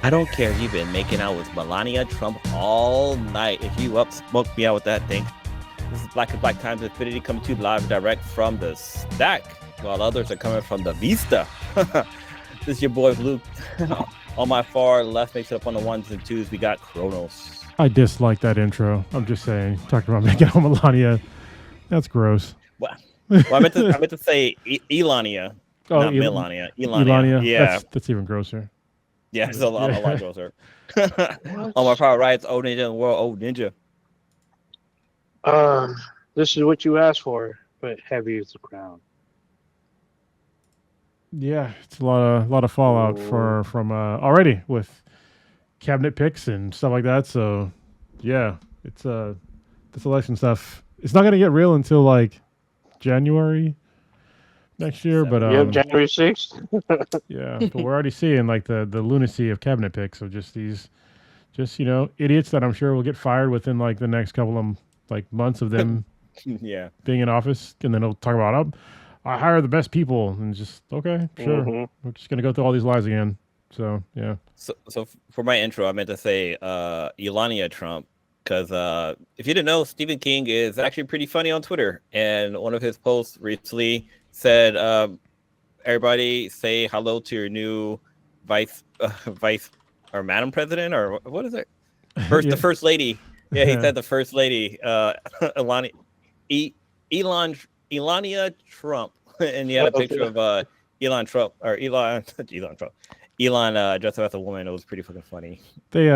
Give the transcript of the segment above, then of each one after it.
I don't care if you've been making out with Melania Trump all night. If you up, smoke me out with that thing. This is Black and Black Times Infinity coming to you live direct from the stack, while others are coming from the Vista. This is your boy Luke. On my far left, makes it up on the ones and twos. We got Kronos. I dislike that intro. I'm just saying. Talking about making out Melania. That's gross. Well, I meant to say Elania, not Melania. Elania. Yeah, that's even grosser. Yeah, it's a lot grosser. On my far right, it's Old Ninja in the world. Old Ninja. This is what you asked for, but heavy is the crown. Yeah, it's a lot of fallout from already with cabinet picks and stuff like that. So yeah, it's this election stuff. It's not gonna get real until like January next year, but January 6th. Yeah, but we're already seeing like the lunacy of cabinet picks of just these idiots that I'm sure will get fired within like the next couple of like months of them being in office, and then they'll talk about I hire the best people, and just okay, sure, we're just gonna go through all these lies again. So yeah. So for my intro, I meant to say Melania Trump, because if you didn't know, Stephen King is actually pretty funny on Twitter, and one of his posts recently said, "Everybody say hello to your new vice or madam president, or what is it? The first lady." Yeah, he said the first lady, Elania Trump, and he had a picture of Elon Trump or Elon Trump. Elon dressed up as a woman. It was pretty fucking funny. He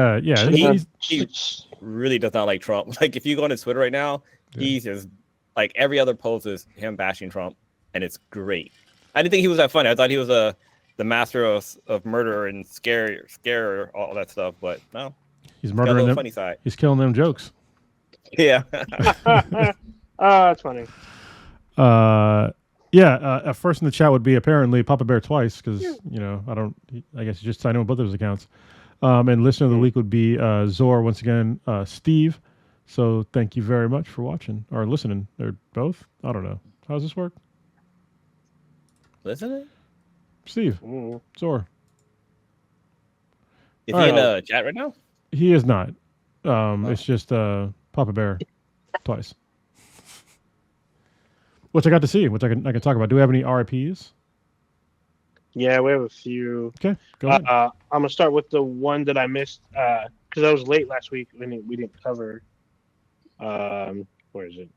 really does not like Trump. Like if you go on his Twitter right now, he's just like every other post is him bashing Trump, and it's great. I didn't think he was that funny. I thought he was the master of murder and scare all that stuff, but no. He's murdering them. Funny side. He's killing them jokes. Yeah. That's funny. First in the chat would be apparently Papa Bear twice, because I guess you just signed in with both of his accounts. And listener of the week would be Zor once again, Steve. So thank you very much for watching or listening. They're both. I don't know. How does this work? Listening? Steve. Zor. Is he in the chat right now? He is not. It's just Papa Bear twice. Which I got to see, which I can talk about. Do we have any RIPs? Yeah, we have a few. Okay, go ahead. I'm gonna start with the one that I missed because I was late last week when we didn't cover. Where is it?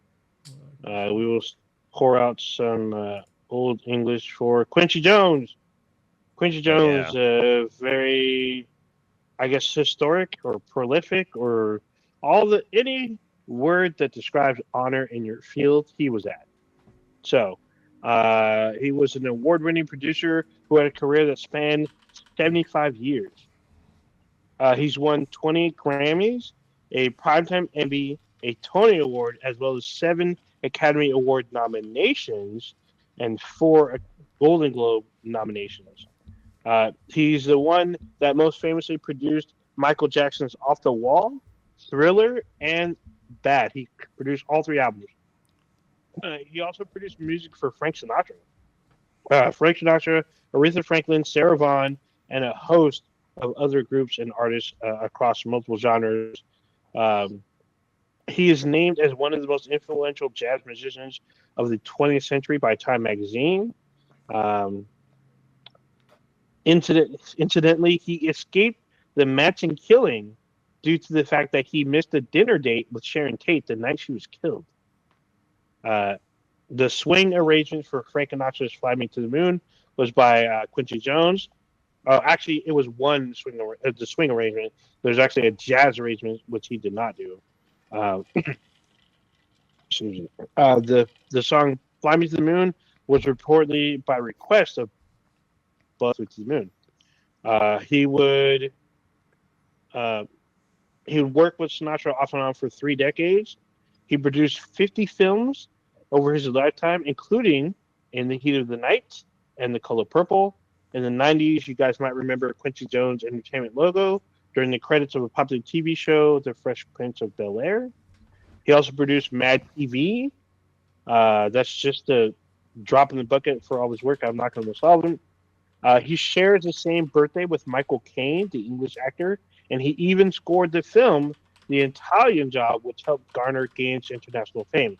We will pour out some old English for Quincy Jones. Quincy Jones, very, I guess, historic or prolific or any word that describes honor in your field, he was at. So he was an award-winning producer who had a career that spanned 75 years. He's won 20 Grammys, a Primetime Emmy, a Tony Award, as well as 7 Academy Award nominations and 4 Golden Globe nominations. He's the one that most famously produced Michael Jackson's Off the Wall, Thriller, and Bad. He produced all 3 albums. He also produced music for Frank Sinatra, Aretha Franklin, Sarah Vaughan, and a host of other groups and artists across multiple genres. He is named as one of the most influential jazz musicians of the 20th century by Time magazine. Incidentally, he escaped the Manson killing due to the fact that he missed a dinner date with Sharon Tate the night she was killed. The swing arrangement for Frank Sinatra's "Fly Me to the Moon" was by Quincy Jones. Actually, it was one swing. The swing arrangement. There's actually a jazz arrangement which he did not do. The song "Fly Me to the Moon" was reportedly by request of Buzz to the Moon. He would work with Sinatra off and on for 3 decades. He produced 50 films over his lifetime, including In the Heat of the Night and The Color Purple. In the 90s, you guys might remember Quincy Jones' entertainment logo during the credits of a popular TV show, The Fresh Prince of Bel-Air. He also produced Mad TV. That's just a drop in the bucket for all his work. I'm not going to solve him. He shares the same birthday with Michael Caine, the English actor, and he even scored the film The Italian Job, which helped garner Gaine's international fame.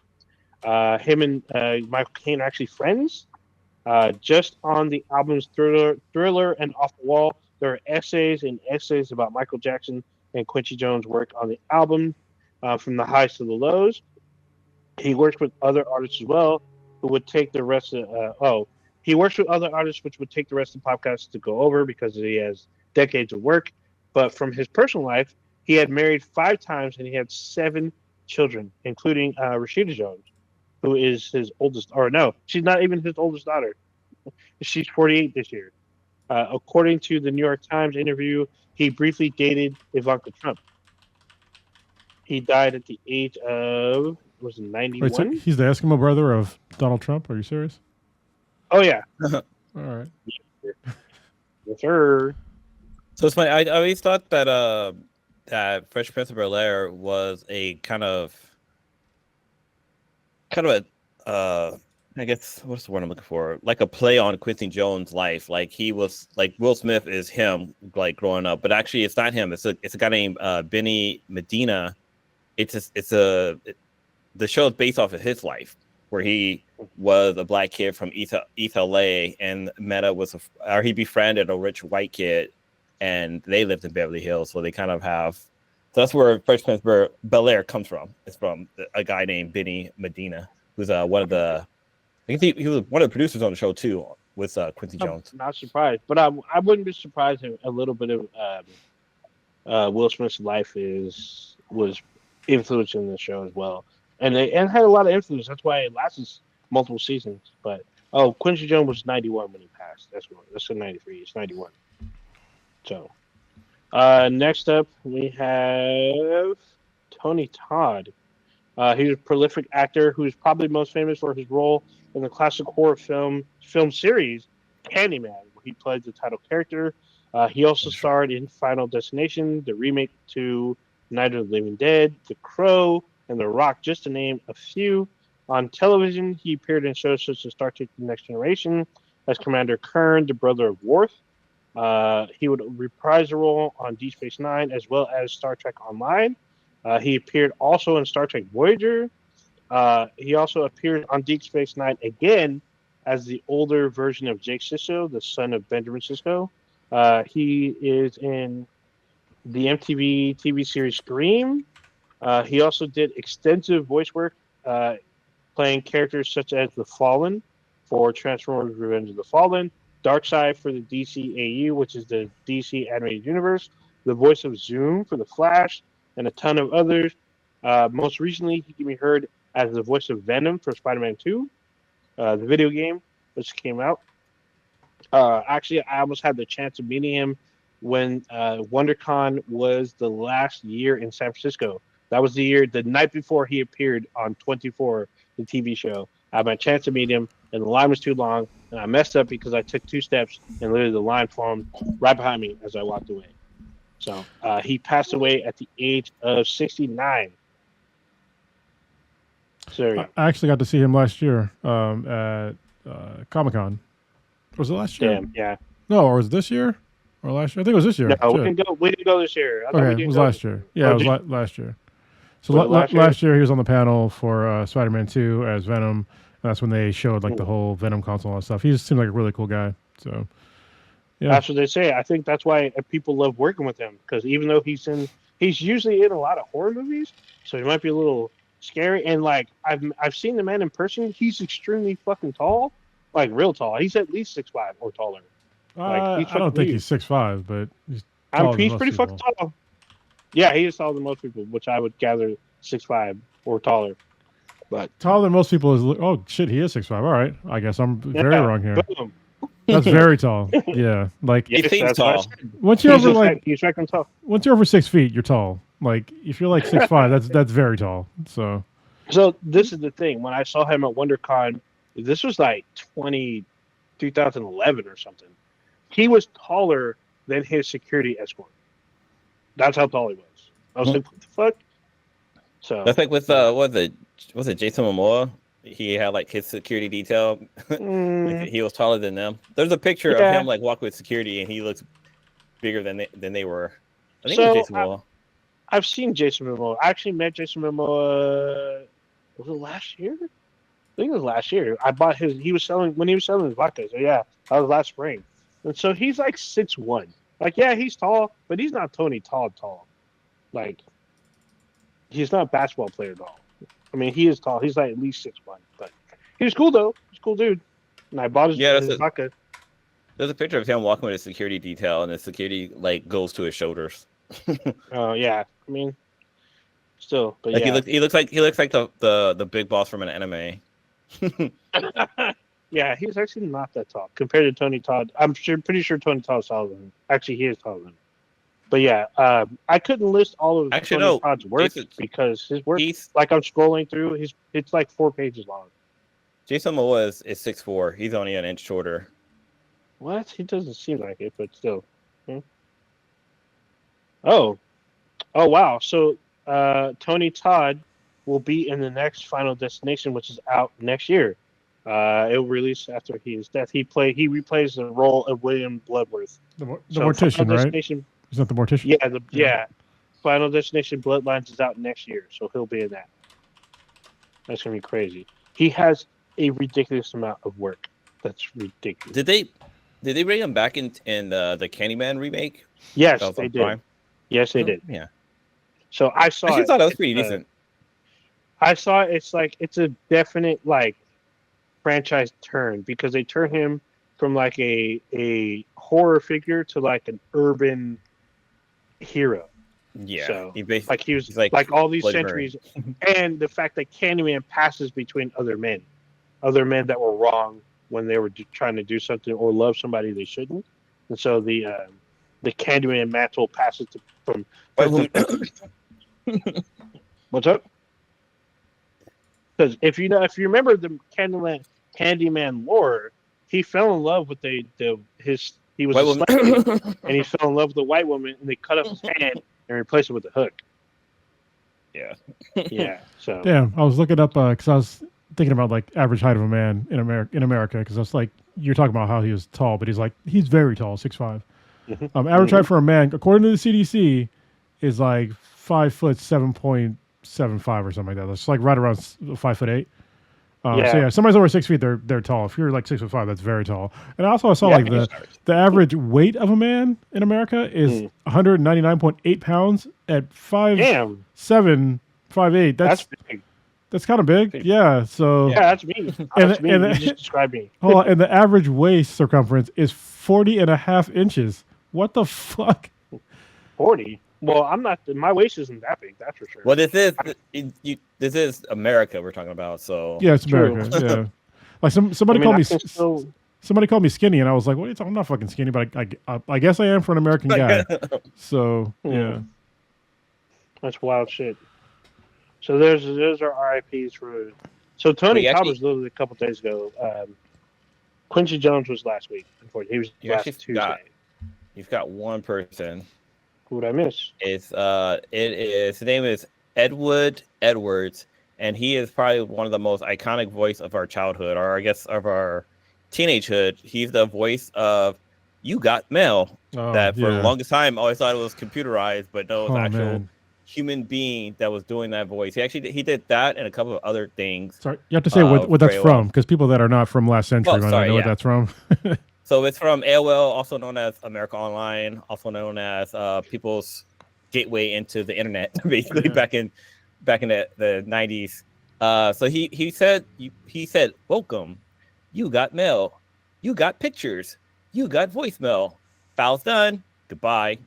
Him and Michael Caine are actually friends. Just on the album's Thriller and Off the Wall, there are essays and essays about Michael Jackson and Quincy Jones' work on the album, from the highs to the lows. He works with other artists as well, who would take the rest of. He works with other artists, which would take the rest of the podcast to go over because he has decades of work. But from his personal life, he had married 5 times and he had 7 children, including Rashida Jones, who is his oldest. Or no, she's not even his oldest daughter. She's 48 this year. According to the New York Times interview, he briefly dated Ivanka Trump. He died at the age of, was it 91? Wait, so he's the Eskimo brother of Donald Trump? Are you serious? Oh, yeah. All right. Yes, sir. So it's funny. I always thought that that Fresh Prince of Bel-Air was a kind of a I guess what's the word I'm looking for? Like a play on Quincy Jones' life. Like he was like Will Smith is him, like growing up, but actually it's not him. It's a guy named Benny Medina. The show is based off of his life, where he was a black kid from East LA and he befriended a rich white kid, and they lived in Beverly Hills. So they kind of have. So that's where Fresh Prince of Bel-Air comes from. It's from a guy named Benny Medina, who's one of the. I think he was one of the producers on the show too, with Quincy Jones. I'm not surprised, but I wouldn't be surprised if a little bit of Will Smith's life was influencing the show as well, and had a lot of influence. That's why it lasts multiple seasons. But Quincy Jones was 91 when he passed. That's in 93. It's 91. So next up we have Tony Todd. He's a prolific actor who is probably most famous for his role in the classic horror film series Candyman, where he played the title character. He also starred in Final Destination, the remake to Night of the Living Dead, The Crow, and The Rock, just to name a few. On television, he appeared in shows such as Star Trek: The Next Generation as Commander Kern, the brother of Worf. He would reprise the role on Deep Space Nine as well as Star Trek Online. He appeared also in Star Trek Voyager. He also appeared on Deep Space Nine again as the older version of Jake Sisko, the son of Benjamin Sisko. He is in the MTV TV series Scream. He also did extensive voice work, playing characters such as the Fallen for Transformers: Revenge of the Fallen, Darkseid for the DCAU, which is the DC Animated Universe, the voice of Zoom for The Flash, and a ton of others. Most recently, he can be heard as the voice of Venom for Spider-Man 2, the video game, which came out. Actually, I almost had the chance of meeting him when WonderCon was the last year in San Francisco. That was the night before he appeared on 24, the TV show. I had my chance to meet him, and the line was too long, and I messed up because I took 2 steps, and literally the line formed right behind me as I walked away. So he passed away at the age of 69. So I actually got to see him last year at Comic-Con. Was it last year? Damn, yeah. No, or was it this year? Or last year? I think it was this year. No, we didn't go this year. Okay, it was last year. Yeah, it was last year. So last year he was on the panel for Spider-Man 2 as Venom. And that's when they showed like the whole Venom console and stuff. He just seemed like a really cool guy. So yeah, that's what they say. I think that's why people love working with him, because even though he's usually in a lot of horror movies, so he might be a little scary. And like I've seen the man in person. He's extremely fucking tall, like real tall. He's at least 6'5" or taller. Like, I don't think he's 6'5", but he's pretty fucking tall. Yeah, he is taller than most people, which I would gather 6'5" or taller. But taller than most people is he is 6'5". All right, I guess I'm very wrong here. Boom. That's very tall. Yeah, like he seems tall. Once you're over he's fucking tall. Once you're over 6 feet, you're tall. Like if you're like 6'5", that's very tall. So this is the thing. When I saw him at WonderCon, this was like 2011 or something. He was taller than his security escort. That's how tall he was. I was like, what the fuck? So that's like with was it Jason Momoa? he had like his security detail. Mm, He was taller than them. There's a picture of him like walking with security, and he looks bigger than they were. I think it was Jason Momoa. I've seen Jason Momoa. I actually met Jason Momoa. Was it last year? I think it was last year. I bought his. He was selling his vodka. So yeah, that was last spring. And so he's like 6'1". Like yeah, he's tall, but he's not Tony tall. Like he's not a basketball player tall. I mean, he is tall. He's like at least 6'1". But he was cool though. He's a cool dude. And I bought his vodka. There's a picture of him walking with a security detail, and the security like goes to his shoulders. Oh yeah, I mean, still, but like yeah, he looks like the big boss from an anime. Yeah, he's actually not that tall compared to Tony Todd. I'm pretty sure Tony Todd's taller than him. Actually, he is taller than him. But yeah, I couldn't list all of Tony Todd's work because his work, like I'm scrolling through, it's like 4 pages long. Jason Momoa is 6'4". He's only an inch shorter. What? He doesn't seem like it, but still. Oh wow! So Tony Todd will be in the next Final Destination, which is out next year. It will release after his death. He replays the role of William Bloodworth. The Mortician, right? Is that the Mortician? Yeah, yeah. Final Destination Bloodlines is out next year, so he'll be in that. That's gonna be crazy. He has a ridiculous amount of work. That's ridiculous. Did they bring him back in the Candyman remake? Yes, they did. Prime? Yes, they did. Yeah. So I saw. I thought that was pretty decent. I saw it's a definite like franchise turn because they turn him from like a horror figure to like an urban hero. Yeah. So he was like all these centuries, and the fact that Candyman passes between other men that were wrong when they were trying to do something or love somebody they shouldn't, and so the Candyman mantle passes from. What's up? Because if you remember the Candyman lore, he fell in love with he was a slave, and he fell in love with a white woman, and they cut off his hand and replaced it with a hook. Yeah. Yeah. So. Damn, I was looking up because I was thinking about like average height of a man in America because I was like, you're talking about how he was tall, but he's very tall, 6'5". Mm-hmm. Average height for a man, according to the CDC, is like 5'7.75" or something like that. That's like right around 5'8". So yeah, if somebody's over 6 feet, they're tall. If you're like 6'5", that's very tall. And also I saw like the average weight of a man in America is 199.8 pounds at 5'7", 5'8". That's big. That's kind of big. Yeah. So yeah, that's me. You just described me. Hold on, and the average waist circumference is 40.5 inches. What the fuck? 40. Well, I'm not. My waist isn't that big. That's for sure. Well, this is America we're talking about. So yeah, it's America. Yeah, like somebody called me. Somebody called me skinny, and I was like, "What are you talking? I'm not fucking skinny, but I guess I am for an American guy." So yeah, that's wild shit. So those are RIPs for. So Tony Todd was literally a couple days ago. Quincy Jones was last week. Unfortunately, he was last Tuesday. You've got one person. Who would I miss? His name is Edward Edwards, and he is probably one of the most iconic voice of our childhood, or I guess of our teenagehood. He's the voice of You Got Mail. That for the longest time I always thought it was computerized, but no, it was actual human being that was doing that voice. He did that and a couple of other things. Sorry, you have to say what that's from, because people that are not from last century might not know what that's from. So it's from AOL, also known as America Online, also known as people's gateway into the internet, basically back in the 90s. So he said, "Welcome, you got mail, you got pictures, you got voicemail. Files done. Goodbye."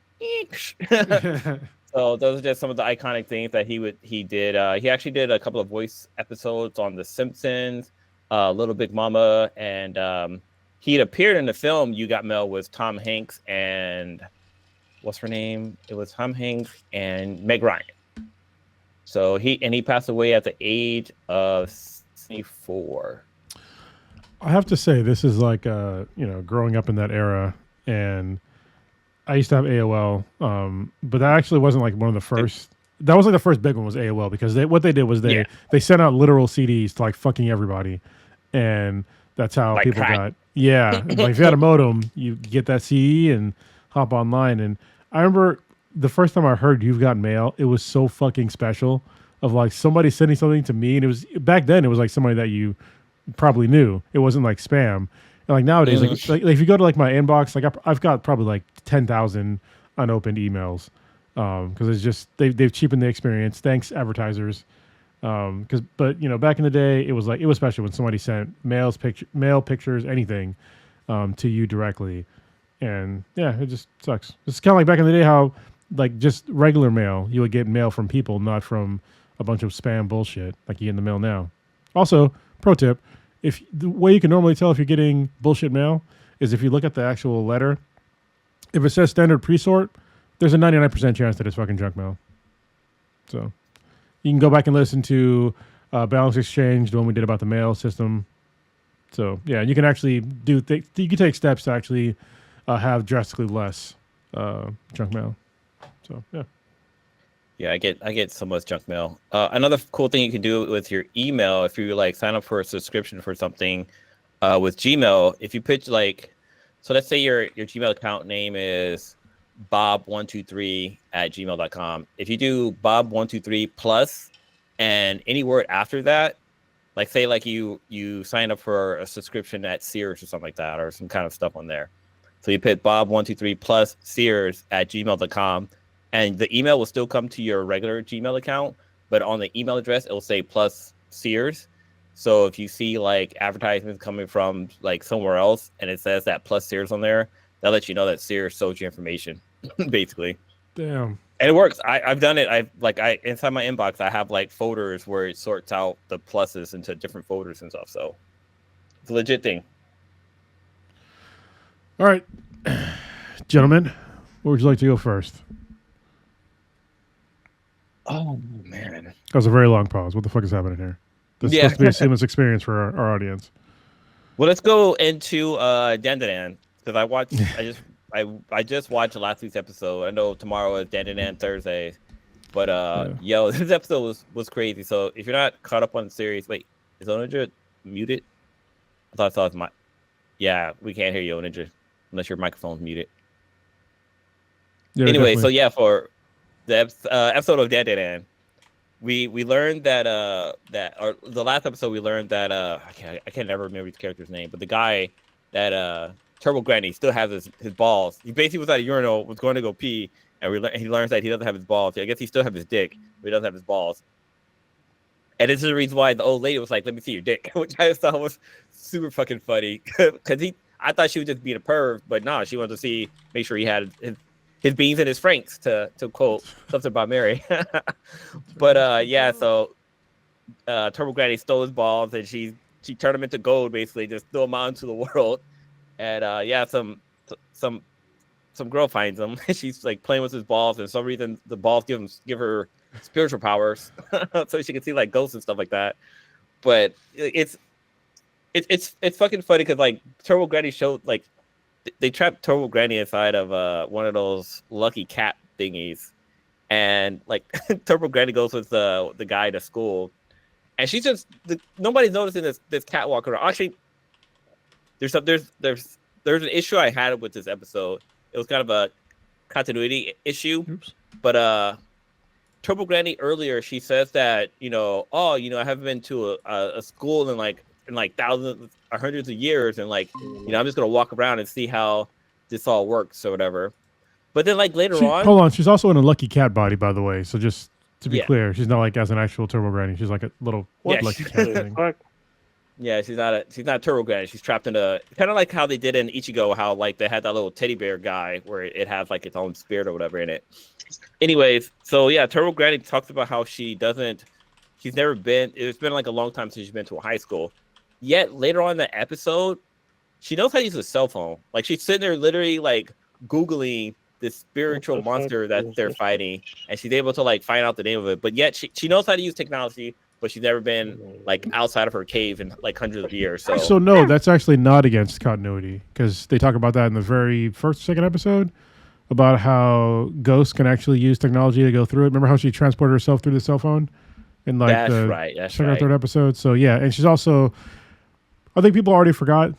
So those are just some of the iconic things that he did. He actually did a couple of voice episodes on The Simpsons, Little Big Mama, and he had appeared in the film You Got Mail with Tom Hanks and what's her name? It was Tom Hanks and Meg Ryan. So he passed away at the age of 74. I have to say, this is like growing up in that era, and I used to have AOL, but that actually wasn't like one of the first that was like the first big one was AOL because what they did was they sent out literal CDs to like fucking everybody, and that's how like people crack. got. Yeah, like if you had a modem, you get that CD and hop online. And I remember the first time I heard You've Got Mail, it was so fucking special. Of like somebody sending something to me, and it was back then. It was like somebody that you probably knew. It wasn't like spam. And like nowadays, like if you go to like my inbox, like I've got probably like 10,000 unopened emails because it's just they've cheapened the experience. Thanks advertisers. But you know, back in the day, it was special when somebody sent mail pictures, anything to you directly, and yeah, it just sucks. It's kind of like back in the day how like just regular mail, you would get mail from people, not from a bunch of spam bullshit like you get in the mail now. Also, pro tip: if the way you can normally tell if you're getting bullshit mail is if you look at the actual letter. If it says standard pre-sort, there's a 99% chance that it's fucking junk mail. So you can go back and listen to Balance Exchange, the one we did about the mail system. So yeah, you can actually you can take steps to actually have drastically less junk mail. So yeah. Yeah, I get so much junk mail. Another cool thing you can do with your email, if you like sign up for a subscription for something with Gmail, if you put like, so let's say your Gmail account name is bob123@gmail.com. If you do bob123 plus and any word after that, like say like you sign up for a subscription at Sears or something like that, or some kind of stuff on there. So you put bob123 plus Sears@gmail.com. And the email will still come to your regular Gmail account, but on the email address, it will say plus Sears. So if you see like advertisements coming from like somewhere else and it says that plus Sears on there, that lets you know that Sears sold you information, basically. Damn. And it works. I've done it. I inside my inbox, I have like folders where it sorts out the pluses into different folders and stuff. So it's a legit thing. All right, gentlemen, where would you like to go first? Oh man, that was a very long pause. What the fuck is happening here? This is supposed to be a seamless experience for our audience. Well, let's go into Dandadan because I just watched last week's episode. I know tomorrow is Dandadan Thursday, but yo, this episode was crazy. So if you're not caught up on the series, wait, is Oninja muted? I thought it was my. Yeah, we can't hear you, Oninja, unless your microphone's muted. Yeah, anyway, definitely. So yeah, for the episode of Dandadan, we learned that the last episode we learned that I can't never remember his character's name, but the guy that Turbo Granny still has his balls. He basically was at a urinal, was going to go pee, and he learns that he doesn't have his balls. I guess he still has his dick, but he doesn't have his balls. And this is the reason why the old lady was like, "Let me see your dick," which I just thought was super fucking funny because I thought she was just being a perv, but no, she wanted to make sure he had his beans and his franks, to quote something about Mary. But yeah, so Turbo Granny stole his balls and she turned them into gold, basically, just threw them out into the world. And yeah, some girl finds him. She's like playing with his balls, and for some reason the balls give her spiritual powers, so she can see like ghosts and stuff like that. But it's fucking funny because like Turbo Granny showed like they trapped Turbo Granny inside of one of those lucky cat thingies, and like Turbo Granny goes with the guy to school, and she's just nobody's noticing this cat walking around. Actually, there's an issue I had with this episode. It was kind of a continuity issue. Oops. But Turbo Granny earlier, she says that I haven't been to a school in thousands or hundreds of years, and I'm just gonna walk around and see how this all works or whatever. But then later on, hold on, she's also in a lucky cat body, by the way. So just to be clear, she's not like as an actual Turbo Granny. She's like a little lucky cat thing. Yeah, she's not Turbo Granny. She's trapped in a kind of like how they did in Ichigo, how they had that little teddy bear guy where it has its own spirit or whatever in it. Anyways, so yeah, Turbo Granny talks about how she's never been. It's been a long time since she's been to a high school. Yet later on in the episode, she knows how to use a cell phone. She's sitting there literally Googling this spiritual monster that they're fighting, and she's able to find out the name of it. But yet she knows how to use technology, but she's never been outside of her cave in hundreds of years. So no, that's actually not against continuity, because they talk about that in the very second episode. about how ghosts can actually use technology to go through it. Remember how she transported herself through the cell phone in like That's the right. That's second or right. third episode? So yeah, and she's also, I think people already forgot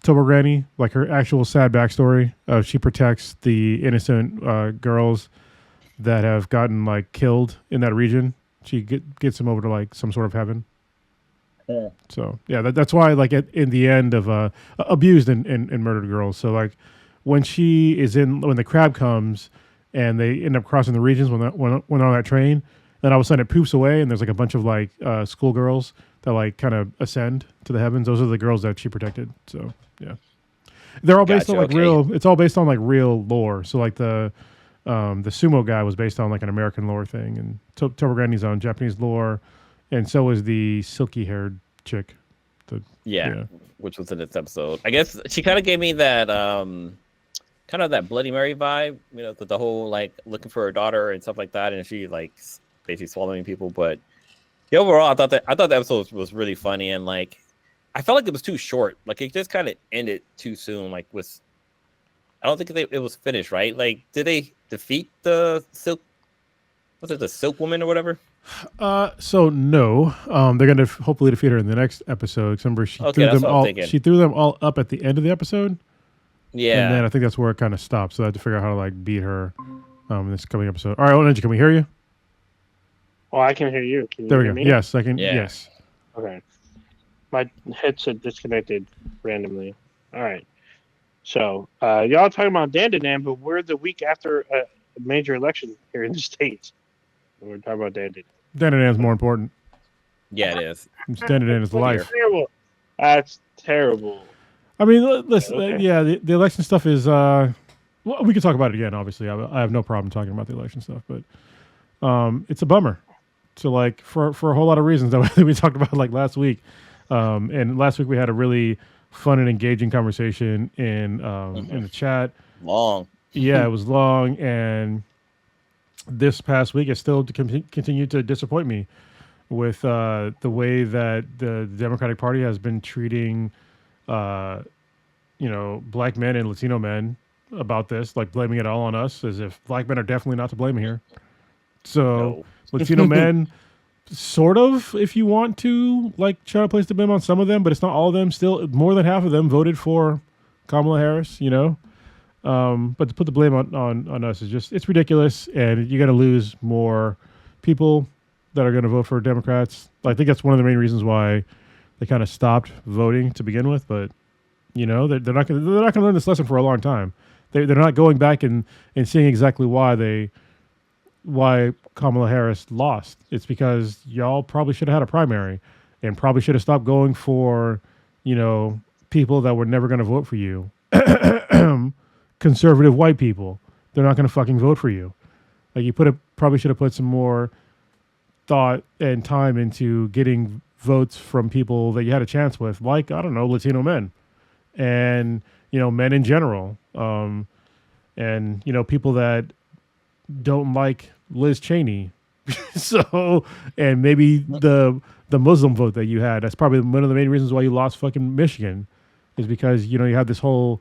Toba Granny, like her actual sad backstory. She protects the innocent girls that have gotten like killed in that region. She gets them over to like some sort of heaven. Yeah. So yeah, that's why like in the end of abused and murdered girls. So like when when the crab comes and they end up crossing the regions when they're on that train, then all of a sudden it poofs away and there's like a bunch of like schoolgirls that like kind of ascend to the heavens. Those are the girls that she protected. So yeah, they're all based on like real. It's all based on like real lore. So like the sumo guy was based on like an American lore thing, and Toba Granny's on Japanese lore, and so is the silky haired chick. Which was in this episode. I guess she kind of gave me that kind of that Bloody Mary vibe, you know, the whole like looking for her daughter and stuff like that, and she like basically swallowing people. But overall, I thought that episode was really funny, and like I felt like it was too short. Like it just kind of ended too soon. Like I don't think it was finished, right? Like did they defeat the silk? Was it the Silk Woman or whatever? So no. They're gonna hopefully defeat her in the next episode. Remember, she threw them all up at the end of the episode. Yeah. And then I think that's where it kind of stopped. So I had to figure out how to like beat her in this coming episode. All right, Ninja, can we hear you? Oh, I can hear you. Can you there we hear go. Me? Yes, I can. Yeah. Yes. Okay. My headset disconnected randomly. All right. So y'all talking about Dandadan, but we're the week after a major election here in the States. We're talking about Dandadan. Dandadan is more important. Yeah, it is. Dandadan is life. Terrible. That's terrible. I mean, listen, yeah, the election stuff is. Well, we can talk about it again. Obviously, I have no problem talking about the election stuff, but it's a bummer. So, like, for a whole lot of reasons that we talked about like last week, and last week we had a really fun and engaging conversation in the chat. Long. Yeah, it was long, and this past week it still continued to disappoint me with the way that the Democratic Party has been treating. Black men and Latino men about this, like blaming it all on us, as if black men are definitely not to blame here. So Latino men, sort of, if you want to, like try to place the blame on some of them, but it's not all of them. Still, more than half of them voted for Kamala Harris. But to put the blame on us is just it's ridiculous, and you're going to lose more people that are going to vote for Democrats. I think that's one of the main reasons why they kind of stopped voting to begin with, but they're not going to learn this lesson for a long time. They're not going back and seeing exactly why Kamala Harris lost. It's because y'all probably should have had a primary and probably should have stopped going for people that were never going to vote for you. Conservative white people, they're not going to fucking vote for you. Like probably should have put some more thought and time into getting votes from people that you had a chance with, like, I don't know, Latino men and, men in general. And, people that don't like Liz Cheney. So, and maybe the Muslim vote that you had, that's probably one of the main reasons why you lost fucking Michigan is because, you have this whole,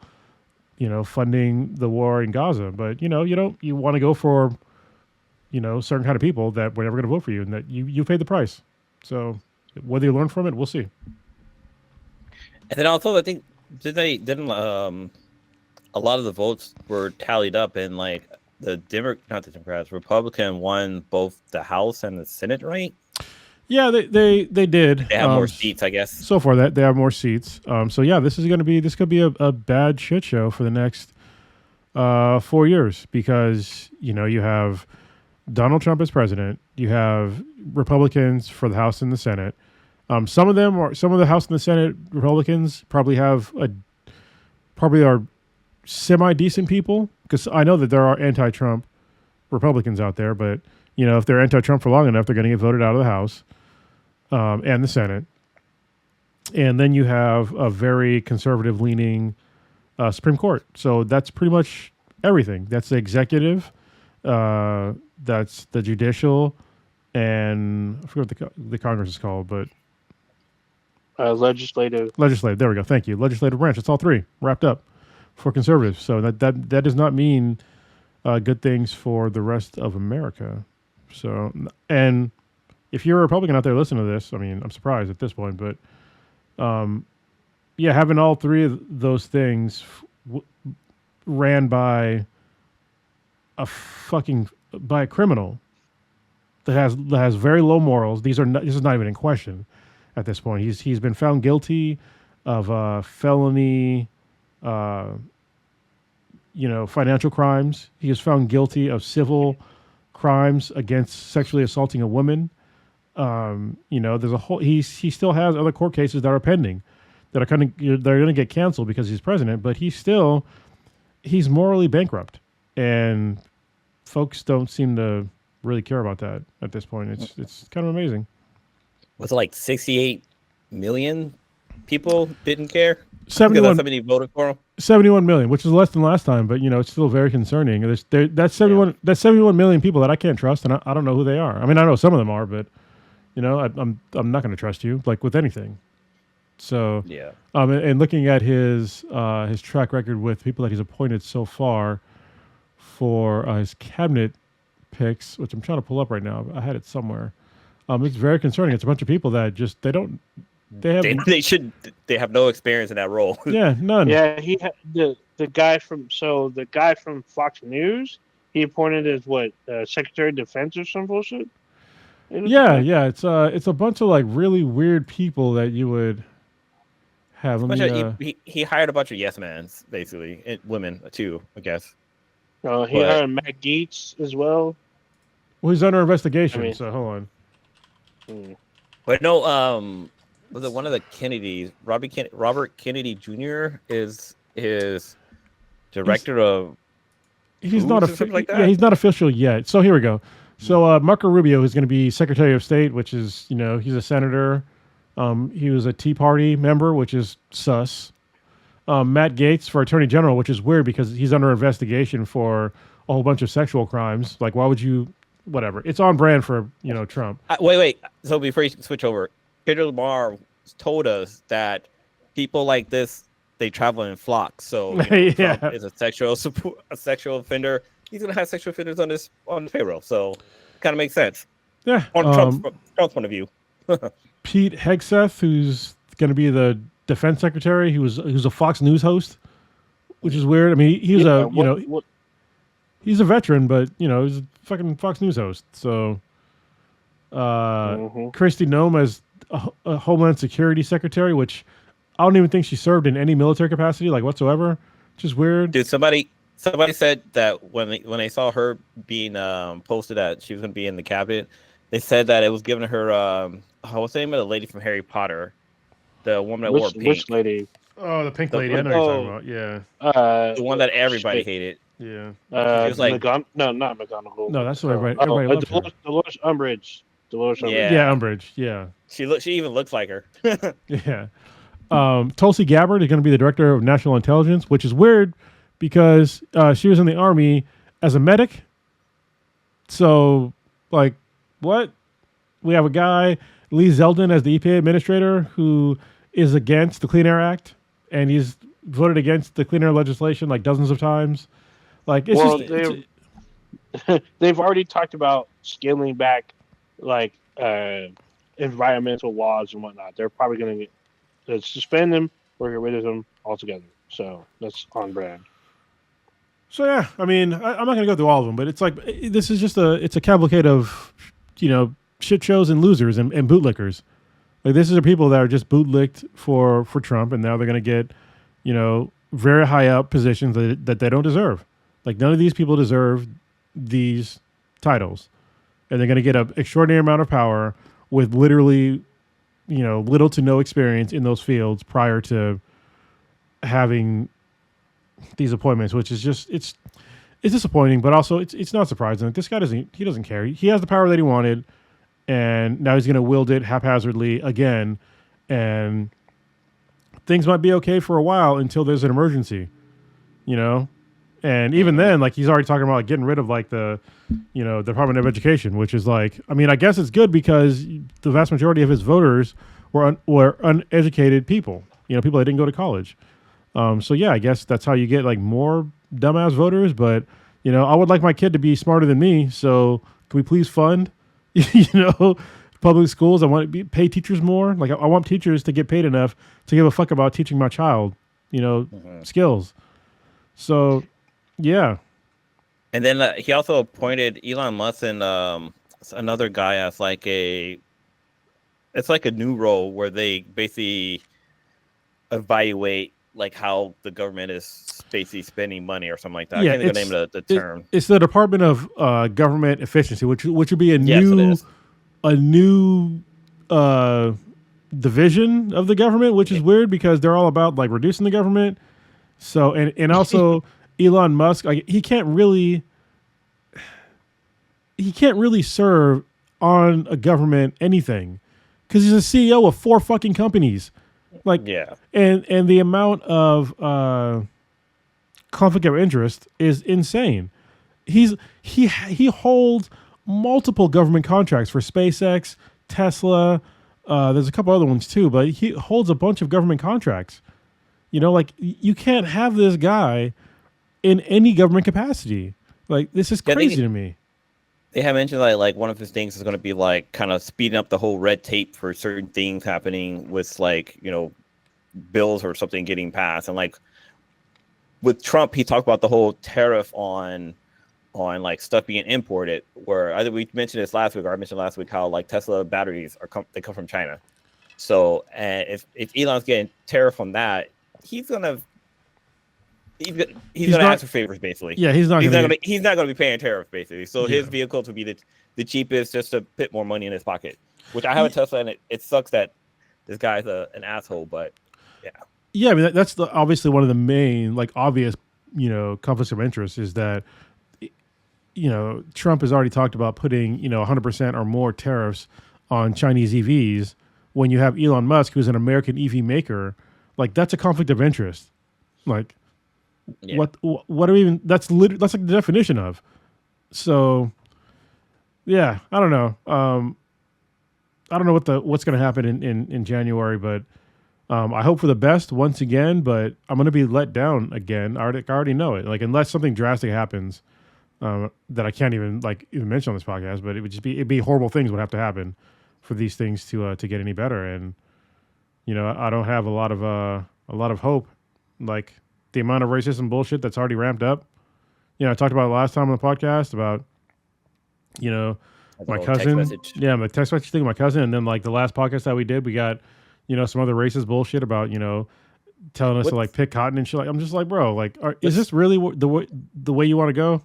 funding the war in Gaza, but, you want to go for, certain kind of people that were never going to vote for you and that you paid the price. So, whether you learn from it, we'll see. And then also, I think didn't a lot of the votes were tallied up, and like Republican won both the House and the Senate, right? Yeah, they did. They have more seats, I guess. So far, that they have more seats. So yeah, this could be a bad shit show for the next 4 years because you have Donald Trump as president. You have Republicans for the House and the Senate. Some of the House and the Senate Republicans probably are semi-decent people, because I know that there are anti-Trump Republicans out there, but if they're anti-Trump for long enough, they're going to get voted out of the House and the Senate. And then you have a very conservative-leaning Supreme Court. So that's pretty much everything. That's the executive, that's the judicial, and I forget what the Congress is called, but legislative. There we go. Thank you. Legislative branch. It's all three wrapped up for conservatives. So that does not mean good things for the rest of America. So, and if you're a Republican out there listening to this, I mean, I'm surprised at this point, but yeah, having all three of those things ran by by a criminal that has very low morals. This is not even in question at this point. He's been found guilty of felony, financial crimes. He is found guilty of civil crimes against sexually assaulting a woman. There's a whole. He still has other court cases that are pending that are going to get canceled because he's president. But he's morally bankrupt, and folks don't seem to really care about that at this point. It's kind of amazing. Was it like 68 million people didn't care? 71 somebody voted for him. 71 million, which is less than last time, but it's still very concerning. That's 71 million people that I can't trust, and I don't know who they are. I mean, I know some of them are, but I'm not going to trust you like with anything. So yeah. And looking at his track record with people that he's appointed so far for his cabinet picks, which I'm trying to pull up right now. I had it somewhere. It's very concerning. It's a bunch of people that just they have no experience in that role. Yeah, none. Yeah, he had the guy from Fox News. He appointed as Secretary of Defense or some bullshit. Yeah. It's a bunch of like really weird people that you would have. He hired a bunch of yes mans, basically, and women too, I guess. He hired Matt Gaetz as well. Well, he's under investigation. So hold on. But no, was it one of the Kennedys? Robert Kennedy Jr. is his director of. He's not like that? Yeah, he's not official yet. So here we go. So Marco Rubio is going to be Secretary of State, which is he's a senator. He was a Tea Party member, which is sus. Matt Gaetz for Attorney General, which is weird because he's under investigation for a whole bunch of sexual crimes. Like, why would you? Whatever. It's on brand for Trump. Wait. So before you switch over, Kendrick Lamar told us that people like this, they travel in flocks. So yeah. Trump is a sexual offender. He's gonna have sexual offenders on the payroll. So kind of makes sense. Yeah. On Trump's point of view. Pete Hegseth, who's going to be the defense secretary, who's a Fox News host, which is weird. I mean, he's he's a veteran, but he's a fucking Fox News host. So, Kristi Noem as a Homeland Security Secretary, which I don't even think she served in any military capacity, like whatsoever. Which is weird. Dude, somebody said that when they saw her being posted that she was going to be in the cabinet, they said that it was giving her what's the name of the lady from Harry Potter, the woman that wore pink. Which lady? Oh, the pink lady. I know what you're talking about. Yeah. The one that everybody hated. Yeah. She was like, no, not McGonagall. No, that's what everybody loved her. Dolores Umbridge. Yeah, Umbridge. Yeah. She even looks like her. Yeah. Tulsi Gabbard is going to be the director of national intelligence, which is weird because she was in the Army as a medic. So, like, what? We have a guy, Lee Zeldin, as the EPA administrator, who is against the Clean Air Act, and he's voted against the Clean Air legislation like dozens of times. Like, they've already talked about scaling back, like, environmental laws and whatnot. They're probably going to suspend them or get rid of them altogether. So that's on brand. So yeah, I mean, I'm not going to go through all of them, but it's like this is just it's a cavalcade of shit shows and losers and bootlickers. Like, this is the people that are just bootlicked for Trump, and now they're going to get very high up positions that they don't deserve. Like, none of these people deserve these titles, and they're going to get an extraordinary amount of power with literally little to no experience in those fields prior to having these appointments, which is just it's disappointing, but also it's not surprising. This guy doesn't care. He has the power that he wanted, and now he's going to wield it haphazardly again, and things might be okay for a while until there's an emergency, and even then, like, he's already talking about like getting rid of like the Department of Education, which is like, I mean, I guess it's good because the vast majority of his voters were uneducated people, people that didn't go to college. So yeah, I guess that's how you get like more dumbass voters, but I would like my kid to be smarter than me. So can we please fund, public schools? I want to pay teachers more. Like I want teachers to get paid enough to give a fuck about teaching my child, skills. So, yeah. And then he also appointed Elon Musk and another guy as it's like a new role where they basically evaluate like how the government is basically spending money or something like that. Yeah, I can't think of the name of the term. It's the Department of Government Efficiency, which would be a new division of the government, which is weird because they're all about like reducing the government. So and also Elon Musk, like he can't really serve on a government anything because he's a CEO of 4 fucking companies. Like, yeah, and the amount of conflict of interest is insane. He holds multiple government contracts for SpaceX, Tesla. There's a couple other ones too, but he holds a bunch of government contracts. Like you can't have this guy in any government capacity. Like this is crazy to me. They have mentioned like one of his things is going to be like kind of speeding up the whole red tape for certain things happening with like, bills or something getting passed. And like with Trump, he talked about the whole tariff on like stuff being imported, where either we mentioned this last week or I mentioned last week how like Tesla batteries they come from China. So if Elon's getting tariff on that, he's gonna ask for favors basically. Yeah, he's not gonna be paying tariff basically. So his vehicles would be the cheapest just to put more money in his pocket. Which I have a Tesla and it sucks that this guy's an asshole, but yeah. Yeah, I mean that's obviously one of the main like obvious conflicts of interest is that Trump has already talked about putting 100% or more tariffs on Chinese EVs. When you have Elon Musk, who's an American EV maker, like that's a conflict of interest. Like, what are even? That's like the definition of. So, yeah, I don't know. I don't know what's going to happen in January, but I hope for the best once again. But I'm going to be let down again. I already know it. Like unless something drastic happens that I can't even mention on this podcast, but it'd be horrible things would have to happen for these things to get any better. And I don't have a lot of hope. Like the amount of racism bullshit that's already ramped up. I talked about it last time on the podcast about my cousin. Yeah, my text message thing with my cousin, and then like the last podcast that we did, we got some other racist bullshit about telling us to like pick cotton and shit. Like, I'm just like, bro, like, is this really the way you want to go?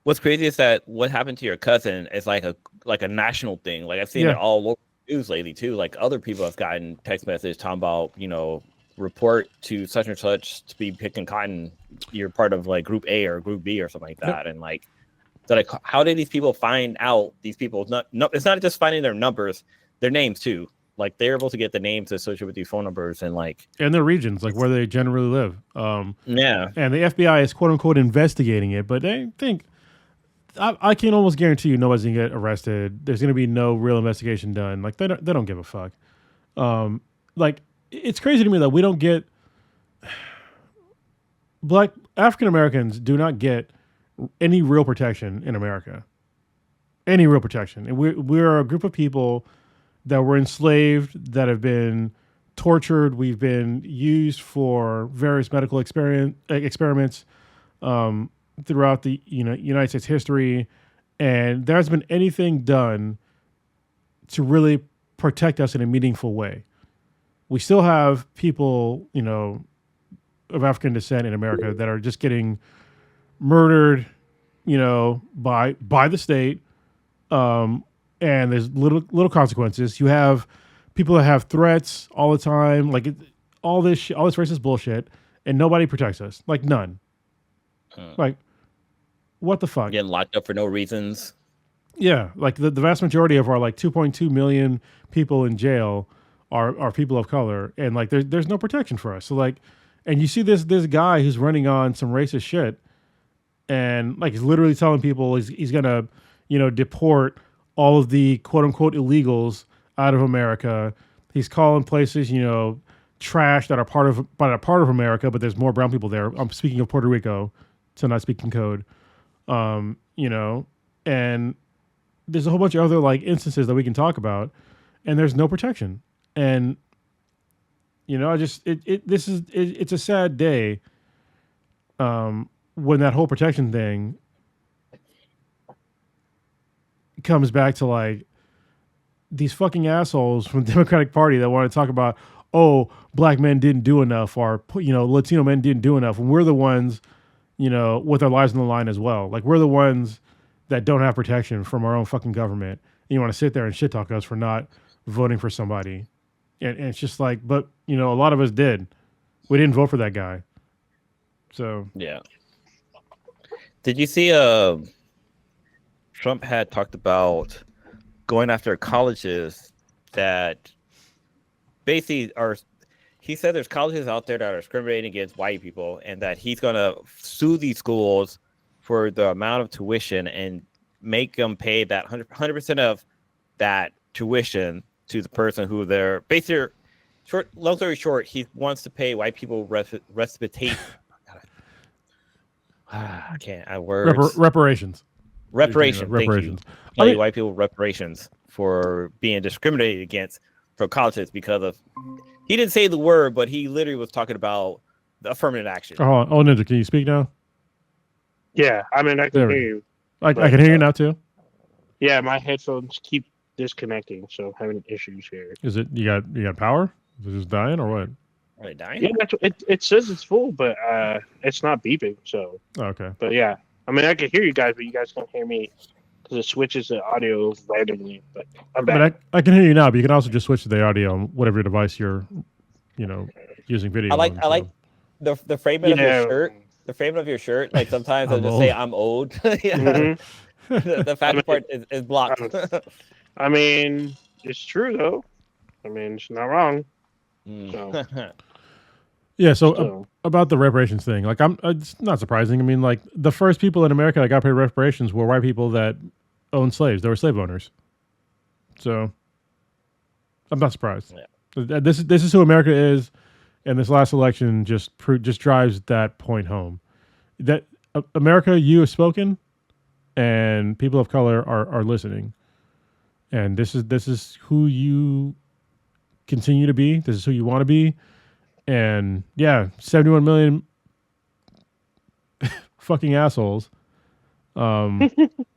What's crazy is that what happened to your cousin is like a national thing. Like I've seen it all local news lately too. Like other people have gotten text messages talking about report to such and such to be picking cotton. You're part of like group A or group B or something like that. And like, so like, how did these people find out these people? It's not just finding their numbers, their names too. Like they're able to get the names associated with these phone numbers and their regions, like where they generally live. Yeah. And the FBI is quote unquote investigating it, but they think I can almost guarantee you nobody's gonna get arrested. There's gonna be no real investigation done. Like they don't give a fuck. Like it's crazy to me that we don't get Black African Americans do not get any real protection in America. Any real protection. And we're a group of people that were enslaved, that have been tortured. We've been used for various medical experiments throughout the United States history, and there hasn't been anything done to really protect us in a meaningful way. We still have people, of African descent in America that are just getting murdered, by the state, and there's little consequences. You have people that have threats all the time, like all this racist bullshit, and nobody protects us, like none. Like, what the fuck? Getting locked up for no reasons. Yeah, like the vast majority of our like 2.2 million people in jail are people of color, and like there's no protection for us. So like, and you see this guy who's running on some racist shit, and like he's literally telling people he's gonna deport all of the quote unquote illegals out of America. He's calling places trash that are part of America, but there's more brown people there. I'm speaking of Puerto Rico, so not speaking code. You know, and there's a whole bunch of other like instances that we can talk about, and there's no protection. And you know, it's a sad day when that whole protection thing comes back to like these fucking assholes from the Democratic Party that want to talk about, oh, black men didn't do enough, or you know, Latino men didn't do enough, and we're the ones, you know, with our lives on the line as well. Like we're the ones that don't have protection from our own fucking government. And you want to sit there and shit talk us for not voting for somebody, and it's just like, but you know, a lot of us did. We didn't vote for that guy. So yeah. Did you see? Trump had talked about going after colleges that basically are. He said there's colleges out there that are discriminating against white people, and that he's going to sue these schools for the amount of tuition and make them pay that 100% of that tuition to the person who they're basically. Long story short, he wants to pay white people reparations. Reparations. Reparations. Pay white people reparations for being discriminated against for colleges because of. He didn't say the word, but he literally was talking about the affirmative action. Oh, Ninja, can you speak now? Yeah, I mean, I can hear you. I can hear you now too. Yeah, my headphones keep disconnecting, so I'm having issues here. Is it you got power? Is it just dying or what? Are they dying? Yeah, it says it's full, but it's not beeping. So okay. But yeah, I mean, I can hear you guys, but you guys can't hear me because it switches the audio randomly. But I'm back. But I can hear you now, but you can also just switch to the audio on whatever device you're, you know, using video. I like the framing of your shirt. The framing of your shirt. Like sometimes I'll just say I'm old. The fashion part is blocked. I mean, it's true though. I mean, it's not wrong. So. Yeah. So about the reparations thing, like it's not surprising. I mean, like the first people in America that got paid reparations were white people that owned slaves. They were slave owners. So I'm not surprised. Yeah. This is who America is, and this last election just drives that point home. That America, you have spoken, and people of color are listening, and this is who you continue to be. This is who you want to be. And yeah, 71 million fucking assholes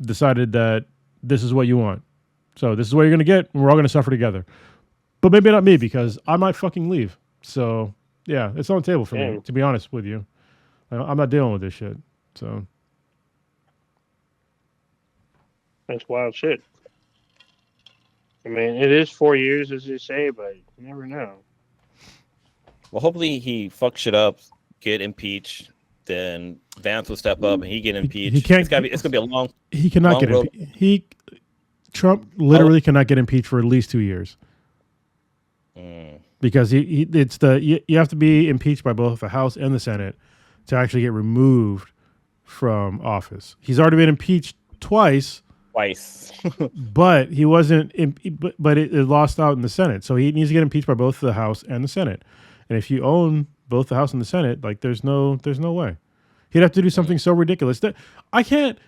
decided that this is what you want. So this is what you're going to get, and we're all going to suffer together. But maybe not me, because I might fucking leave. So yeah, it's on the table for me, to be honest with you. I'm not dealing with this shit. So that's wild shit. I mean, it is 4 years, as you say, but you never know. Well, hopefully he fucks shit up, get impeached, then Vance will step up and he get impeached. He can't. It's gonna be a long. He cannot get impeached. Trump literally cannot get impeached for at least 2 years. Because you have to be impeached by both the House and the Senate to actually get removed from office. He's already been impeached twice. But he wasn't. But it lost out in the Senate, so he needs to get impeached by both the House and the Senate. And if you own both the House and the Senate, like there's no way. He'd have to do something so ridiculous that I can't.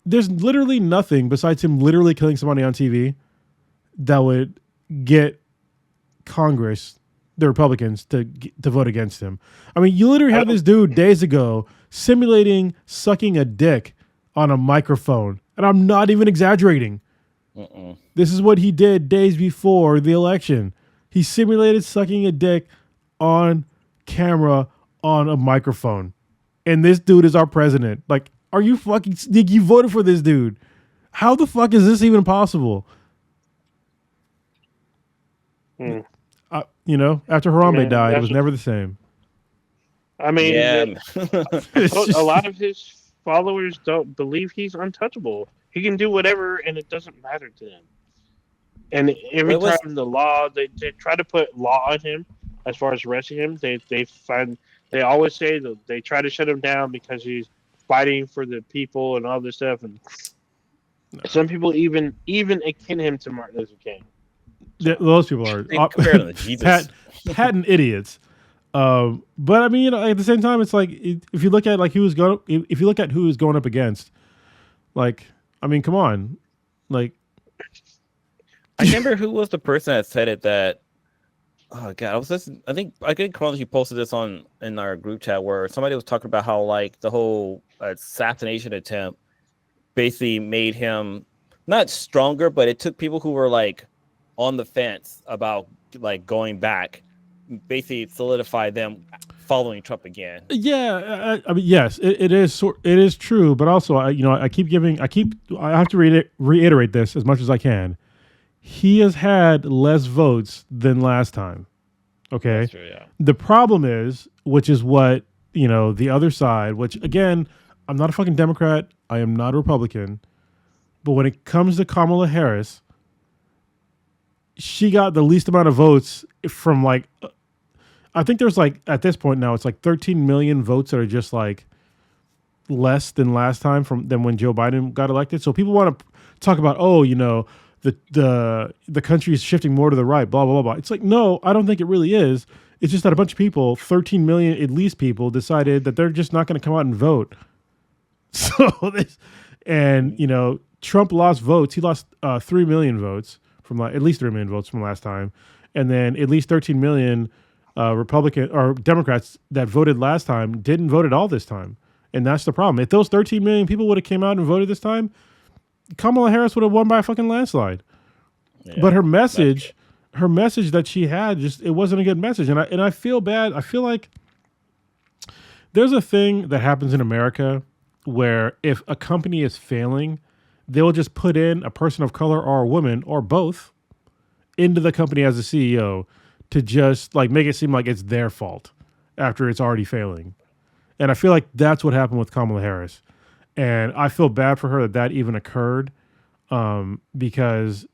There's literally nothing besides him literally killing somebody on TV that would get Congress, the Republicans, to vote against him. I mean, you literally had this dude days ago simulating sucking a dick on a microphone, and I'm not even exaggerating. This is what he did days before the election. He simulated sucking a dick on camera on a microphone, and this dude is our president. Like, are you fucking? You voted for this dude? How the fuck is this even possible? You know, after Harambe died, it was never the same. I mean, a lot of his followers don't believe he's untouchable. He can do whatever, and it doesn't matter to them. And every time the law, they try to put law on him as far as arresting him. They always say that they try to shut him down because he's fighting for the people and all this stuff. And some people even akin him to Martin Luther King. So, those people are patent idiots. But I mean, you know, at the same time, it's like if you look at like if you look at who is going up against, like, I mean, come on, like, I remember who was the person that said it that. Oh god, I think Chronology posted this in our group chat where somebody was talking about how like the whole assassination attempt basically made him not stronger, but it took people who were like on the fence about like going back, basically solidified them following Trump again. Yeah, I mean, yes, it is true, but also I have to reiterate this as much as I can. He has had less votes than last time. Okay. That's true, yeah. The problem is, which is what, you know, the other side, which again, I'm not a fucking Democrat. I am not a Republican. But when it comes to Kamala Harris, she got the least amount of votes from like, I think there's like, at this point now, it's like 13 million votes that are just like less than last time than when Joe Biden got elected. So people want to talk about, oh, you know, the country is shifting more to the right, blah, blah, blah, blah. It's like, no, I don't think it really is. It's just that a bunch of people, 13 million at least people, decided that they're just not going to come out and vote. So you know, Trump lost votes. He lost 3 million votes at least 3 million votes from last time. And then at least 13 million Republican or Democrats that voted last time didn't vote at all this time. And that's the problem. If those 13 million people would have came out and voted this time, Kamala Harris would have won by a fucking landslide. Yeah, but her message that she had, it wasn't a good message. And I feel bad. I feel like there's a thing that happens in America where if a company is failing, they'll just put in a person of color or a woman or both into the company as a CEO to just like make it seem like it's their fault after it's already failing. And I feel like that's what happened with Kamala Harris. And I feel bad for her that even occurred because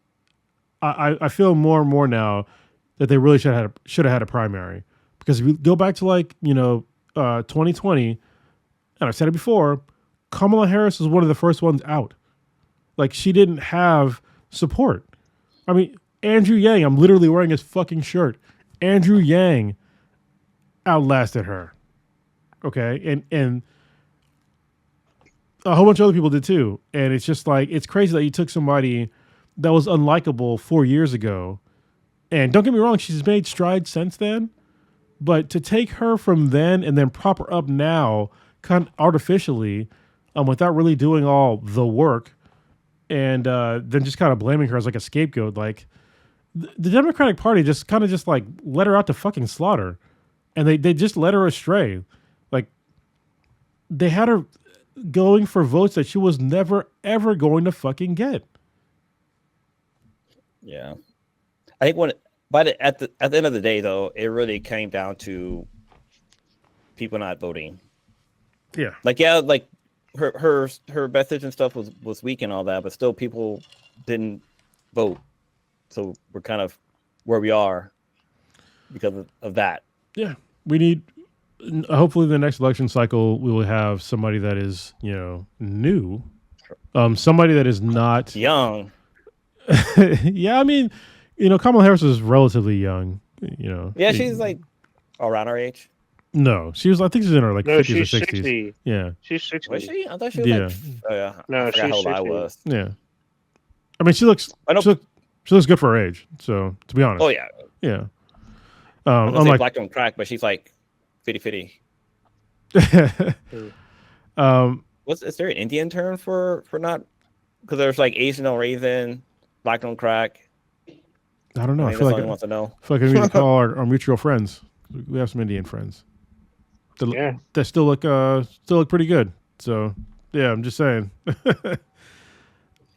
I feel more and more now that they really should have had a primary. Because if you go back to 2020, and I've said it before, Kamala Harris was one of the first ones out. Like, she didn't have support. I mean, Andrew Yang, I'm literally wearing his fucking shirt. Andrew Yang outlasted her. Okay? And a whole bunch of other people did too. And it's just like, it's crazy that you took somebody that was unlikable 4 years ago. And don't get me wrong, she's made strides since then. But to take her from then and then prop her up now kind of artificially without really doing all the work and then just kind of blaming her as like a scapegoat, like the Democratic Party just like let her out to fucking slaughter. And they just let her astray. Like, they had her going for votes that she was never, ever going to fucking get. Yeah. I think at the end of the day, though, it really came down to people not voting. Yeah. Like, yeah, like her message and stuff was weak and all that, but still people didn't vote. So we're kind of where we are because of that. Yeah. We need, hopefully the next election cycle, we will have somebody that is, new. Somebody that is not young. Yeah. I mean, Kamala Harris is relatively young, Yeah. She's like around our age. No, I think she's in her 50s or 60s. 60. Yeah. She's 60. Was she? I thought she was oh yeah. No, she's how old 60. I was. Yeah. I mean, she looks good for her age. So, to be honest. Oh yeah. Yeah. I'm black on crack, but she's like 50-50. Is there an Indian term for not? Because there's like Asian on raisin, black on crack. I don't know. I feel like wants to know. I feel like we need to call our mutual friends. We have some Indian friends. That still look pretty good. So yeah, I'm just saying.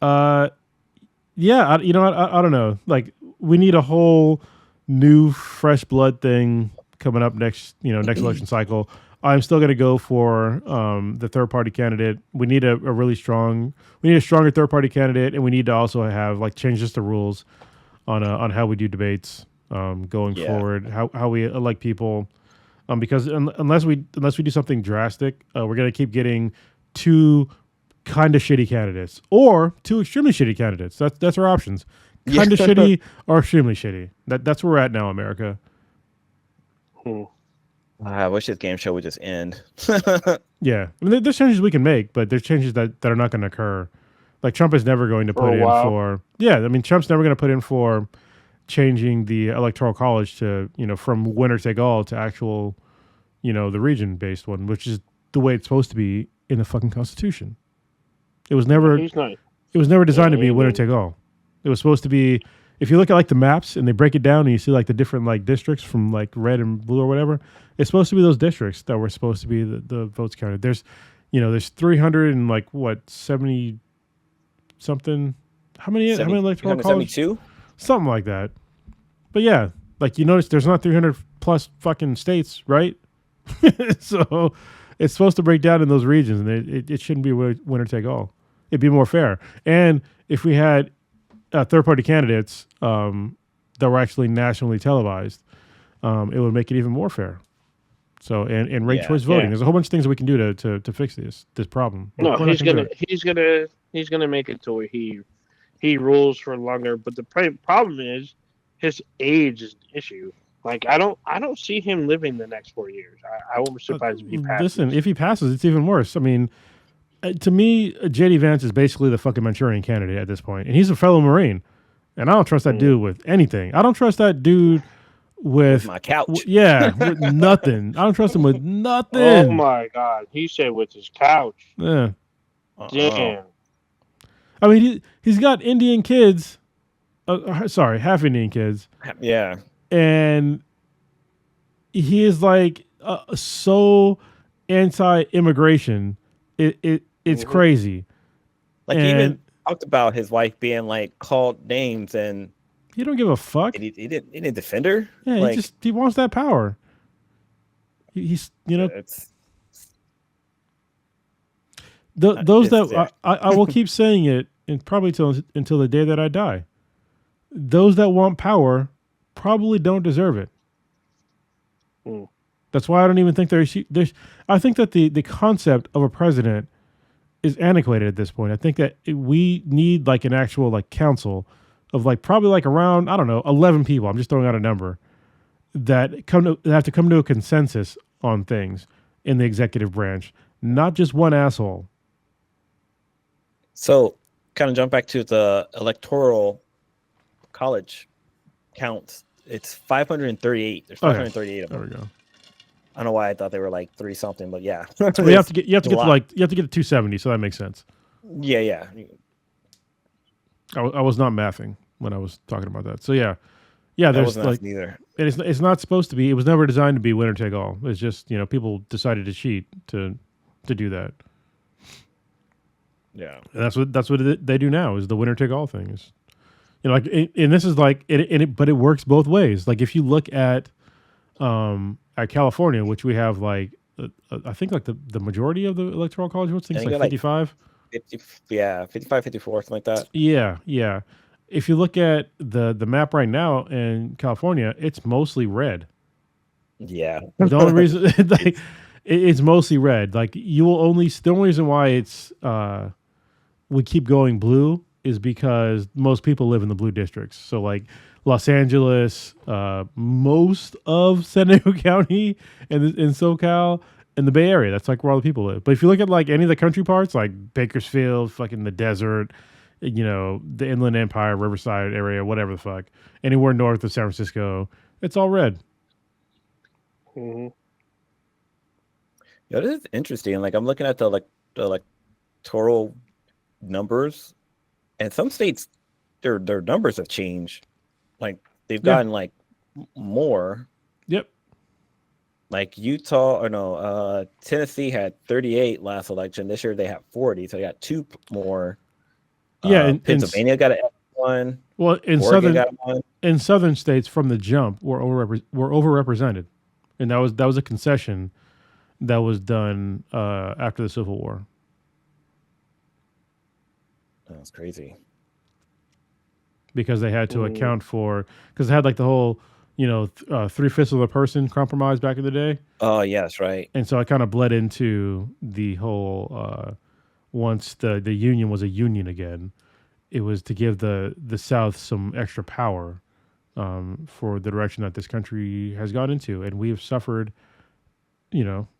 Yeah, I don't know. Like, we need a whole new fresh blood thing coming up next election cycle. I'm still going to go for the third party candidate. We need a stronger third party candidate, and we need to also have changes to rules on how we do debates going forward. How we elect people, because unless we do something drastic, we're going to keep getting two kind of shitty candidates or two extremely shitty candidates. That's our options. Kind of shitty or extremely shitty. That's where we're at now, America. I wish this game show would just end. Yeah, I mean, there's changes we can make, but there's changes that are not going to occur. Like Trump is never going to put in for. Yeah, I mean, Trump's never going to put in for changing the electoral college to, from winner take all to actual, the region based one, which is the way it's supposed to be in the fucking Constitution. It was never. He's not. It was never designed to be a winner take all. It was supposed to be. If you look at like the maps and they break it down and you see like the different like districts from like red and blue or whatever, it's supposed to be those districts that were supposed to be the votes counted. There's 300 and like what 70 something. How many electoral college? 72? Something like that. But yeah, like you notice there's not 300 plus fucking states, right? So it's supposed to break down in those regions, and it shouldn't be winner take all. It'd be more fair. And if we had third-party candidates that were actually nationally televised, it would make it even more fair. So, and ranked choice voting. There's a whole bunch of things that we can do to fix this problem. No, he's gonna make it to where he rules for longer. But the problem is his age is an issue. Like I don't see him living the next 4 years. I won't be surprised if he passes. Listen, if he passes, it's even worse. I mean, to me, JD Vance is basically the fucking Manchurian candidate at this point, and he's a fellow Marine, and I don't trust that dude with anything. I don't trust that dude with my couch. With nothing. I don't trust him with nothing. Oh my God, he said with his couch. Yeah. Damn. I mean, he's got Indian kids. Sorry, half Indian kids. Yeah. And he is like so anti-immigration. It's crazy. Like he even talked about his wife being like called names, and he don't give a fuck. He didn't defend her. Yeah, like, he wants that power. He's those that I will keep saying it, and probably until the day that I die. Those that want power probably don't deserve it. That's why I don't even think there's. I think that the concept of a president is antiquated at this point. I think that we need like an actual like council of like probably like around 11 people. I'm just throwing out a number that have to come to a consensus on things in the executive branch, not just one asshole. So, kind of jump back to the electoral college counts. It's 538. There's 538 of them. There we go. I don't know why I thought they were like 3 something, but yeah. Well, you have to get to 270, so that makes sense. Yeah. I was not mathing when I was talking about that. So yeah. There's like neither. It's not supposed to be. It was never designed to be winner take all. It's just people decided to cheat to do that. Yeah, and that's what they do now is the winner take all thing. Is like and this is like but it works both ways. Like if you look at California, which we have like I think like the majority of the electoral college votes, I think it's like 55. 55, 54, something like that. Yeah. If you look at the map right now in California, it's mostly red. Yeah. The only reason like it's mostly red. Like the only reason why it's would keep going blue is because most people live in the blue districts. So like Los Angeles, most of San Diego County and in SoCal and the Bay Area, that's like where all the people live. But if you look at like any of the country parts, like Bakersfield, fucking the desert, the Inland Empire, Riverside area, whatever the fuck, anywhere north of San Francisco, it's all red. Mm-hmm. Yeah, this is interesting. Like I'm looking at the electoral numbers, and some states their numbers have changed. Like they've gotten like more. Yep. Like Utah, Tennessee had 38 last election. This year they have 40, so they got 2 more. Yeah, and Pennsylvania got one. Well, in southern states from the jump were overrepresented, and that was a concession that was done after the Civil War. That's crazy. Because they had to account for, because they had like the whole, 3/5 of the person compromise back in the day. Oh, yes, right. And so it kind of bled into the whole, once the union was a union again, it was to give the South some extra power for the direction that this country has gone into. And we have suffered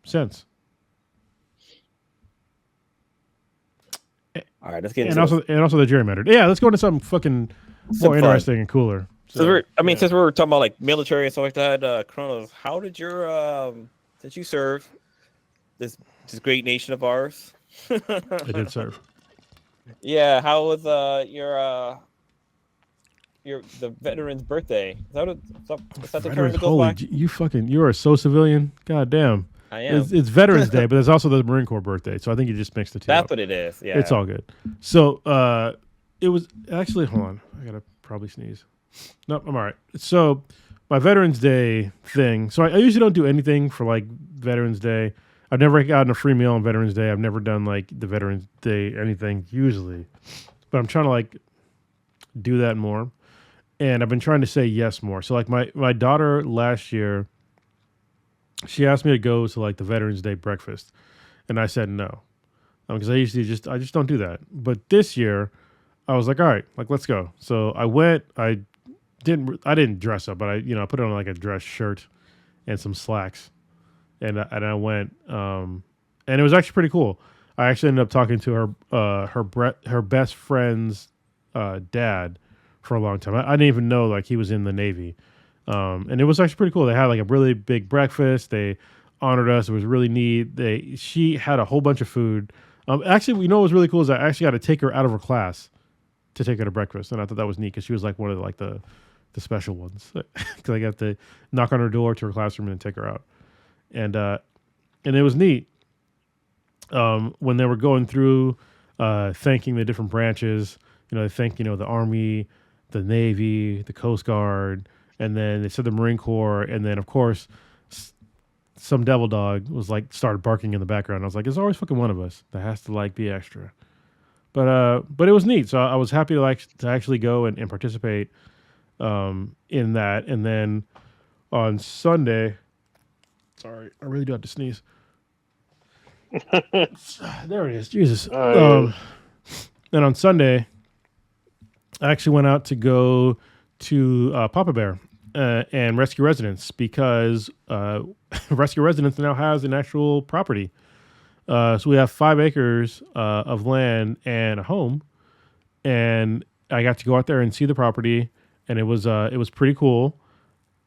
sense. All right, let's get and into also the gerrymandered. Yeah, let's go into something fucking more interesting and cooler. So since we're talking about like military and stuff like that, Kronos, how did your since you serve this great nation of ours? I did serve. Yeah, how was the veteran's birthday? Is that the term that goes by? You are so civilian. God damn. I am. It's Veterans Day, but there's also the Marine Corps birthday. So I think you just mixed the two. That's up. what it is. Yeah. It's all good. So it was actually, hold on. I gotta probably sneeze. Nope, I'm all right. So my Veterans Day thing. So I usually don't do anything for like Veterans Day. I've never gotten a free meal on Veterans Day. I've never done like the Veterans Day anything usually, but I'm trying to like do that more. And I've been trying to say yes more. So like my daughter last year, she asked me to go to like the Veterans Day breakfast, and I said no, because I usually I just don't do that. But this year, I was like, all right, like let's go. So I went. I didn't dress up, but I put on like a dress shirt and some slacks, and I went. And it was actually pretty cool. I actually ended up talking to her best friend's dad for a long time. I didn't even know like he was in the Navy. And it was actually pretty cool. They had like a really big breakfast. They honored us. It was really neat. She had a whole bunch of food. Actually, what was really cool is I actually got to take her out of her class to take her to breakfast, and I thought that was neat because she was like one of the special ones. Because I got to knock on her door to her classroom and take her out, and it was neat. When they were going through thanking the different branches, they thank the Army, the Navy, the Coast Guard. And then they said the Marine Corps, and then of course, some devil dog was like started barking in the background. I was like, "There's always fucking one of us that has to like be extra," but it was neat. So I was happy to actually go and participate in that. And then on Sunday, sorry, I really do have to sneeze. There it is, Jesus. Then on Sunday, I actually went out to go to Papa Bear and Rescue Residence because Rescue Residence now has an actual property. So we have 5 acres of land and a home, and I got to go out there and see the property, and it was pretty cool.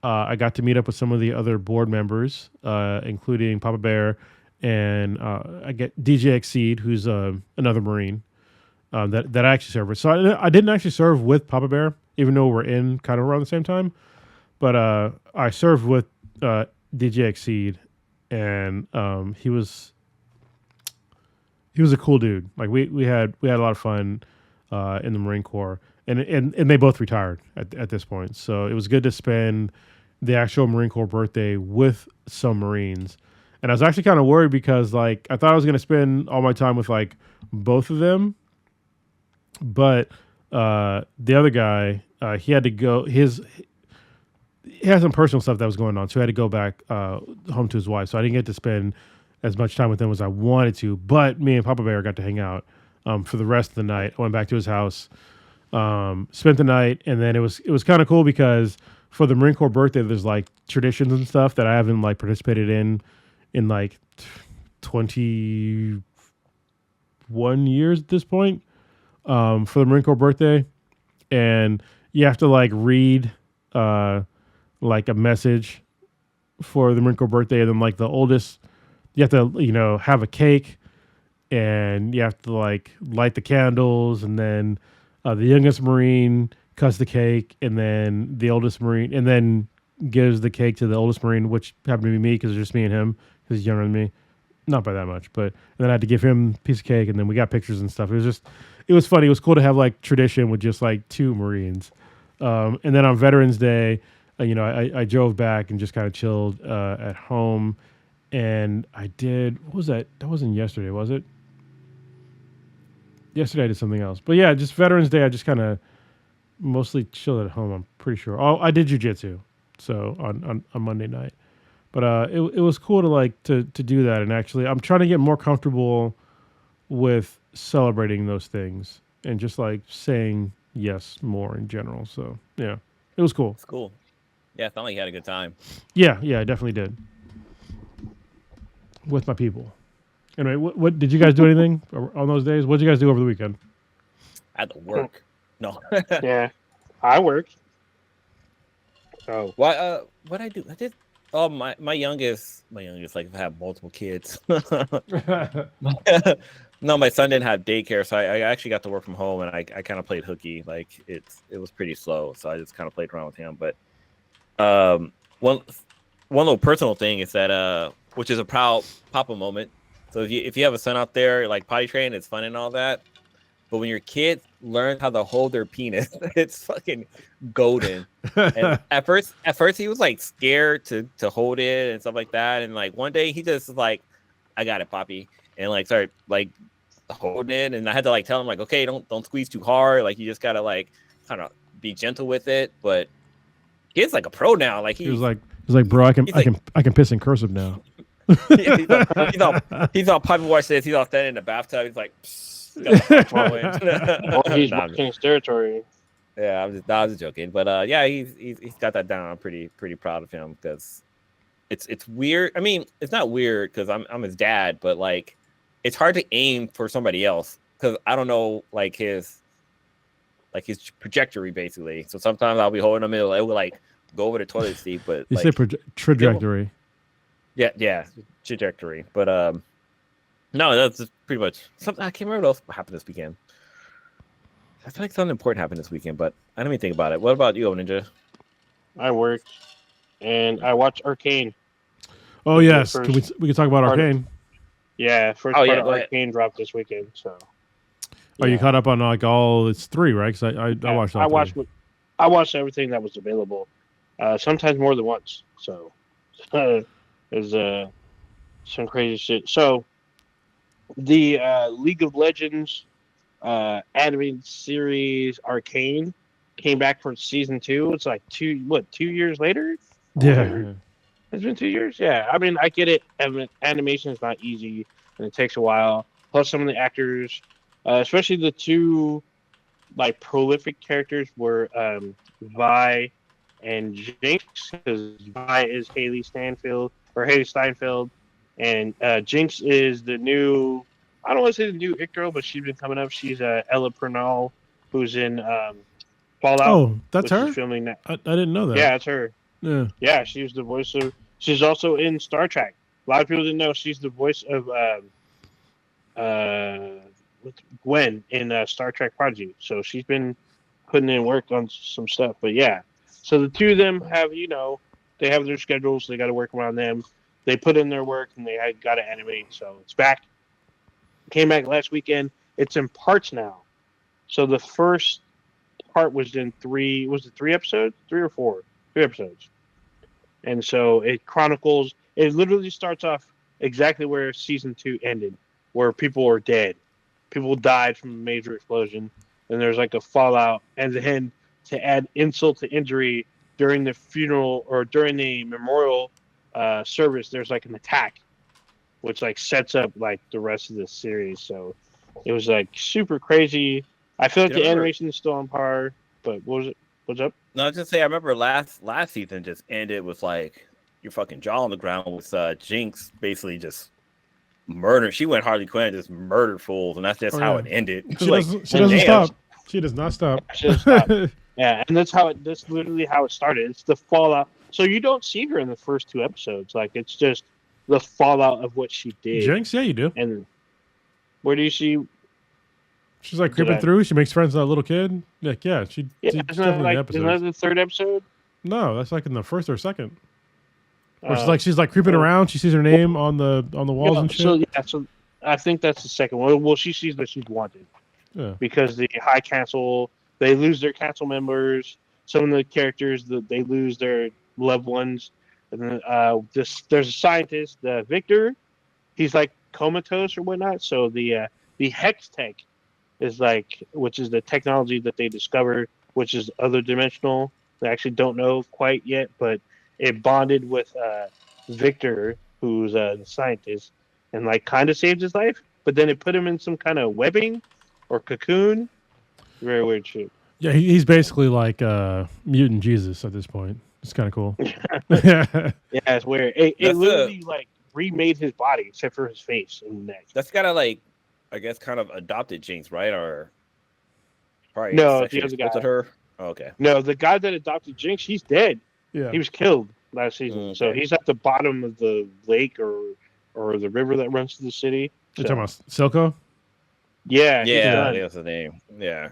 I got to meet up with some of the other board members, including Papa Bear, and I get DJ Exceed, who's another Marine that I actually served with. So I didn't actually serve with Papa Bear, even though we're in kind of around the same time. But I served with DJ Exceed, and he was a cool dude. Like we had a lot of fun in the Marine Corps, and they both retired at this point. So it was good to spend the actual Marine Corps birthday with some Marines. And I was actually kind of worried because like I thought I was going to spend all my time with like both of them, but the other guy, he had to go. He had some personal stuff that was going on, so he had to go back home to his wife. So I didn't get to spend as much time with him as I wanted to. But me and Papa Bear got to hang out for the rest of the night. I went back to his house, spent the night, and then it was kind of cool because for the Marine Corps birthday, there's like traditions and stuff that I haven't like participated in like 21 years at this point. For the Marine Corps birthday, and you have to like read like a message for the Marine Corps birthday, and then like the oldest, you have to have a cake, and you have to like light the candles, and then the youngest Marine cuts the cake, and then the oldest Marine, and then gives the cake to the oldest Marine, which happened to be me because it's just me and him because he's younger than me, not by that much, but then I had to give him a piece of cake, and then we got pictures and stuff. It was funny. It was cool to have like tradition with just like 2 Marines. And then on Veterans Day, I drove back and just kind of chilled at home. And I did, what was that? That wasn't yesterday, was it? Yesterday I did something else. But yeah, just Veterans Day, I just kind of mostly chilled at home, I'm pretty sure. Oh, I did jujitsu. So on Monday night. But it was cool to like to do that. And actually, I'm trying to get more comfortable with celebrating those things and just like saying yes more in general. So yeah, it was cool. It's cool. Yeah, it sounded like you had a good time. Yeah, I definitely did. with my people. Anyway, what did you guys do anything on those days? What did you guys do over the weekend? I had to work. No. Yeah, I worked. Oh, Why? What I do? I did. Oh, my youngest like have multiple kids. No, my son didn't have daycare, so I actually got to work from home, and I kind of played hooky. Like it was pretty slow, so I just kind of played around with him. But one little personal thing is that which is a proud papa moment. So if you have a son out there, like potty train, it's fun and all that. But when your kid learns how to hold their penis, it's fucking golden. And at first he was like scared to hold it and stuff like that. And like one day he just was like, I got it, Poppy. And like started like holding it. And I had to like tell him like, okay, don't squeeze too hard. Like you just gotta like kind of be gentle with it. But kid's like a pro now. Like he was like, bro, I can piss in cursive now. Yeah, he's all Poppy watch this. He's all standing in the bathtub. He's like, well, he's marking his territory. Yeah, I was just joking, but yeah, he's got that down. I'm pretty proud of him because it's weird. I mean, it's not weird because I'm his dad, but like it's hard to aim for somebody else because I don't know like his trajectory basically. So sometimes I'll be holding him, it will like go over the toilet seat, but you like, say trajectory. Yeah, trajectory. But no, that's pretty much something. I can't remember what else happened this weekend. I feel like something important happened this weekend, but I didn't even think about it. What about you, Ninja? I worked, and I watched Arcane. Oh yes, we can talk about Arcane. First part of Arcane dropped this weekend. So, are you caught up on like all? It's 3, right? Because I watched. I watched everything that was available. Sometimes more than once. So, there's some crazy shit. So, the League of Legends animated series Arcane came back for season 2. It's like 2 years later? Yeah. It's been 2 years? Yeah. I mean, I get it. Animation is not easy and it takes a while. Plus some of the actors, especially the 2 like prolific characters were Vi and Jinx, because Vi is Haley Steinfeld, and Jinx is the new, I don't want to say the new it girl, but she's been coming up. She's Ella Purnell, who's in Fallout. Oh, that's her? Filming that. I didn't know that. Yeah, it's her. Yeah. Yeah, she was the voice of, she's also in Star Trek. A lot of people didn't know she's the voice of Gwen in Star Trek Prodigy. So she's been putting in work on some stuff. But yeah, so the 2 of them have, they have their schedules. They got to work around them. They put in their work and they got to animate. So it's back. Came back last weekend. It's in parts now. So the first part was in 3 episodes? 3 or 4? 3 episodes. And so it chronicles, it literally starts off exactly where season 2 ended, where people are dead. People died from a major explosion. And there's like a fallout. And then to add insult to injury, during the funeral or during the memorial service, there's like an attack, which like sets up like the rest of the series. So it was like super crazy. I feel like the animation is still on par, but what was it? What's up? No, I was just say I remember last season just ended with like your fucking jaw on the ground with Jinx basically just murder. She went Harley Quinn and just murdered fools, and that's just how it ended. She doesn't stop. She does not stop. Yeah, and that's literally how it started. It's the fallout. So you don't see her in the first 2 episodes. Like it's just the fallout of what she did. Jinx, yeah, you do. And where do you see? She's like creeping through. She makes friends with that little kid. Like, yeah, she. Isn't that the 3rd episode? No, that's like in the 1st or 2nd. Or she's like creeping around. She sees her name on the walls and shit. So I think that's the 2nd one. Well, she sees that she's wanted. Yeah. Because the High Council, they lose their council members. Some of the characters, they lose their loved ones. And then there's a scientist, Victor. He's like comatose or whatnot. So the Hex Tech is like, which is the technology that they discovered, which is other dimensional. They actually don't know quite yet, but it bonded with Victor, who's the scientist, and like kind of saved his life. But then it put him in some kind of webbing or cocoon. Very weird shit. Yeah, he's basically like mutant Jesus at this point. It's kind of cool. Yeah, it's weird. It literally like remade his body except for his face and neck. That's gotta like, I guess, kind of adopted Jinx, right? Or probably No, sexually the other guy. assaulted her. Oh, okay. No, the guy that adopted Jinx, he's dead. Yeah. He was killed last season, Okay. so he's at the bottom of the lake or the river that runs to the city. You're talking about Silco? Yeah, Yeah, that's the name. Yeah.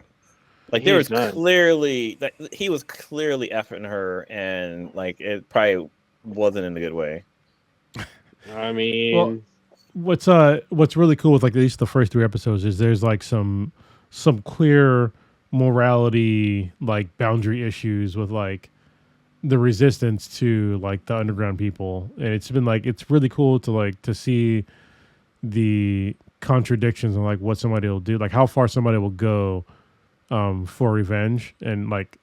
Like there was clearly like he was clearly effing her, and like it probably wasn't in a good way. I mean, what's really cool with like at least the first 3 episodes is there's like some clear morality like boundary issues with like the resistance to like the underground people, and it's been like it's really cool to see the contradictions and like what somebody will do, like how far somebody will go for revenge. And like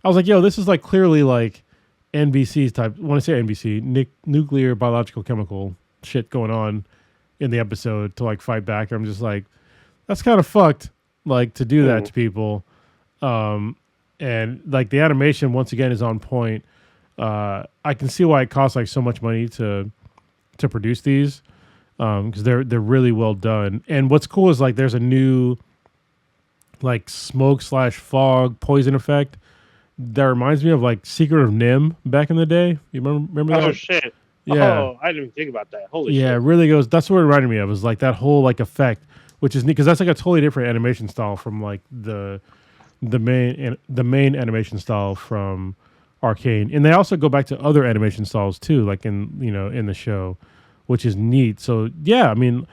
I was like, yo, this is like clearly like NBC's type. When I say NBC, nuclear biological chemical shit going on in the episode to like fight back. I'm just like, that's kind of fucked, like to do that to people. And like the animation once again is on point. I can see why it costs like so much money to produce these, because they're really well done. And what's cool is like there's a new like smoke/fog poison effect that reminds me of like Secret of Nim back in the day. You remember that? Oh shit! Yeah. Oh, I didn't even think about that. Holy shit! Yeah, it really goes. That's what it reminded me of. Is like that whole like effect, which is neat because that's like a totally different animation style from like the main animation style from Arcane. And they also go back to other animation styles too, like in the show, which is neat. So yeah, I mean,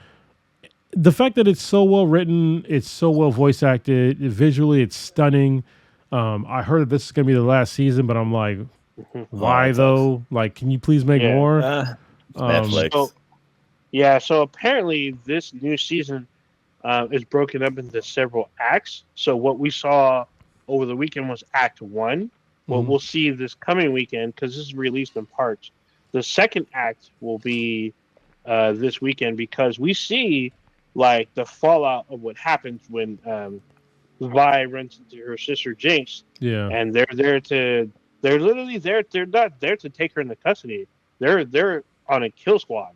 the fact that it's so well written, it's so well voice acted, visually it's stunning. I heard that this is gonna be the last season, but I'm like, why though? Like, can you please make more? Netflix. So apparently this new season is broken up into several acts. So what we saw over the weekend was Act 1. What we'll see this coming weekend, because this is released in parts, the second act will be this weekend, because we see like the fallout of what happens when Vi runs into her sister Jinx. Yeah. And they're literally there. They're not there to take her into custody. They're on a kill squad.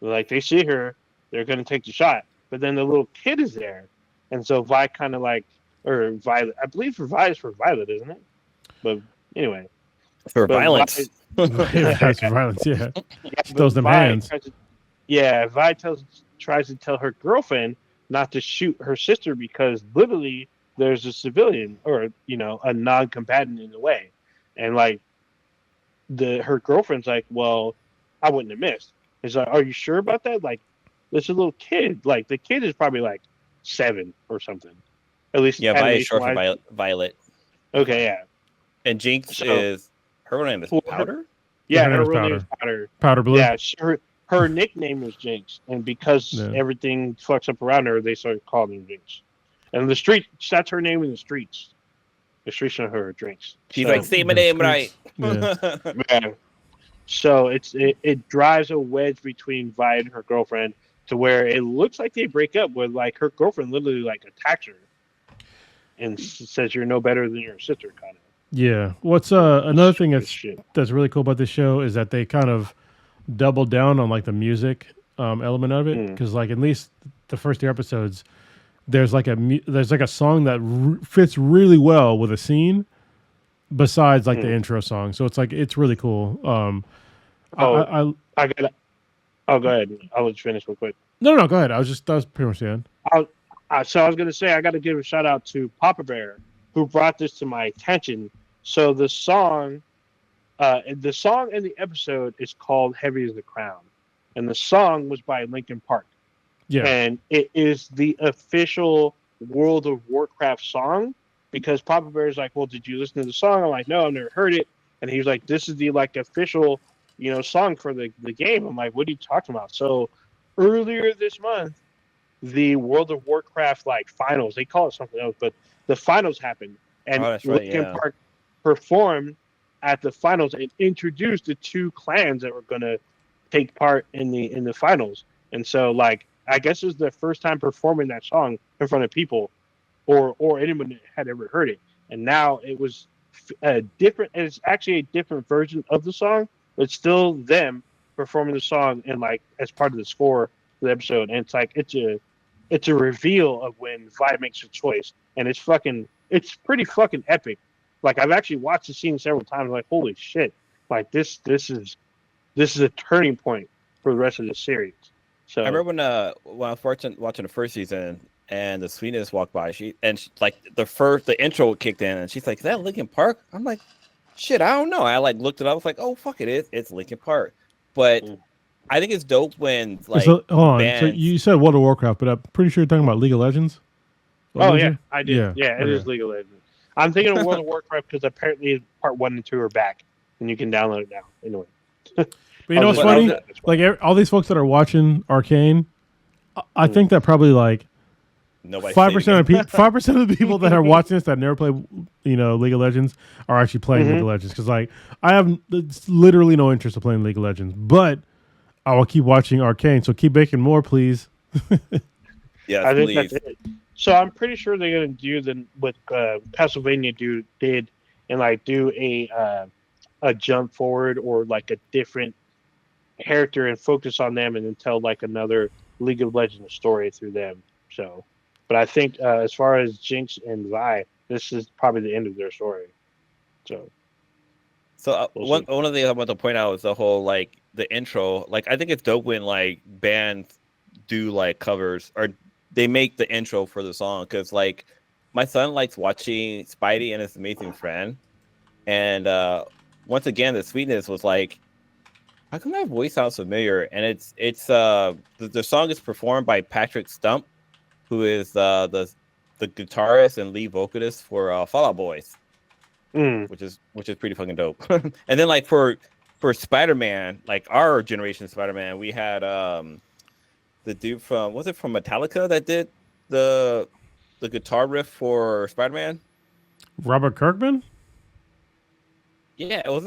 Like they see her, they're gonna take the shot. But then the little kid is there, and so Vi kind of like, or Violet. I believe for Vi is for Violet, isn't it? But anyway, for violence. That's for violence. Yeah, she throws them hands. Vi tries to tell her girlfriend not to shoot her sister because literally there's a civilian or a non-combatant in the way, and like her girlfriend's like, well, I wouldn't have missed. He's like, are you sure about that? Like, there's a little kid. Like the kid is probably like 7 or something. At least Vi is short for Violet. Okay, yeah. And Jinx is her name is Powder. Yeah, her real name is Powder. Powder Blue. Yeah, her nickname was Jinx, and because everything fucks up around her, they started calling her Jinx. And the street, that's her name in the streets. The streets know her Jinx. She's like, say my name right. Yeah. So it drives a wedge between Vi and her girlfriend to where it looks like they break up, where like her girlfriend literally like attacks her and says you're no better than your sister, kind of. Yeah. What's another thing that's really cool about this show is that they kind of double down on like the music element of it, because like at least the first 3 episodes, there's like a song that fits really well with a scene, besides like the intro song. So it's like it's really cool. Go ahead. I'll let you finish real quick. No, go ahead. That was pretty much the end. So I was gonna say I got to give a shout out to Papa Bear, who brought this to my attention. So the song in the episode is called "Heavy as the Crown," and the song was by Linkin Park. Yeah, and it is the official World of Warcraft song. Because Papa Bear is like, well, did you listen to the song? I'm like, no, I've never heard it. And he was like, this is the like official, song for the game. I'm like, what are you talking about? So earlier this month, the World of Warcraft like finals, they call it something else, but the finals happened, and Linkin Park performed at the finals and introduced the 2 clans that were gonna take part in the finals. And so like, I guess it was the first time performing that song in front of people, or anyone that had ever heard it. And now it was a different, and it's actually a different version of the song, but still them performing the song and like as part of the score for the episode, and it's like it's a reveal of when Vi makes a choice, and it's pretty fucking epic. Like I've actually watched the scene several times. Like holy shit! Like this is a turning point for the rest of the series. So I remember when I was watching the first season and the Sweetness walked by, like the intro kicked in and she's like, "Is that Linkin Park?" I'm like, "Shit, I don't know." I like looked it up. I was like, "Oh fuck, it's Linkin Park." But I think it's dope when like hold on. bands... So you said World of Warcraft, but I'm pretty sure you're talking about League of Legends. Oh yeah, I did. Yeah, it is League of Legends. I'm thinking of World of Warcraft because apparently part 1 and 2 are back, and you can download it now. Anyway. But you know what's funny? Like all these folks that are watching Arcane, I think that probably like 5% of people, 5% of the people that are watching this that never play, League of Legends are actually playing League of Legends. Because like I have literally no interest in playing League of Legends, but I will keep watching Arcane. So keep making more, please. Yeah, I think that's it. So I'm pretty sure they're gonna do what Pennsylvania did, and like do a jump forward or like a different character and focus on them, and then tell like another League of Legends story through them. So, but I think as far as Jinx and Vi, this is probably the end of their story. So one of the things I want to point out is the whole like the intro. Like I think it's dope when like bands do like covers or they make the intro for the song, because like my son likes watching Spidey and His Amazing Friend, and once again the Sweetness was like, how come that voice sounds familiar? And it's the song is performed by Patrick Stump, who is the guitarist and lead vocalist for Fall Out Boys, which is pretty fucking dope. And then like for Spider-Man, like our generation Spider-Man, we had the dude from Metallica that did the guitar riff for Spider-Man? Robert Kirkman? Yeah, was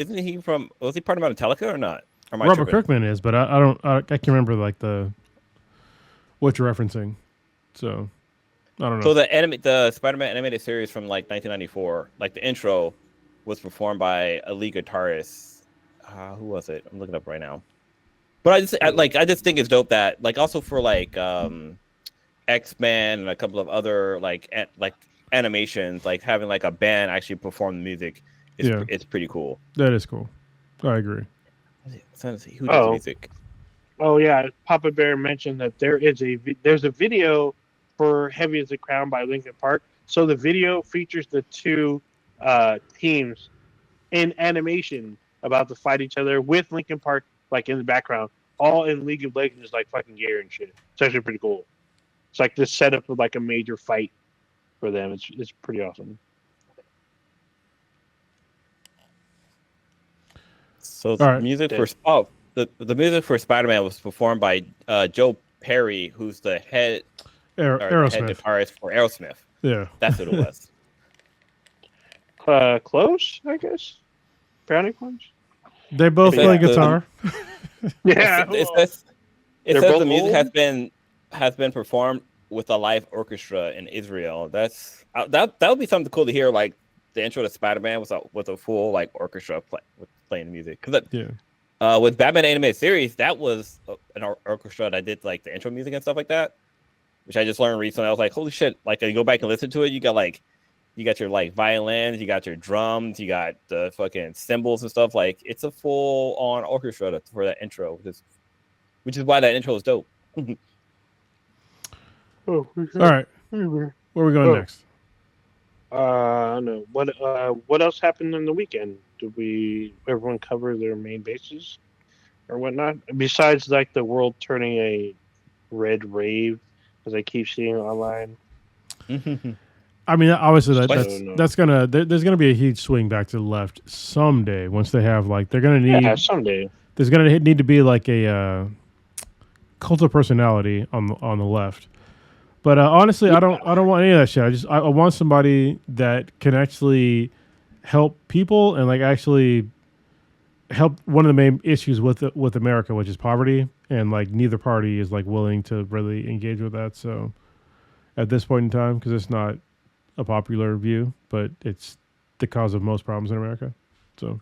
he part of Metallica or not? Or Robert Kirkman is, but I can't remember like what you're referencing. So I don't know. So the Spider-Man animated series from like 1994, like the intro was performed by a lead guitarist. Who was it? I'm looking up right now. But I just think it's dope that like also for like X-Men and a couple of other like animations, like having like a band actually perform the music it's pretty cool. That is cool. I agree. Who does music? Oh yeah, Papa Bear mentioned that there's a video for Heavy as a Crown by Linkin Park. So the video features the two teams in animation about to fight each other with Linkin Park like in the background, all in League of Legends like fucking gear and shit. It's actually pretty cool. It's like this setup of like a major fight for them. It's pretty awesome. So the music for Spider-Man was performed by Joe Perry, who's the head guitarist for Aerosmith. Yeah, that's what it was. Close, I guess. Brownie Punch. They both play guitar. Yeah, it says the music has been performed with a live orchestra in Israel. That would be something cool to hear. Like the intro to Spider-Man was a full like orchestra playing the music. Because with Batman animated series, that was an orchestra that did like the intro music and stuff like that, which I just learned recently. I was like, holy shit! Like, you go back and listen to it, you got your like violins, you got your drums, you got the fucking cymbals and stuff. Like, it's a full on orchestra for that intro, which is why that intro is dope. All right, where are we going next? No. What else happened in the weekend? Did everyone cover their main bases or whatnot? Besides, like the world turning a red rave, as I keep seeing online. I mean, obviously that's there's gonna be a huge swing back to the left someday. Once they have like they're gonna need someday. There's gonna need to be like a cult of personality on the left. But honestly, I don't want any of that shit. I want somebody that can actually help people and like actually help one of the main issues with America, which is poverty, and like neither party is like willing to really engage with that. So at this point in time, because it's not a popular view, but it's the cause of most problems in America. So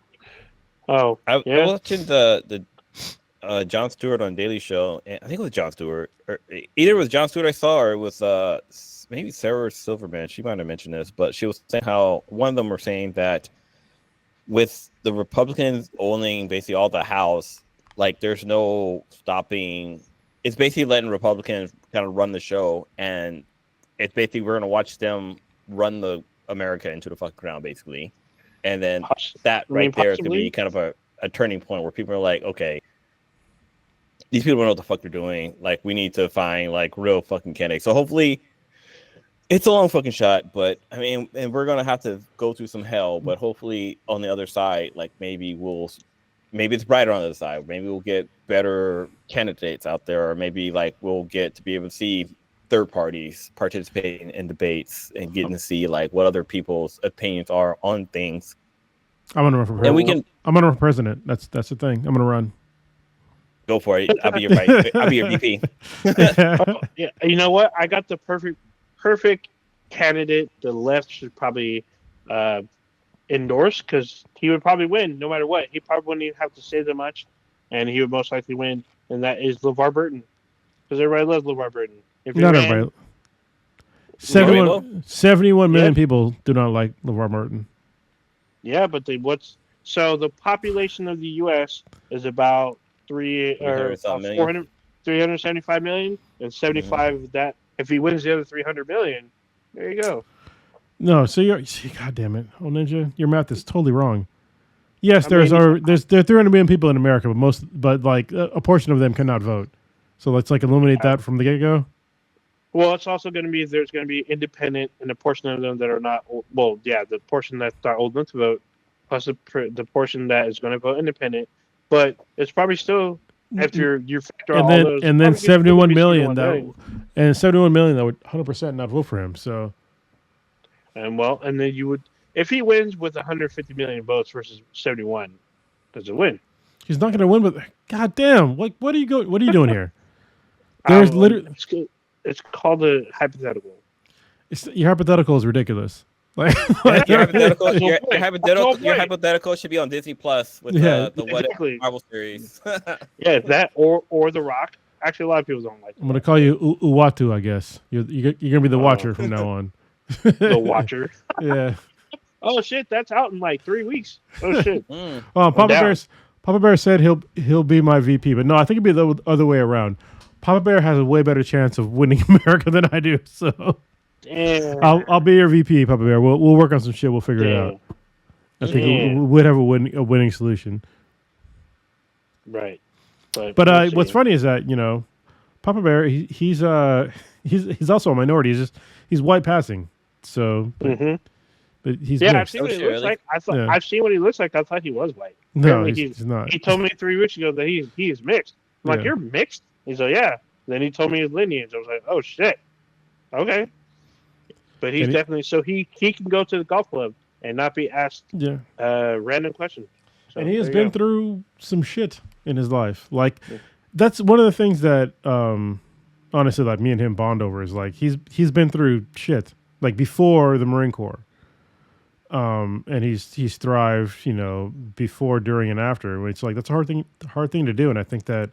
I watching the Jon Stewart on Daily Show, and I think it was Jon Stewart, or either it was Jon Stewart I saw, or it was maybe Sarah Silverman. She might have mentioned this, but she was saying how one of them were saying that with the Republicans owning basically all the House, like there's no stopping. It's basically letting Republicans kind of run the show, and it's basically we're gonna watch them run the America into the fucking ground, basically. And then that right there is gonna be kind of a turning point where people are like, okay, these people don't know what the fuck they're doing. Like, we need to find like real fucking candidates. So hopefully, it's a long fucking shot, but I mean, and we're gonna have to go through some hell. But hopefully, on the other side, like maybe it's brighter on the other side. Maybe we'll get better candidates out there, or maybe like we'll get to be able to see third parties participating in debates and getting to see like what other people's opinions are on things. I'm gonna run for president. I'm gonna run for president. That's the thing. I'm gonna run. Go for it. I'll be your VP. Yeah, you know what? I got the perfect candidate. The left should probably endorse, because he would probably win no matter what. He probably wouldn't even have to say that much, and he would most likely win. And that is LeVar Burton, because everybody loves LeVar Burton. If not everybody. 71 million people do not like LeVar Burton. Yeah, but the population of the U.S. is about 375 million, and 75 of that. If he wins the other 300 million, there you go. No, God damn it, oh Ninja, your math is totally wrong. Yes, there are 300 million people in America, but like a portion of them cannot vote. So let's like eliminate that from the get go. Well, it's also going to be there's going to be independent, and a portion of them that are not. Well, yeah, the portion that's not old enough to vote, plus the portion that is going to vote independent. But it's probably still after you factor all those. And then 71 million that would 100% not vote for him. So. And then you would, if he wins with 150 million votes versus 71, does it win? He's not going to win, but goddamn, what are you doing here? There's literally. It's called a hypothetical. Your hypothetical is ridiculous. Like your hypothetical should be on Disney Plus with the What If Marvel series. Yeah, that or The Rock. Actually, a lot of people don't like it. I'm going to call you Uwatu, I guess. You're going to be the Watcher from now on. The Watcher. Yeah. Oh shit, that's out in like 3 weeks. Oh shit. Well, Papa Bear said he'll be my VP, but no, I think it'd be the other way around. Papa Bear has a way better chance of winning America than I do, so I'll be your VP, Papa Bear. We'll work on some shit. We'll figure it out. I think we'd have a winning solution. Right. But what's funny is that Papa Bear he's also a minority. He's white passing, so but he's mixed. I've seen what he looks like. I've seen what he looks like. I thought he was white. No, he's not. He told me 3 weeks ago that he is mixed. I'm like, you're mixed? He's like, yeah. Then he told me his lineage. I was like, oh shit, okay. But he's definitely he can go to the golf club and not be asked random questions. So, and he has been through some shit in his life. Like that's one of the things that honestly, like me and him bond over is like he's been through shit like before the Marine Corps. And he's thrived, before, during, and after. It's like that's a hard thing to do. And I think that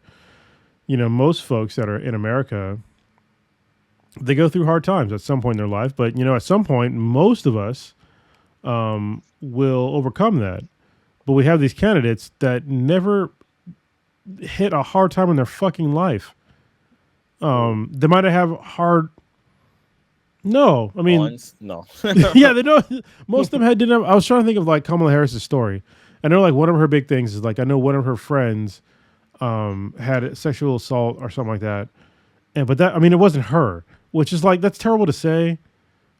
most folks that are in America, they go through hard times at some point in their life. But at some point, most of us will overcome that. But we have these candidates that never hit a hard time in their fucking life. They might have hard. No, I mean, no. Yeah, they don't. Most of them didn't have. I was trying to think of like Kamala Harris's story. I know like one of her big things is like I know one of her friends had a sexual assault or something like that, but that it wasn't her, which is like that's terrible to say,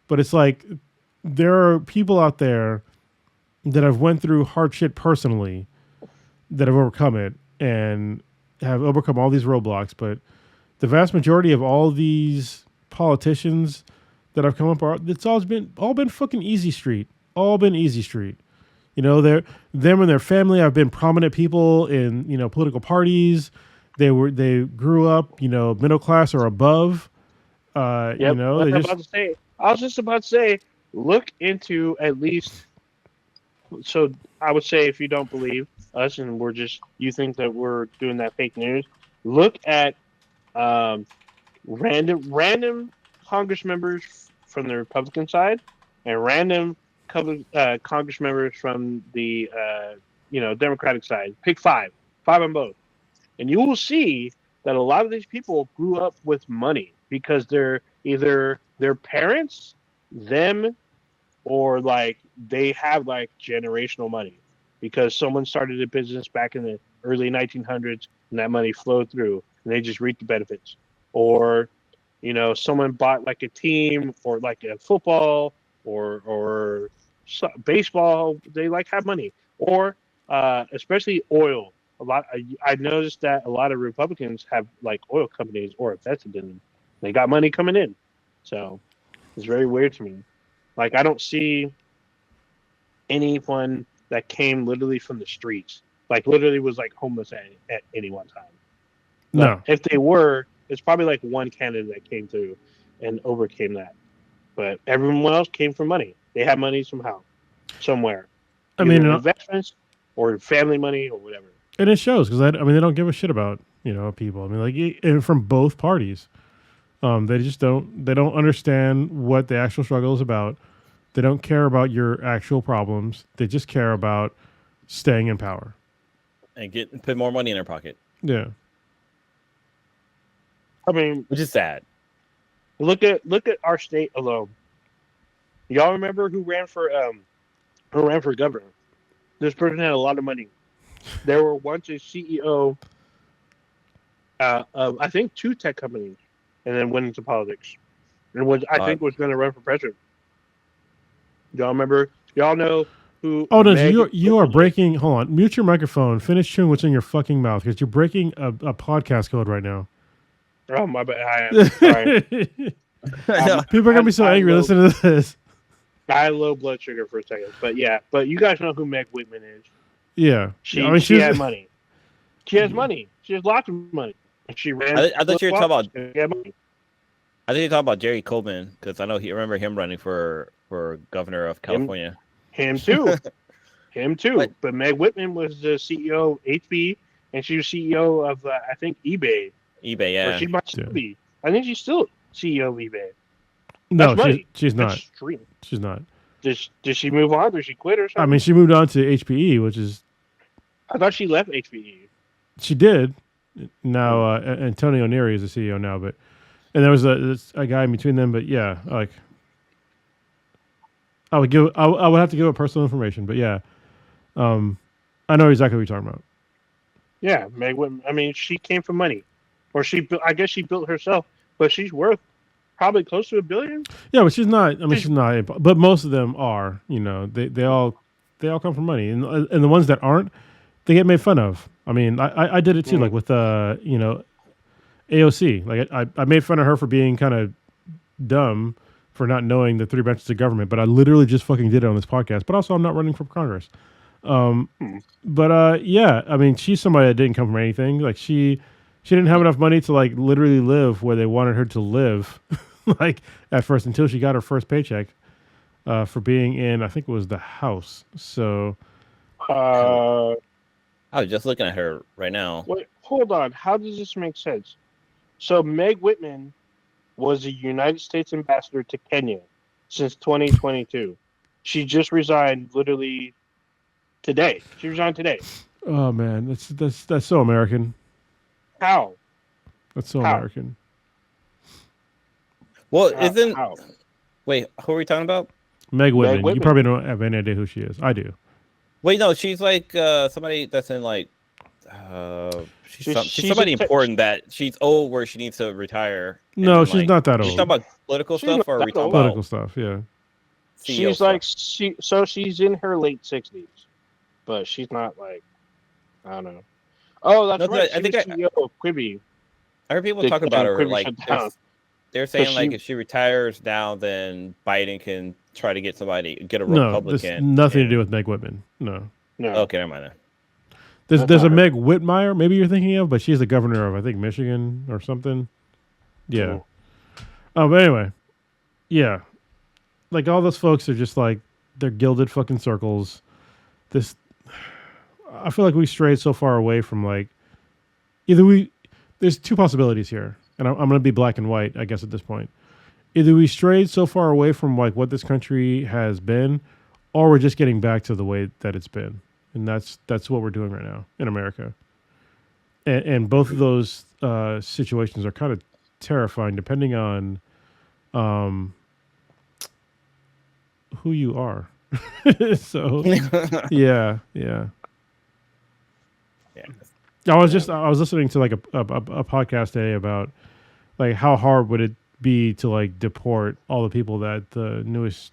but it's like there are people out there that have went through hard shit personally that have overcome it and have overcome all these roadblocks, but the vast majority of all these politicians that have come up it's all been fucking easy street. All been easy street. Them and their family have been prominent people in, political parties. They grew up, middle class or above. I was just about to say, look into at least So I would say if you don't believe us and you think that we're doing that fake news, look at um, random Congress members from the Republican side and random Congress members from the Democratic side. Pick five on both, and you will see that a lot of these people grew up with money because they're either their parents, them, or like they have like generational money because someone started a business back in the early 1900s and that money flowed through and they just reaped the benefits, or someone bought like a team or like a football or baseball. They like have money, or especially oil. I noticed that a lot of Republicans have like oil companies or invested in them. They got money coming in, so it's very weird to me. Like I don't see anyone that came literally from the streets, like literally was like homeless at any one time. But No. if they were, it's probably like one candidate that came through and overcame that. But everyone else came from money. They had money somehow, somewhere. I mean, investments or family money or whatever. And it shows because they don't give a shit about people. I mean, like from both parties, they just don't understand what the actual struggle is about. They don't care about your actual problems. They just care about staying in power and put more money in their pocket. Yeah. I mean, which is sad. Look at our state alone. Y'all remember who ran for governor? This person had a lot of money. There were once a CEO of I think 2 tech companies, and then went into politics, and was going to run for president. Y'all remember? Y'all know who? Oh no, you are breaking. Hold on, mute your microphone. Finish chewing what's in your fucking mouth because you're breaking a podcast code right now. Oh my bad. I am sorry. People are gonna be so angry listening to this. I had low blood sugar for a second, but you guys know who Meg Whitman is. Yeah, she had money. She has money. She has lots of money. She ran. I thought you were talking about. Money. I think you're talking about Jerry Coleman because I know remember him running for governor of California. Him too. Him too. What? But Meg Whitman was the CEO of HP, and she was CEO of I think eBay. eBay, yeah. Or she might still be. I think she's still CEO of eBay. No, she's not. Extreme. She's not. Did she move on? Did she quit or something? I mean, she moved on to HPE, which is. I thought she left HPE. She did. Now Antonio Neri is the CEO now, and there was a guy in between them, but yeah, like I would have to give up personal information, but yeah, I know exactly what you're talking about. Yeah, Meg Whitman. I mean, she came from money, or I guess she built herself, but she's worth probably close to $1 billion. Yeah, but she's not. I mean, she's not. But most of them are. They all come from money, and the ones that aren't, they get made fun of. I mean, I did it too, like with AOC. Like I made fun of her for being kind of dumb for not knowing the 3 branches of government, but I literally just fucking did it on this podcast. But also, I'm not running for Congress. But yeah, I mean, she's somebody that didn't come from anything. Like she didn't have enough money to like literally live where they wanted her to live, like at first until she got her first paycheck for being in, I think it was the House. So. I was just looking at her right now. Wait, hold on. How does this make sense? So Meg Whitman was a United States ambassador to Kenya since 2022. She just resigned literally today. She resigned today. Oh man, that's so American. How? That's so American. Well, wait, who are we talking about? Meg Whitman. You probably don't have any idea who she is. I do. Wait, no, she's like somebody that's in like she's somebody important that she's old where she needs to retire. No, she's not that old. She's talking about political stuff, or are we talking political stuff? Yeah. She's like she's in her late 60s, but she's not like I don't know. Oh, that's right. I think CEO of Quibi. I heard people talk about her like they're saying like if she retires now, then Biden can try to get a Republican. No, this nothing to do with Meg Whitman. No. Okay, never mind that. There's a Meg Whitmire, maybe you're thinking of, but she's the governor of I think Michigan or something. Yeah. Oh, but anyway, yeah, like all those folks are just like they're gilded fucking circles this. I feel like we strayed so far away from like there's two possibilities here, and I'm going to be black and white, I guess, at this point. Either we strayed so far away from like what this country has been, or we're just getting back to the way that it's been, and that's what we're doing right now in America. And both of those situations are kind of terrifying, depending on who you are. So yeah. I was listening to like a podcast today about like how hard would it be to like deport all the people that the newest,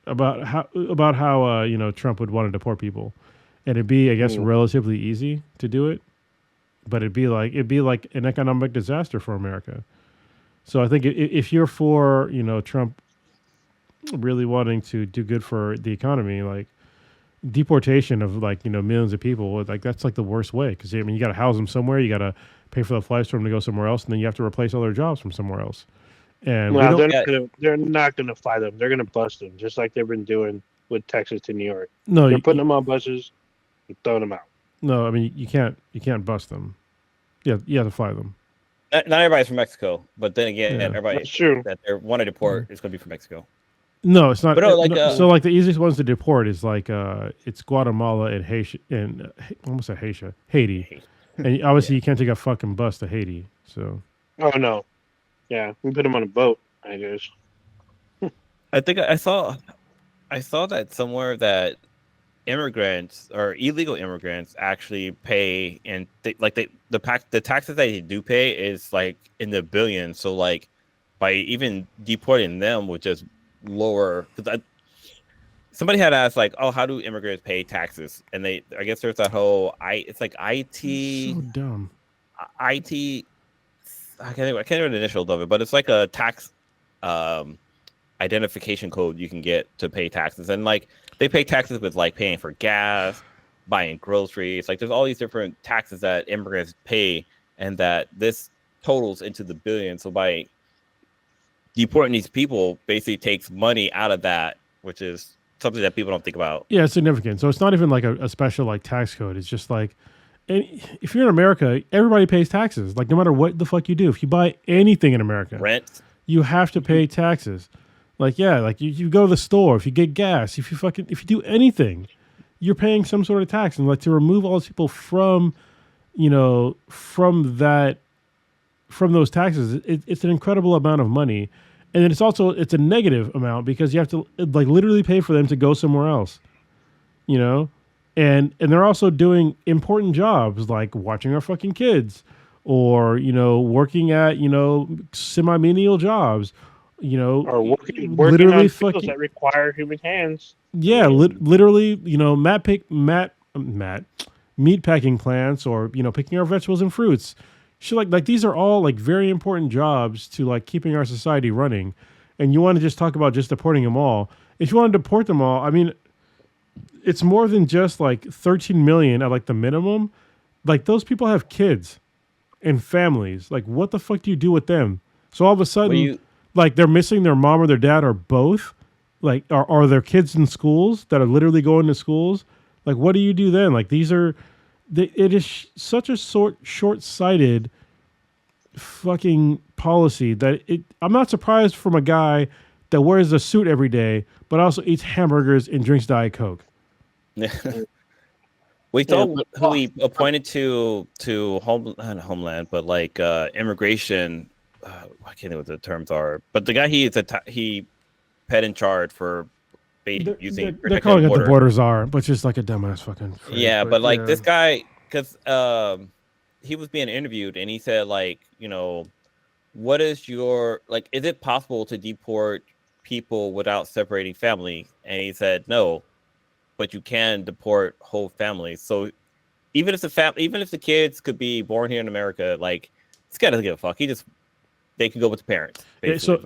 about how Trump would want to deport people, and it'd be, I guess, relatively easy to do it, but it'd be like an economic disaster for America. So I think if you're for Trump really wanting to do good for the economy, like deportation of like millions of people, like that's like the worst way, because I mean you got to house them somewhere, you got to pay for the flights for them to go somewhere else, and then you have to replace all their jobs from somewhere else. And they're not gonna fly them. They're gonna bust them, just like they've been doing with Texas to New York. No, they're putting them on buses and throwing them out. No, I mean you can't bust them. Yeah, you have to fly them. Not everybody's from Mexico, but then again, everybody that they want to deport is going to be from Mexico. No, it's not. But so like the easiest ones to deport is like it's Guatemala and Haiti, and almost said Haiti, and obviously you can't take a fucking bus to Haiti. So. Oh no, yeah, we put them on a boat, I guess. I think I saw that somewhere that immigrants or illegal immigrants actually pay, and the taxes that they do pay is like in the billions. So like by even deporting them would just lower, because somebody had asked like, oh, how do immigrants pay taxes? And I guess there's that whole it's like IT. So dumb. IT. I can't remember the initials of it, but it's like a tax identification code you can get to pay taxes, and like they pay taxes with like paying for gas, buying groceries. Like there's all these different taxes that immigrants pay, and that this totals into the billions. So by deporting these people basically takes money out of that, which is something that people don't think about. Yeah, it's significant. So it's not even like a special like tax code. It's just like, and if you're in America, everybody pays taxes. Like no matter what the fuck you do, if you buy anything in America, rent, you have to pay taxes. Like like you go to the store, if you get gas, if you do anything, you're paying some sort of tax. And like to remove all those people from from those taxes, it's an incredible amount of money. And then it's a negative amount because you have to like literally pay for them to go somewhere else, and they're also doing important jobs like watching our fucking kids, or working at semi-menial jobs, or working literally on fucking fields that require human hands. Yeah, literally, meat packing plants, or picking our vegetables and fruits. Shit, like these are all like very important jobs to like keeping our society running, and you want to just talk about just deporting them all. If you want to deport them all, I mean, it's more than just like 13 million at like the minimum. Like those people have kids and families. Like what the fuck do you do with them? So all of a sudden, like they're missing their mom or their dad or both. Like are their kids in schools that are literally going to schools? Like what do you do then? Like these are. It is such a short-sighted fucking policy that I'm not surprised from a guy that wears a suit every day, but also eats hamburgers and drinks Diet Coke. We thought who he appointed to not Homeland, but like immigration. I can't think what the terms are, but the guy he put in charge for. They're calling it the border czar, but just like a dumbass fucking phrase. Yeah, but like this guy, because he was being interviewed and he said like, what is your like? Is it possible to deport people without separating family? And he said no, but you can deport whole families. So even if the kids could be born here in America, like this guy doesn't give a fuck. They can go with the parents. Yeah, so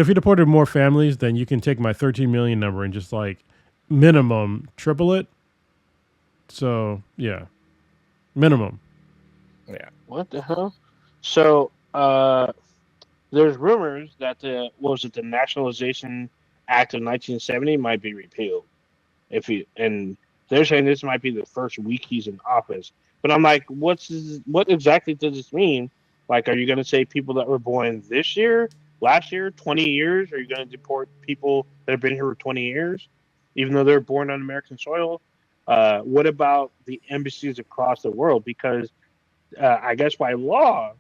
if you deported more families, then you can take my 13 million number and just like minimum triple it. So yeah, minimum. Yeah. What the hell? So there's rumors that the Nationalization Act of 1970 might be repealed. And they're saying this might be the first week he's in office. But I'm like, what exactly does this mean? Like, are you going to say people that were born this year, last year, 20 years? Are you going to deport people that have been here for 20 years, even though they're born on American soil? What about the embassies across the world? Because I guess by law,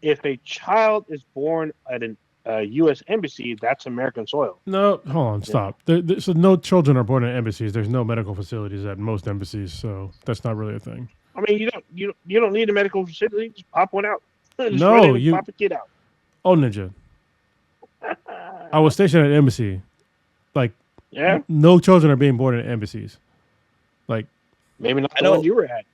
if a child is born at a U.S. embassy, that's American soil. No, hold on, stop. So no children are born in embassies. There's no medical facilities at most embassies, so that's not really a thing. I mean, you don't need a medical facility. Just pop one out. No, pop a kid out. Oh, Ninja. I was stationed at an embassy. Like, yeah, no children are being born in embassies. Like, maybe not the one you were at.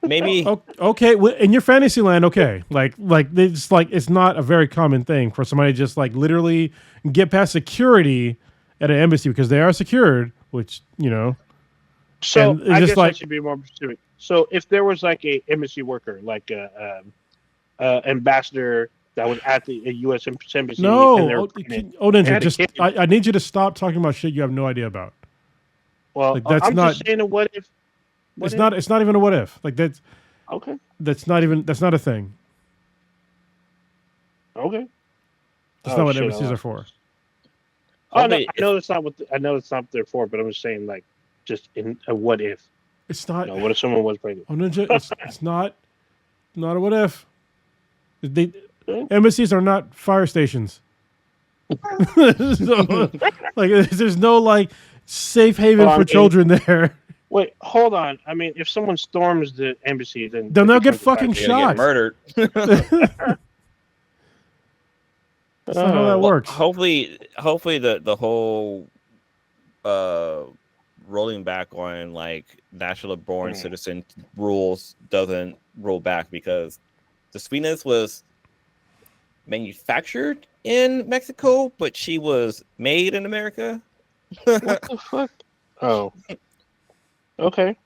Maybe okay, in your fantasy land, okay, like it's not a very common thing for somebody to just like literally get past security at an embassy because they are secured, which So I guess like, I should be more specific. So if there was like a embassy worker, like a ambassador that was at the U.S. embassy, no, Ninja, just I need you to stop talking about shit you have no idea about. Well, like, that's I'm not, just saying a what if. It's not even a what if. Like that's okay. That's not a thing. Okay. That's not what embassies are for. Oh no, I know it's not what they're for, but I'm just saying like just in a what if. It's not. What if someone was pregnant? Oh, Ninja, it's not a what if. Embassies are not fire stations. So, like, there's no like safe haven for children there. Wait, hold on. I mean, if someone storms the embassy, then they'll get fucking shot. Get murdered. That's not how that works. Hopefully the whole rolling back on like national born citizen rules doesn't roll back, because the sweetness was manufactured in Mexico, but she was made in America. What the fuck? Oh. Okay.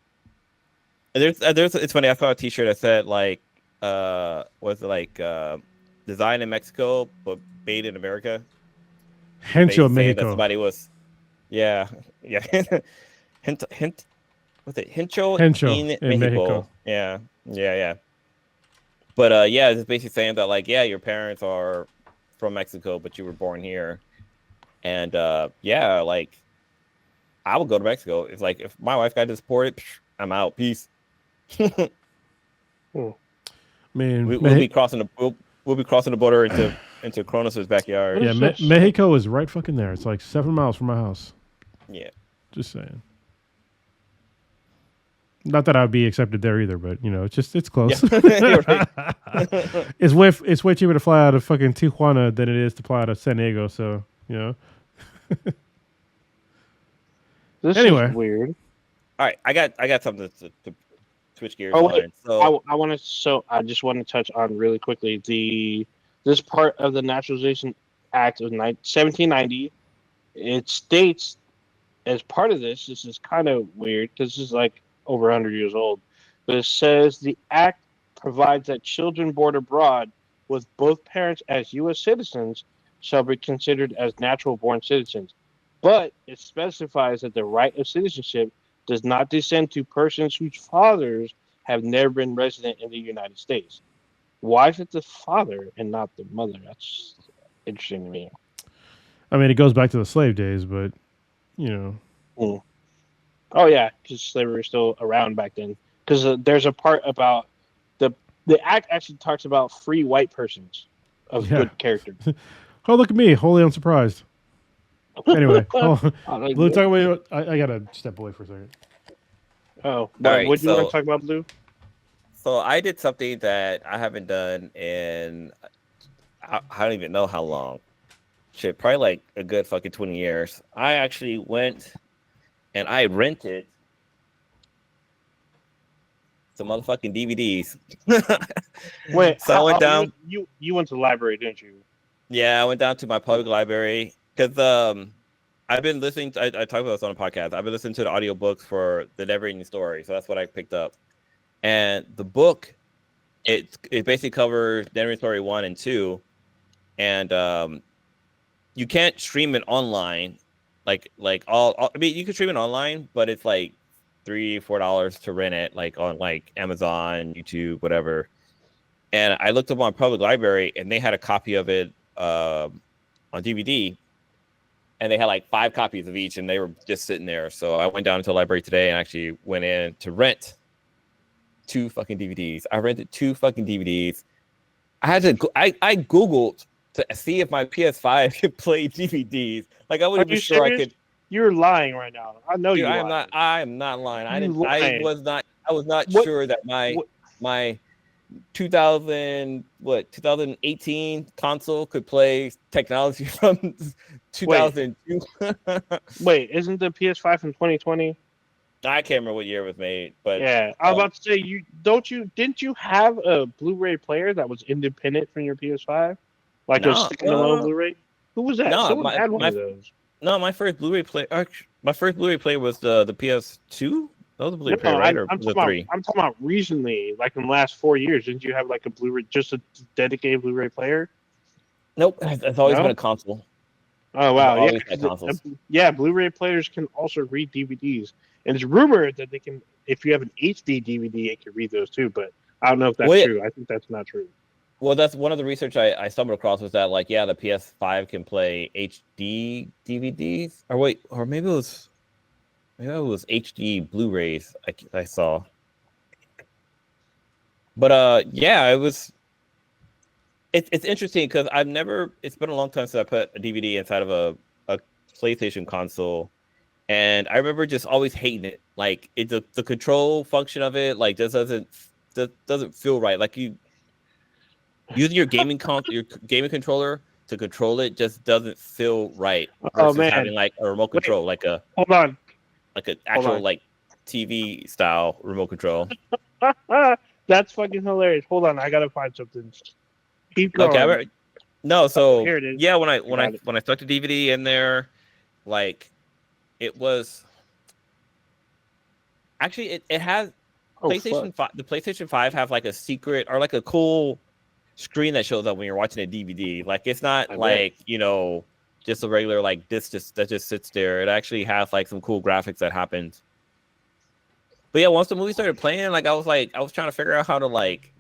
There's it's funny, I saw a t-shirt that said like was it like designed in Mexico but made in America. Hencho Mexico. Somebody was yeah. hint was it Hencho in Mexico. Yeah. But it's basically saying that like your parents are from Mexico but you were born here. And like I would go to Mexico. It's like if my wife got deported, I'm out. Peace. I mean, we'll be crossing the border into Kronos' backyard. Yeah, Mexico is right fucking there. It's like 7 miles from my house. Yeah, just saying. Not that I'd be accepted there either, but it's close. Yeah. It's way cheaper to fly out of fucking Tijuana than it is to fly out of San Diego. So This anyway, is weird. All right, I got something to switch gears on. So I want to. So I just want to touch on really quickly this part of the Naturalization Act of 1790. It states as part of this. This is kind of weird because this is like over 100 years old. But it says the act provides that children born abroad with both parents as U.S. citizens shall be considered as natural born citizens. But it specifies that the right of citizenship does not descend to persons whose fathers have never been resident in the United States. Why is it the father and not the mother? That's interesting to me. I mean, it goes back to the slave days, but Oh yeah, because slavery was still around back then. Because there's a part about the act actually talks about free white persons of good character. Oh, look at me, wholly unsurprised. Anyway, Blue, talk about. I gotta step away for a second. Oh, right, what do you want to talk about, Blue? So I did something that I haven't done in I don't even know how long. Shit, probably like a good fucking 20 years. I actually went and I rented some motherfucking DVDs. Wait, so I went down. You went to the library, didn't you? Yeah, I went down to my public library. Because I've been listening, I talked about this on a podcast. I've been listening to the audiobooks for The Never Ending Story. So that's what I picked up. And the book, it basically covers Never Ending Story 1 and 2. And you can't stream it online. Like all I mean, you can stream it online, but it's like $3-4 to rent it, like on like Amazon, YouTube, whatever. And I looked up on Public Library, and they had a copy of it on DVD, and they had like 5 copies of each, and they were just sitting there. So I went down to the library today and actually went in to rent 2 fucking DVDs. I rented 2 fucking DVDs. I had to. I Googled to see if my PS5 could play DVDs. Like I wasn't even sure I could. You're lying right now. I know you. I am not. I am not lying. I didn't. Lying. I was not sure that my 2018 console could play technology from 2002. Wait, isn't the PS5 from 2020? I can't remember what year it was made, but yeah, I was about to say didn't you have a Blu-ray player that was independent from your PS5, like a standalone Blu-ray? Who was that? No, Someone had one of those. No, my first Blu-ray player. My first Blu-ray player was the PS2. That was a Blu-ray player, right? I'm talking about recently, like in the last 4 years. Didn't you have like a Blu-ray, just a dedicated Blu-ray player? Nope, it's always been a console. Oh wow, yeah. Blu-ray players can also read DVDs, and it's rumored that they can. If you have an HD DVD, it can read those too. But I don't know if that's true. I think that's not true. Well, that's one of the research I stumbled across was that like the PS5 can play HD DVDs, or maybe it was HD Blu-rays I saw. But it was. It's interesting because it's been a long time since I put a DVD inside of a PlayStation console, and I remember just always hating it. Like the control function of it like just doesn't feel right. Like you using your gaming controller to control it just doesn't feel right. Versus having like a remote control, like an actual like TV style remote control. That's fucking hilarious. Hold on, I gotta find something. Keep going. Okay, no, so here it is. Yeah, when I stuck the DVD in there, like it was actually it has PlayStation 5. The PlayStation 5 have like a secret or like a cool screen that shows up when you're watching a DVD. Like it's not just a regular like disc that just sits there. It actually has like some cool graphics that happens. But yeah, once the movie started playing, like I was trying to figure out how to like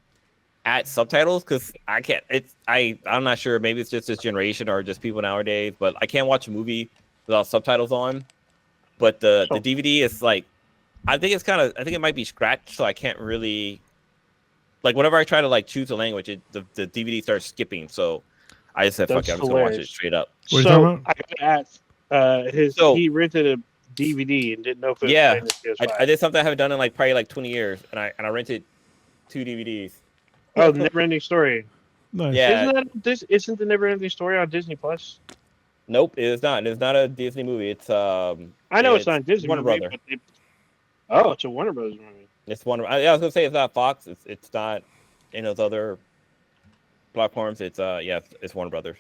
add subtitles because I can't. I'm not sure. Maybe it's just this generation or just people nowadays. But I can't watch a movie without subtitles on. But the DVD is like, I think it might be scratched, so I can't really. Like whenever I try to like choose a language, the DVD starts skipping. So I just said, "Fuck it, I'm just gonna watch it straight up." So I asked, he rented a DVD and didn't know if it was I did something I haven't done in like probably like 20 years, and I rented 2 DVDs. Oh, Never Ending Story. Nice. Yeah. Isn't the Never Ending Story on Disney Plus? Nope, it is not. It's not a Disney movie. It's I know it's not a Disney Warner movie. Brother. It's a Warner Brothers movie. It's Warner. I was gonna say it's not Fox. It's not in those other platforms. It's Warner Brothers.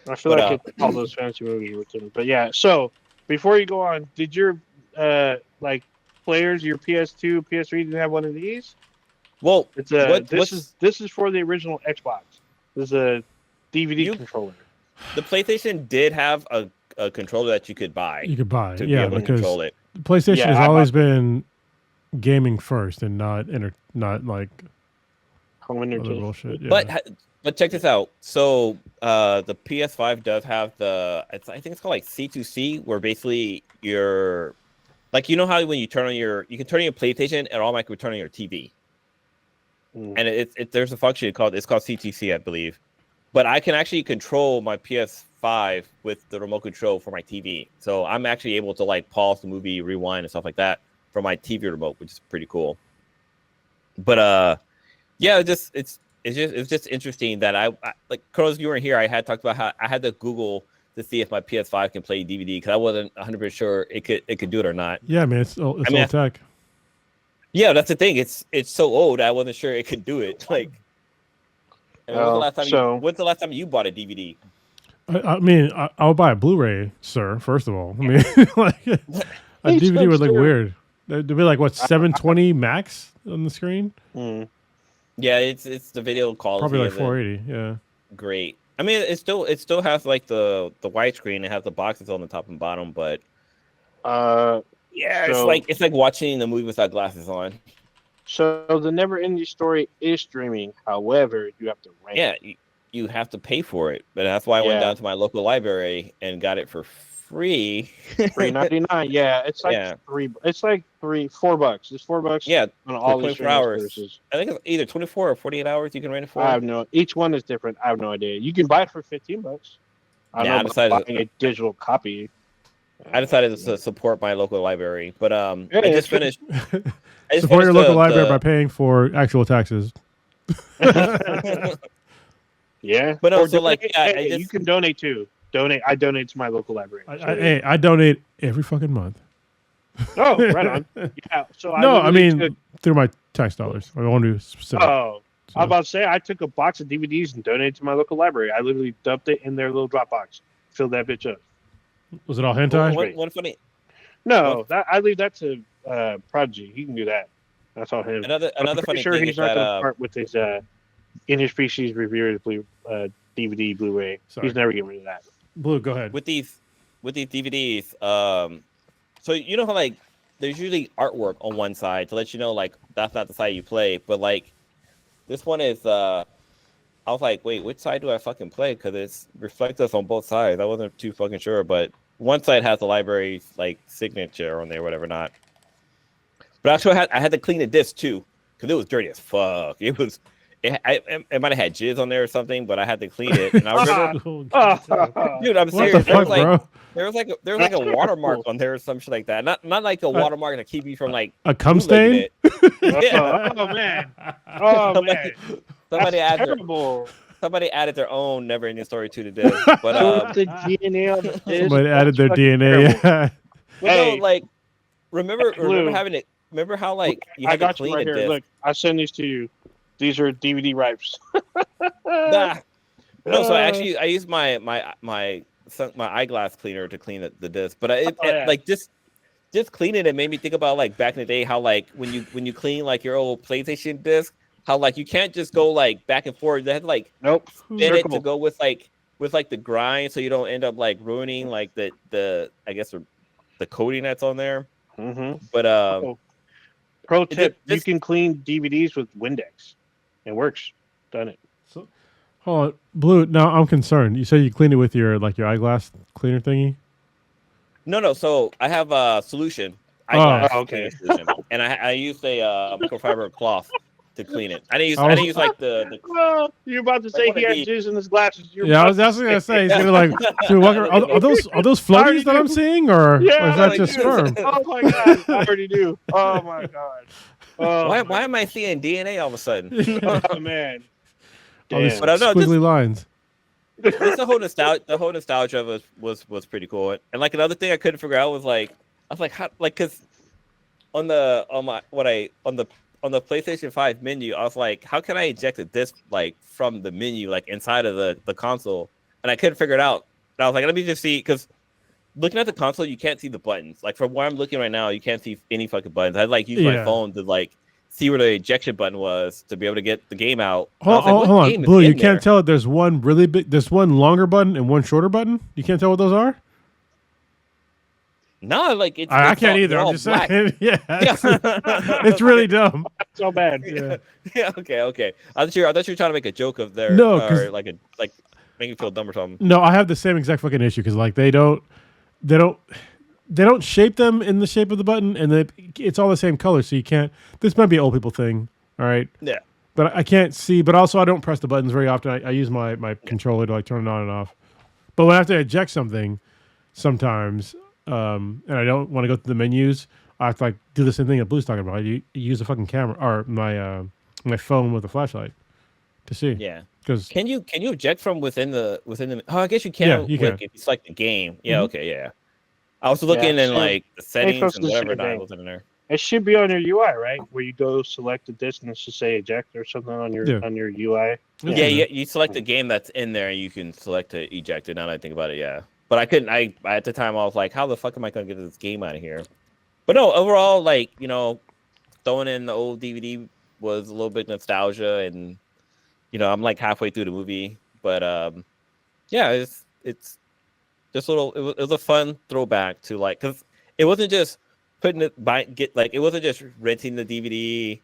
I feel like all those fantasy movies were too. But yeah, so before you go on, did your players, your PS2, PS3 didn't have one of these? Well, this is for the original Xbox. This is a DVD controller. The PlayStation did have a controller that you could buy. You could buy, to be able to control it. PlayStation has always been gaming first and not like home entertainment bullshit. Yeah. But check this out. So the PS5 does have I think it's called like C2C, where basically you're like how when you can turn on your PlayStation and automatically turn on your TV. And there's a function called C2C, I believe. But I can actually control my PS5 with the remote control for my TV. So I'm actually able to like pause the movie, rewind, and stuff like that from my TV remote, which is pretty cool. But it's just interesting that I like Carlos, you weren't here. I had talked about how I had to Google to see if my PS5 can play DVD because I wasn't 100% sure it could do it or not. Yeah, man, it's old tech. Yeah, that's the thing. It's so old. I wasn't sure it could do it. Like, when's the last time you bought a DVD? I mean, I'll buy a Blu-ray, sir. First of all, I mean, like a DVD would look weird. It'd be like 720 max on the screen. Yeah, it's the video quality. Probably like 480. Yeah. Great. I mean, it still has like the widescreen. It has the boxes on the top and bottom, but yeah, so, it's like watching the movie without glasses on. So the Never Ending Story is streaming. However, you have to rent Yeah, it. you have to pay for it, but that's why I went down to my local library and got it for free. $3.99. Yeah, it's like Yeah. $4. It's $4. It's $4. Yeah, on all these 24 hours. services. I think it's either 24 or 48 hours you can rent it for. I have no. Each one is different. I have no idea. You can buy it for $15. I decided buying a digital copy. I decided to support my local library, but I just finished. Support your local library by paying for actual taxes. Yeah, but also you can donate too. I donate to my local library. I donate every fucking month. Oh, right on. Yeah. So I mean through my tax dollars. I want to be specific. Oh, so. I was about to say I took a box of DVDs and donated to my local library. I literally dumped it in their little drop box, filled that bitch up. Was it all hentai? One funny. No, I leave that to Prodigy. He can do that. That's all him. Another funny sure thing he's is not that going to part with his Interspecies Reviewers DVD Blu-ray. He's never getting rid of that. Blue, go ahead. With these DVDs, so you know how like there's usually artwork on one side to let you know like that's not the side you play, but like this one is I was like, wait, which side do I fucking play? Because it's reflective on both sides. I wasn't too fucking sure, but one side has the library's like signature on there, whatever not. But actually, I had to clean the disc too because it was dirty as fuck. It might have had jizz on there or something, but I had to clean it. And I remember, dude, I'm serious. There was like a watermark on there or some shit like that. Not like a watermark to keep you from like a cum stain. Oh man! Somebody added their own Never Ending Story to the disc. But the DNA on the disc. Somebody added their DNA. Well, no, like remember having it. Remember how like you had to clean right here. Disc? Look, I send these to you. These are DVD ripes. Nah. No, so actually I used my eyeglass cleaner to clean the disc, but like just cleaning it made me think about like back in the day how like when you clean like your old PlayStation disc, how like you can't just go like back and forth. They had to like spin it to go with like the grind, so you don't end up like ruining like the I guess the coating that's on there. Mm-hmm. But pro tip: you can clean DVDs with Windex. It works. Done it. So, hold on, Blue. Now I'm concerned. You say you clean it with your eyeglass cleaner thingy. No. So I have a solution. Okay. Solution, and I used a microfiber cloth to clean it. I didn't use like the. Well, you're about to say he had jizz in his glasses. I was gonna say he's gonna like. Are those floaties that I'm seeing, or is that just sperm? Oh my god! I already do. Oh my god. Why am I seeing DNA all of a sudden? Oh man. Damn. But squiggly lines. The whole nostalgia was pretty cool. And like another thing I couldn't figure out was like I was like how like because on the PlayStation 5 menu, I was like, how can I eject a disc like from the menu like inside of the console? And I couldn't figure it out. And I was like, let me just see because looking at the console, you can't see the buttons. Like from where I'm looking right now, you can't see any fucking buttons. I like use my phone to like see where the ejection button was to be able to get the game out. Hold on, Blue. You can't tell it. There's one really big. There's one longer button and one shorter button. You can't tell what those are. No, like I can't either. I'm just saying. Yeah, it's really dumb. So bad. Yeah. Okay. I thought you were trying to make a joke of their or like make you feel dumb or something. No, I have the same exact fucking issue because like they don't shape them in the shape of the button, and it's all the same color, so you can't. This might be an old people thing, all right? Yeah. But I can't see. But also, I don't press the buttons very often. I use my controller to like turn it on and off. But when I have to eject something, sometimes, and I don't want to go through the menus, I have to like do the same thing that Blue's talking about. You use a fucking camera or my phone with a flashlight to see. Yeah. Because can you eject from within the? Oh, I guess you can. Yeah, you can. If it's like the game. Yeah. Mm-hmm. Okay. Yeah. I was looking in like the settings and whatever dials in there. It should be on your UI, right? Where you go select the disc and it should say eject or something on your UI. Yeah, you select the game that's in there and you can select to eject it. Now that I think about it, yeah. But I couldn't. I at the time I was like, how the fuck am I gonna get this game out of here? But no, overall, like throwing in the old DVD was a little bit nostalgia, and I'm like halfway through the movie, but Yeah, it's just a little. It was a fun throwback to like, because it wasn't just putting it it wasn't just renting the DVD.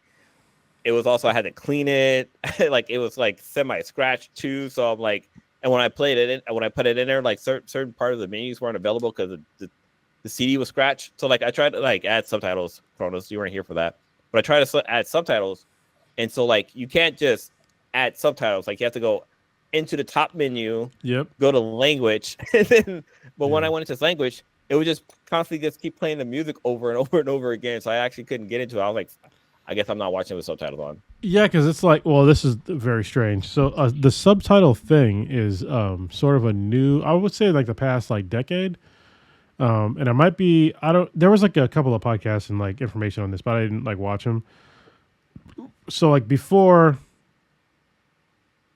It was also I had to clean it. Like it was like semi scratched too. So I'm like, and when I put it in there, like certain part of the menus weren't available because the CD was scratched. So like I tried to like add subtitles. Kronos, you weren't here for that, but I tried to add subtitles, and so like you can't just add subtitles. Like you have to go into the top menu, go to language, and then. But when I went into language, it would just constantly just keep playing the music over and over and over again. So I actually couldn't get into it. I was like, I guess I'm not watching with subtitles on. Yeah, because it's like, well, this is very strange. So the subtitle thing is sort of a new, I would say like the past like decade. And it might be, there was like a couple of podcasts and like information on this, but I didn't like watch them. So like before,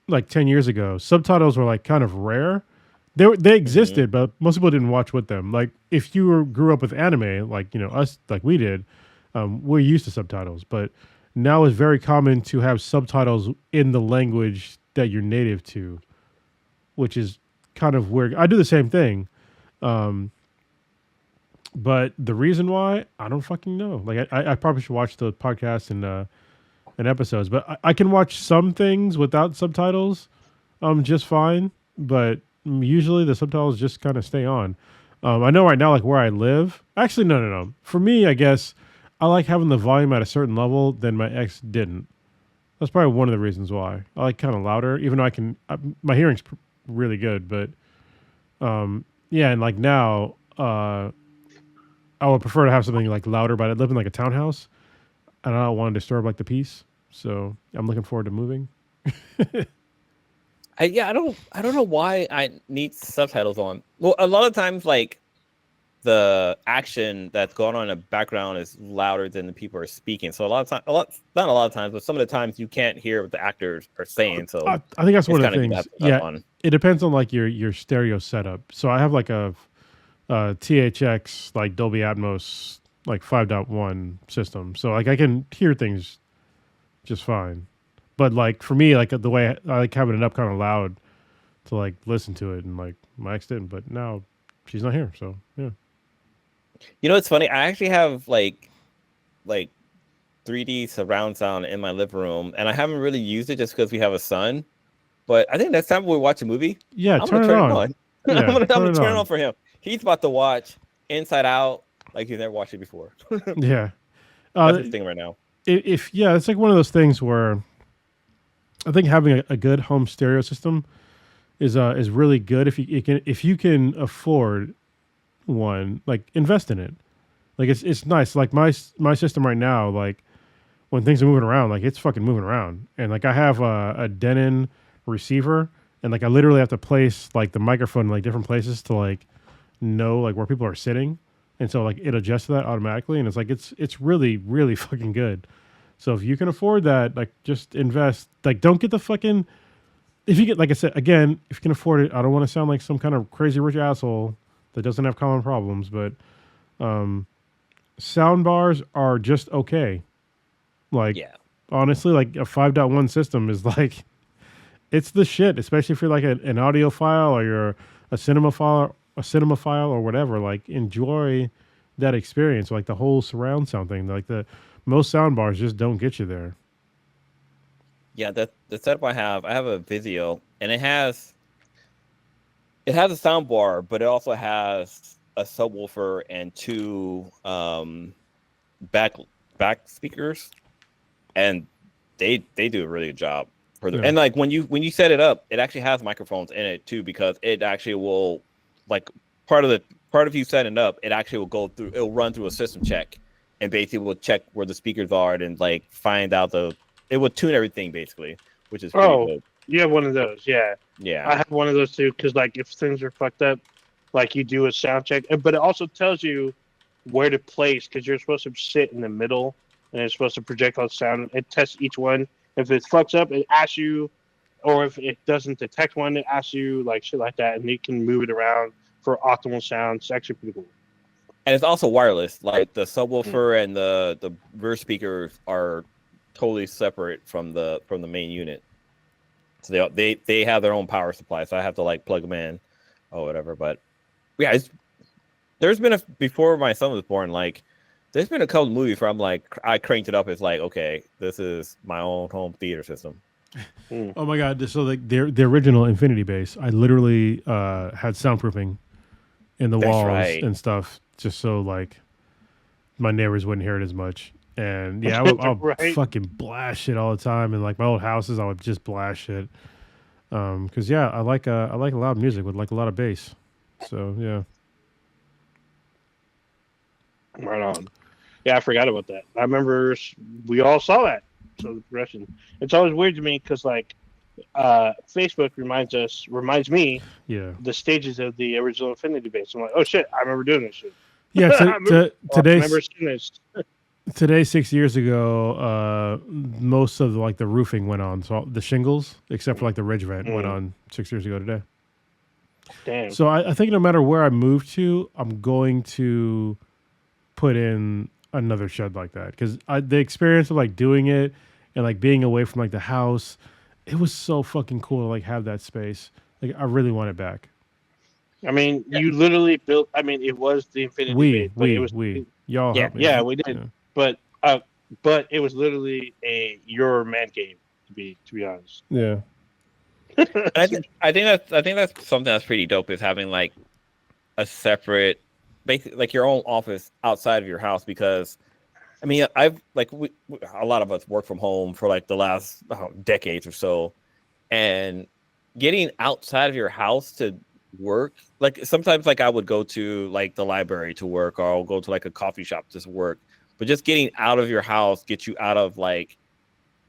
like 10 years ago, subtitles were like kind of rare. They existed, but most people didn't watch with them. Like if you grew up with anime, like, you know, us, like we did, we're used to subtitles, but now it's very common to have subtitles in the language that you're native to, which is kind of weird. I do the same thing. But the reason why, I don't fucking know. Like I probably should watch the podcast and episodes, but I can watch some things without subtitles just fine, but usually the subtitles just kind of stay on. I know right now, like where I live, actually, no. For me, I guess I like having the volume at a certain level than my ex didn't. That's probably one of the reasons why I like kind of louder, even though my hearing's really good, but yeah. And like now, I would prefer to have something like louder, but I live in like a townhouse and I don't want to disturb like the peace. So I'm looking forward to moving. I don't know why I need subtitles on. Well, a lot of times, like the action that's going on in the background is louder than the people are speaking. So not a lot of times, but some of the times you can't hear what the actors are saying. So I think that's one of the things. Yeah, it depends on like your stereo setup. So I have like a THX like Dolby Atmos like 5.1 system. So like I can hear things just fine. But like for me, like the way I like having it up kind of loud to like listen to it, and like my ex didn't, but now she's not here, so yeah. You know, it's funny. I actually have like 3D surround sound in my living room, and I haven't really used it just because we have a son. But I think next time we watch a movie, I'm gonna turn it on. Yeah, I'm gonna turn it on for him. He's about to watch Inside Out like he's never watched it before. Yeah, that's the thing right now. It's like one of those things where I think having a good home stereo system is really good if you can afford one. Like invest in it. Like it's nice. Like my system right now, like when things are moving around, like it's fucking moving around. And like I have a Denon receiver, and like I literally have to place like the microphone in like different places to like know like where people are sitting, and so like it adjusts to that automatically, and it's like it's really really fucking good. So if you can afford that, like just invest. Like don't get the fucking, if you get, like I said again, if you can afford it. I don't want to sound like some kind of crazy rich asshole that doesn't have common problems, but sound bars are just okay. Like honestly, like a 5.1 system is like, it's the shit, especially if you're like an audiophile or you're a cinemaphile or whatever. Like enjoy that experience, like the whole surround sound thing. Like most sound bars just don't get you there. Yeah, the setup I have a Vizio, and it has a sound bar, but it also has a subwoofer and two back speakers, and they do a really good job for the. Yeah. And like when you set it up, it actually has microphones in it too, because it actually will, like part of you setting it up, it actually will go through. It'll run through a system check, and basically will check where the speakers are and like find out it will tune everything basically, which is pretty dope. You have one of those, yeah. Yeah, I have one of those too, because like if things are fucked up, like you do a sound check, but it also tells you where to place, because you're supposed to sit in the middle, and it's supposed to project out sound. It tests each one. If it fucks up, it asks you, or if it doesn't detect one, it asks you like shit like that, and you can move it around for optimal sound. It's actually pretty cool. And it's also wireless. Like the subwoofer and the rear speakers are totally separate from the main unit. So they have their own power supply, so I have to like plug them in or whatever. But yeah, there's been before my son was born, like there's been a couple movies where I'm like, I cranked it up. It's like, okay, this is my own home theater system. Oh my god! So like the original Infinity Base, I literally had soundproofing in the walls and stuff, just so like my neighbors wouldn't hear it as much. And yeah, I'll fucking blast shit all the time. And like my old houses, I would just blast shit. Because yeah, I like loud music with like a lot of bass. So yeah. Right on. Yeah, I forgot about that. I remember we all saw that. So the progression. It's always weird to me because like Facebook reminds me the stages of the original Infinity Base. I'm like, oh shit, I remember doing this shit. Yeah, today 6 years ago, most of the roofing went on. So the shingles, except for like the ridge vent, went on 6 years ago today. Damn. So I think no matter where I move to, I'm going to put in another shed like that because the experience of like doing it and like being away from like the house, it was so fucking cool to like have that space. Like I really want it back. I mean, you literally built. I mean, it was the Infinity Base. Y'all helped me. Yeah, we did. Yeah. But it was literally your man cave to be honest. Yeah. I think that's something that's pretty dope is having like a separate, basically like your own office outside of your house because, I mean, I've like a lot of us work from home for like the last decades or so, and getting outside of your house to work, like sometimes like I would go to like the library to work or I'll go to like a coffee shop to work, but just getting out of your house gets you out of like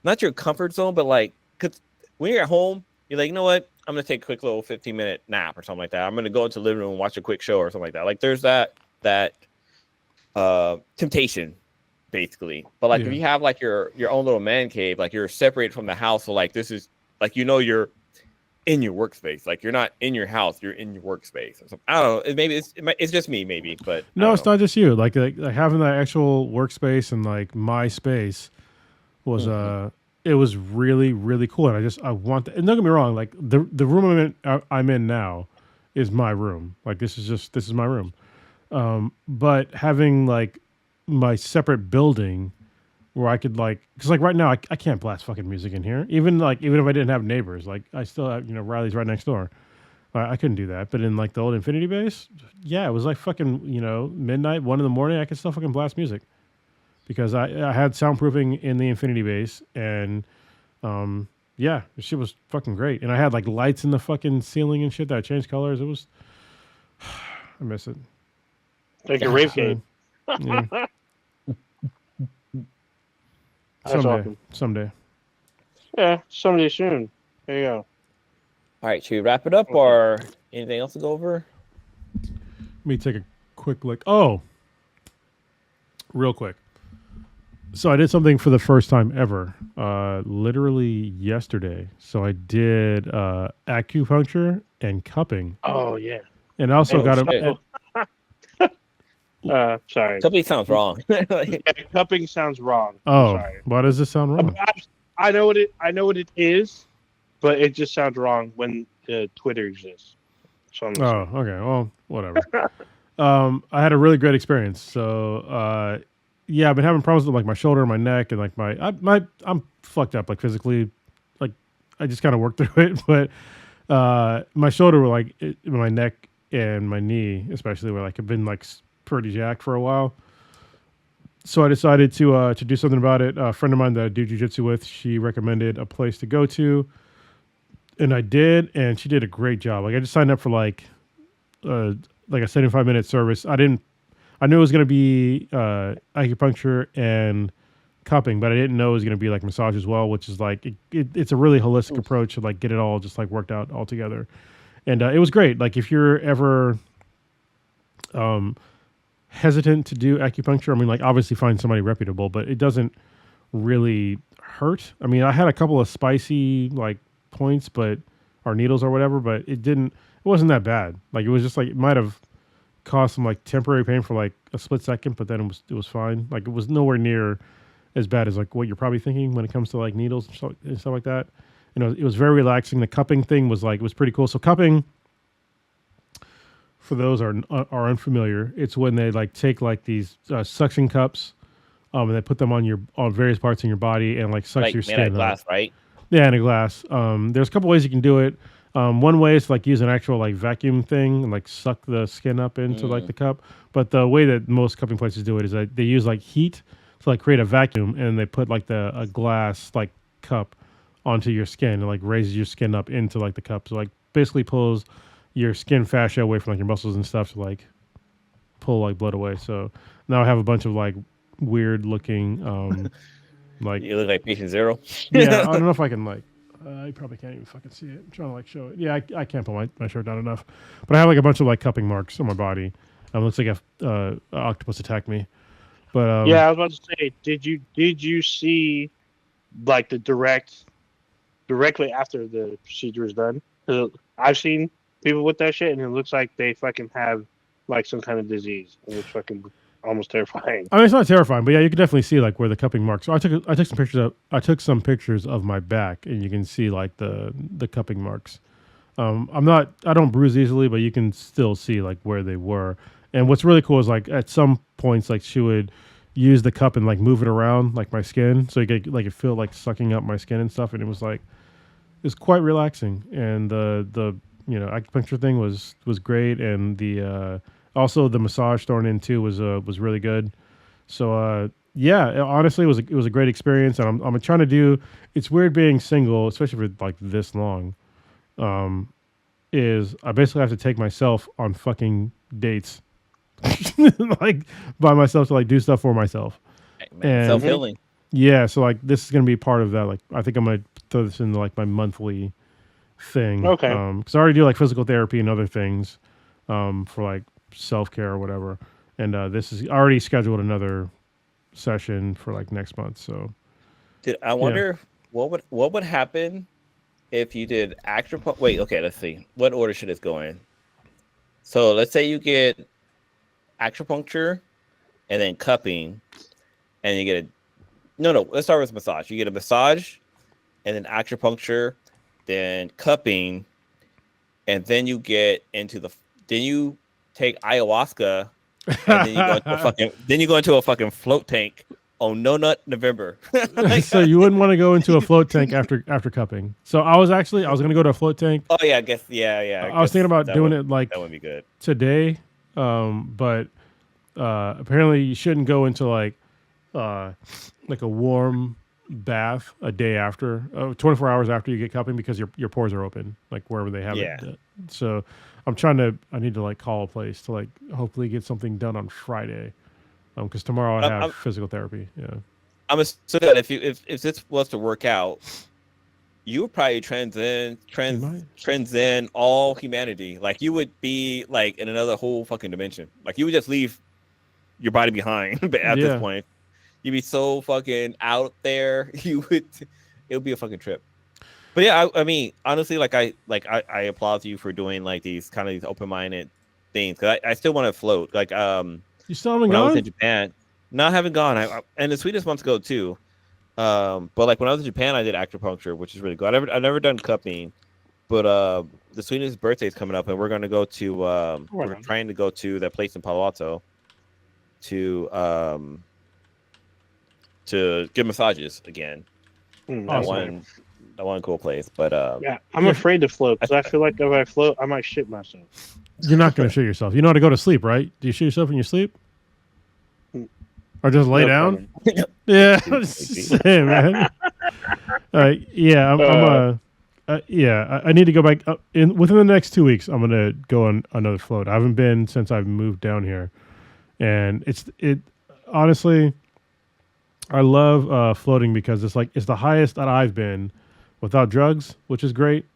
not your comfort zone, but like because when you're at home you're like, you know what, I'm gonna take a quick little 15-minute nap or something like that. I'm gonna go into the living room and watch a quick show or something like that. Like there's that temptation basically, but like if you have like your own little man cave, like you're separated from the house, so like this is like, you know, you're in your workspace, like you're not in your house, you're in your workspace or something. I don't know, maybe it's just me, maybe, but no, it's not just you. Like having that actual workspace and like my space was it was really, really cool, and I want that. And don't get me wrong, like the room I'm in now is my room. Like this is my room. But having like my separate building where I could like, because like right now I can't blast fucking music in here. Even if I didn't have neighbors, like I still have, you know, Riley's right next door. I couldn't do that. But in like the old Infinity Base, yeah, it was like fucking, you know, midnight, 1 a.m, I could still fucking blast music because I had soundproofing in the Infinity Base, and yeah, the shit was fucking great. And I had like lights in the fucking ceiling and shit that changed colors. It was, I miss it. Like a rave game. Yeah. Someday. Yeah, someday soon. There you go. All right, should we wrap it up or anything else to go over? Let me take a quick look. Oh, real quick. So I did something for the first time ever, literally yesterday. So I did acupuncture and cupping. Oh, yeah. And I also got sorry. Cupping sounds wrong. Cupping sounds wrong. Oh, sorry. Why does this sound wrong? I know what it is, but it just sounds wrong when Twitter exists. So okay. Well, whatever. I had a really great experience. So, yeah, I've been having problems with like my shoulder, my neck, and like I'm fucked up like physically. Like I just kind of worked through it, but my shoulder were like my neck and my knee, especially, were like have been like pretty jacked for a while. So I decided to do something about it. A friend of mine that I do jiu-jitsu with, she recommended a place to go to, and I did, and she did a great job. Like I just signed up for like a 75-minute service. I knew it was going to be acupuncture and cupping, but I didn't know it was going to be like massage as well, which is like it's a really holistic approach to like get it all just like worked out all together. And it was great. Like if you're ever hesitant to do acupuncture, I mean, like obviously find somebody reputable, but it doesn't really hurt. I mean, I had a couple of spicy like points, or needles or whatever, but it wasn't that bad. Like it was just like, it might have caused some like temporary pain for like a split second, but then it was fine. Like it was nowhere near as bad as like what you're probably thinking when it comes to like needles and stuff like that. it was very relaxing. The cupping thing was like, it was pretty cool. So cupping, for those are unfamiliar, it's when they like take like these suction cups, and they put them on various parts in your body and like sucks your skin. Made out of glass, right? Yeah, in a glass. There's a couple ways you can do it. One way is to like use an actual like vacuum thing and like suck the skin up into like the cup. But the way that most cupping places do it is that they use like heat to like create a vacuum, and they put like a glass like cup onto your skin and like raises your skin up into like the cup. So like basically pulls your skin fascia away from like your muscles and stuff to like pull like blood away. So now I have a bunch of like weird looking like you look like patient zero. Yeah, I don't know if I can like I probably can't even fucking see it. I'm trying to like show it. Yeah, I can't pull my shirt down enough. But I have like a bunch of like cupping marks on my body. Looks like a octopus attacked me. But yeah, I was about to say, did you see like the directly after the procedure is done? 'Cause I've seen people with that shit, and it looks like they fucking have like some kind of disease. And it's fucking almost terrifying. I mean, it's not terrifying, but yeah, you can definitely see like where the cupping marks. So I took some pictures of my back, and you can see like the cupping marks. I don't bruise easily, but you can still see like where they were. And what's really cool is like at some points, like she would use the cup and like move it around like my skin, so you get like it feel like sucking up my skin and stuff, and it was quite relaxing. And the acupuncture thing was great, and the also the massage thrown in too was really good. So yeah, honestly, it was a great experience, and I'm trying to do. It's weird being single, especially for like this long. Is I basically have to take myself on fucking dates, like by myself to like do stuff for myself. And self-healing. Yeah, so like this is gonna be part of that. Like I think I'm gonna throw this into like my monthly thing. Okay. Because I already do like physical therapy and other things, for like self-care or whatever. And this is already scheduled another session for like next month. So, Dude, I wonder what would happen if you did acupuncture. Wait, okay, let's see. What order should this go in? So let's say you get acupuncture and then cupping, and you get let's start with massage. You get a massage and then acupuncture, then cupping, and then you get into then you take ayahuasca, and then you go into a fucking float tank on No Nut November. So you wouldn't want to go into a float tank after cupping. So I was going to go to a float tank. Oh yeah, I guess yeah. I was thinking about doing it like that would be good today, but apparently you shouldn't go into like a warm bath a day after, 24 hours after you get cupping, because your pores are open, like wherever they have it. So I need to like call a place to like hopefully get something done on Friday, because tomorrow I have physical therapy. Yeah, I'm assuming that if this was to work out, you would probably transcend all humanity. Like you would be like in another whole fucking dimension. Like you would just leave your body behind. But at this point, you'd be so fucking out there. It would be a fucking trip. But yeah, I mean, honestly, I applaud you for doing like these kind of these open-minded things, because I still want to float. Like you still haven't gone? I was in Japan, no, I haven't gone. And the sweetest wants to go too. But like when I was in Japan, I did acupuncture, which is really good. I've never done cupping, but the sweetest birthday is coming up, and we're gonna go to we're trying to go to that place in Palo Alto to get massages again. That one cool place, but yeah, I'm afraid to float, because I feel like if I float, I might shit myself. You're not going to shit yourself. You know how to go to sleep, right? Do you shit yourself in your sleep, or just lay down? Yeah, same, man. Yeah, I need to go back within the next 2 weeks. I'm gonna go on another float. I haven't been since I've moved down here, and it honestly, I love floating because it's the highest that I've been without drugs, which is great.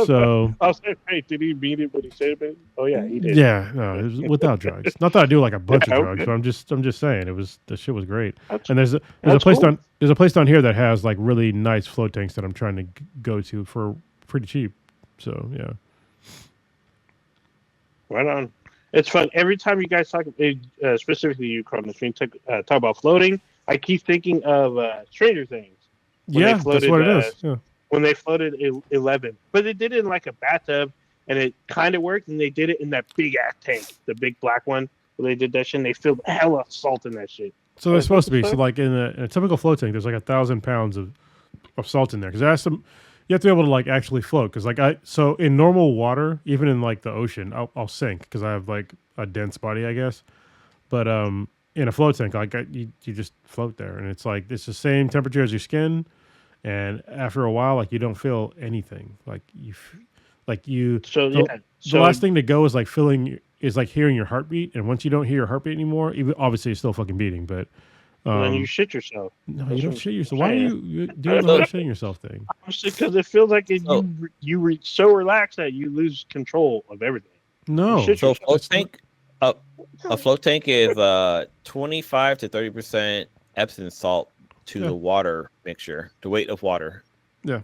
So I was like, hey, did he mean it when he said it? Oh yeah, he did. Yeah, no, it was without drugs. Not that I do like a bunch of drugs, but I'm just saying the shit was great. And there's a place cool. There's a place down here that has like really nice float tanks that I'm trying to go to for pretty cheap. So yeah. Right on. It's fun. Every time you guys talk, specifically you, Cronus, when you talk about floating, I keep thinking of Stranger Things. Yeah, that's what it is. Yeah. when they floated 11, but they did it in like a bathtub, and it kind of worked. And they did it in that big ass tank, the big black one. Where they did that shit, and they filled hella salt in that shit. So they're supposed to be. So like in a typical float tank, there's like 1,000 pounds of salt in there because you have to be able to like actually float. Because so in normal water, even in like the ocean, I'll sink because I have like a dense body, I guess. But in a float tank, like you just float there, and it's the same temperature as your skin, and after a while, like you don't feel anything. The last thing to go is like hearing your heartbeat, and once you don't hear your heartbeat anymore, obviously it's still fucking beating, but then you shit yourself. No, you don't shit yourself. Why are you doing the whole shitting yourself thing? Because it feels like you reach so relaxed that you lose control of everything. No, so a float tank is 25 to 30% Epsom salt to the water mixture, the weight of water. Yeah.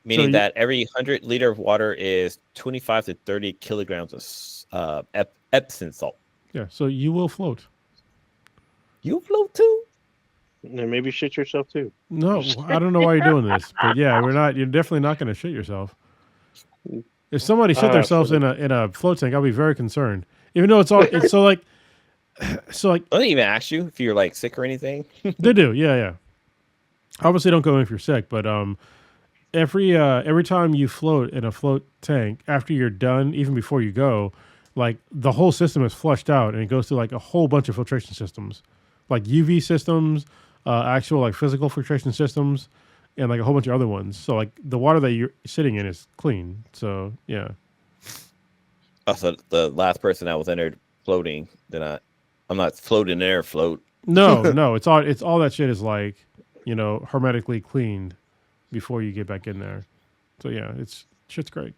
Meaning that every 100 liter of water is 25 to 30 kilograms of Epsom salt. Yeah, so you will float. You float too? And maybe shit yourself too. No, I don't know why you're doing this, but yeah, you're definitely not going to shit yourself. If somebody shit themselves in a float tank, I'll be very concerned. Even though it's so like. Don't they even ask you if you're like sick or anything? They do, yeah. Obviously, don't go in if you're sick, but every time you float in a float tank, after you're done, even before you go, like the whole system is flushed out and it goes through like a whole bunch of filtration systems, like UV systems, actual like physical filtration systems, and like a whole bunch of other ones. So like the water that you're sitting in is clean. So yeah. Oh, so the last person that was entered floating, I'm not floating there, float. No, it's all that shit is like, hermetically cleaned before you get back in there. So yeah, shit's great.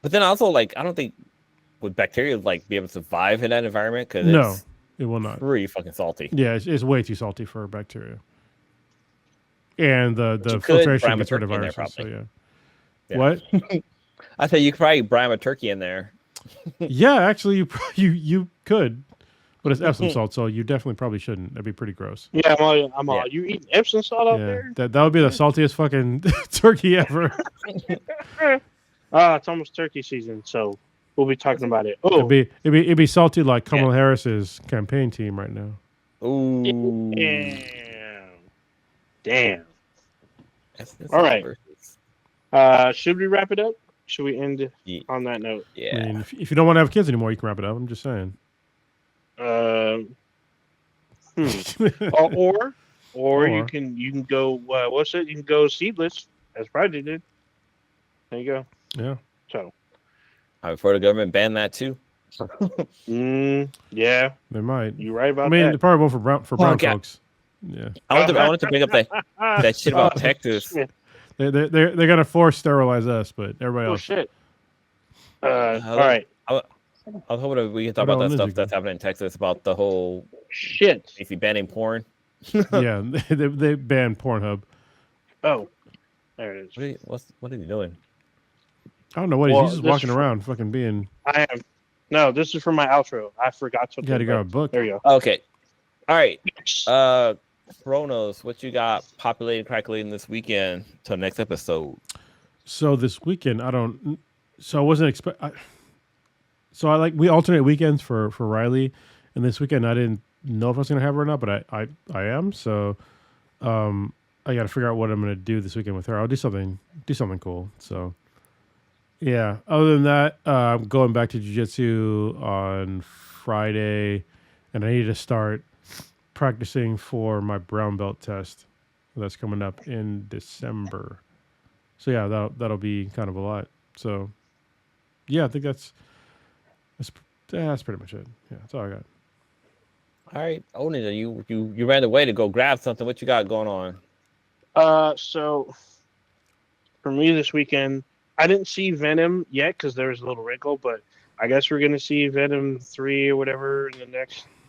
But then also like, I don't think would bacteria like be able to survive in that environment because it will not. Pretty fucking salty. Yeah, it's way too salty for bacteria. And the filtration gets rid of viruses. So yeah. What? I said you could probably brine a turkey in there. Yeah, actually, you could, but it's Epsom salt, so you definitely probably shouldn't. That'd be pretty gross. Yeah, I'm all. You eating Epsom salt out there? That would be the saltiest fucking turkey ever. It's almost turkey season, so we'll be talking about it. Oh, it'd be salty like Kamala Harris's campaign team right now. Ooh, damn. All right. Should we wrap it up? Should we end on that note? Yeah. I mean, if you don't want to have kids anymore, you can wrap it up. I'm just saying. Or you can go. What's it? You can go seedless, as Prodigy did. There you go. Yeah. So. I've heard the government ban that too. Yeah. They might. You're right about that. I mean, they probably won't for brown folks. Yeah. I wanted to bring up that shit about Texas. They're gonna force sterilize us, but everybody else. Oh shit! All right. I was hoping that we can talk about that stuff that's happening in Texas about the whole shit. Basically banning porn. Yeah, they banned Pornhub. Oh, there it is. What is he doing? I don't know what he's just walking around, fucking being. I am. No, this is for my outro. I forgot to. You got to grab a book. There you go. Okay. All right. Chronos, what you got populating, calculating this weekend till next episode? So this weekend, I wasn't we alternate weekends for Riley, and this weekend I didn't know if I was gonna have her or not, but I am. So, I got to figure out what I'm gonna do this weekend with her. I'll do something cool. So, yeah. Other than that, I'm going back to jiu-jitsu on Friday, and I need to start practicing for my brown belt test that's coming up in December. So yeah, that'll be kind of a lot. So yeah, I think that's pretty much it. Yeah, that's all I got. All right, Onin, you ran away to go grab something. What you got going on? So for me this weekend, I didn't see Venom yet because there was a little wrinkle, but I guess we're gonna see Venom 3 or whatever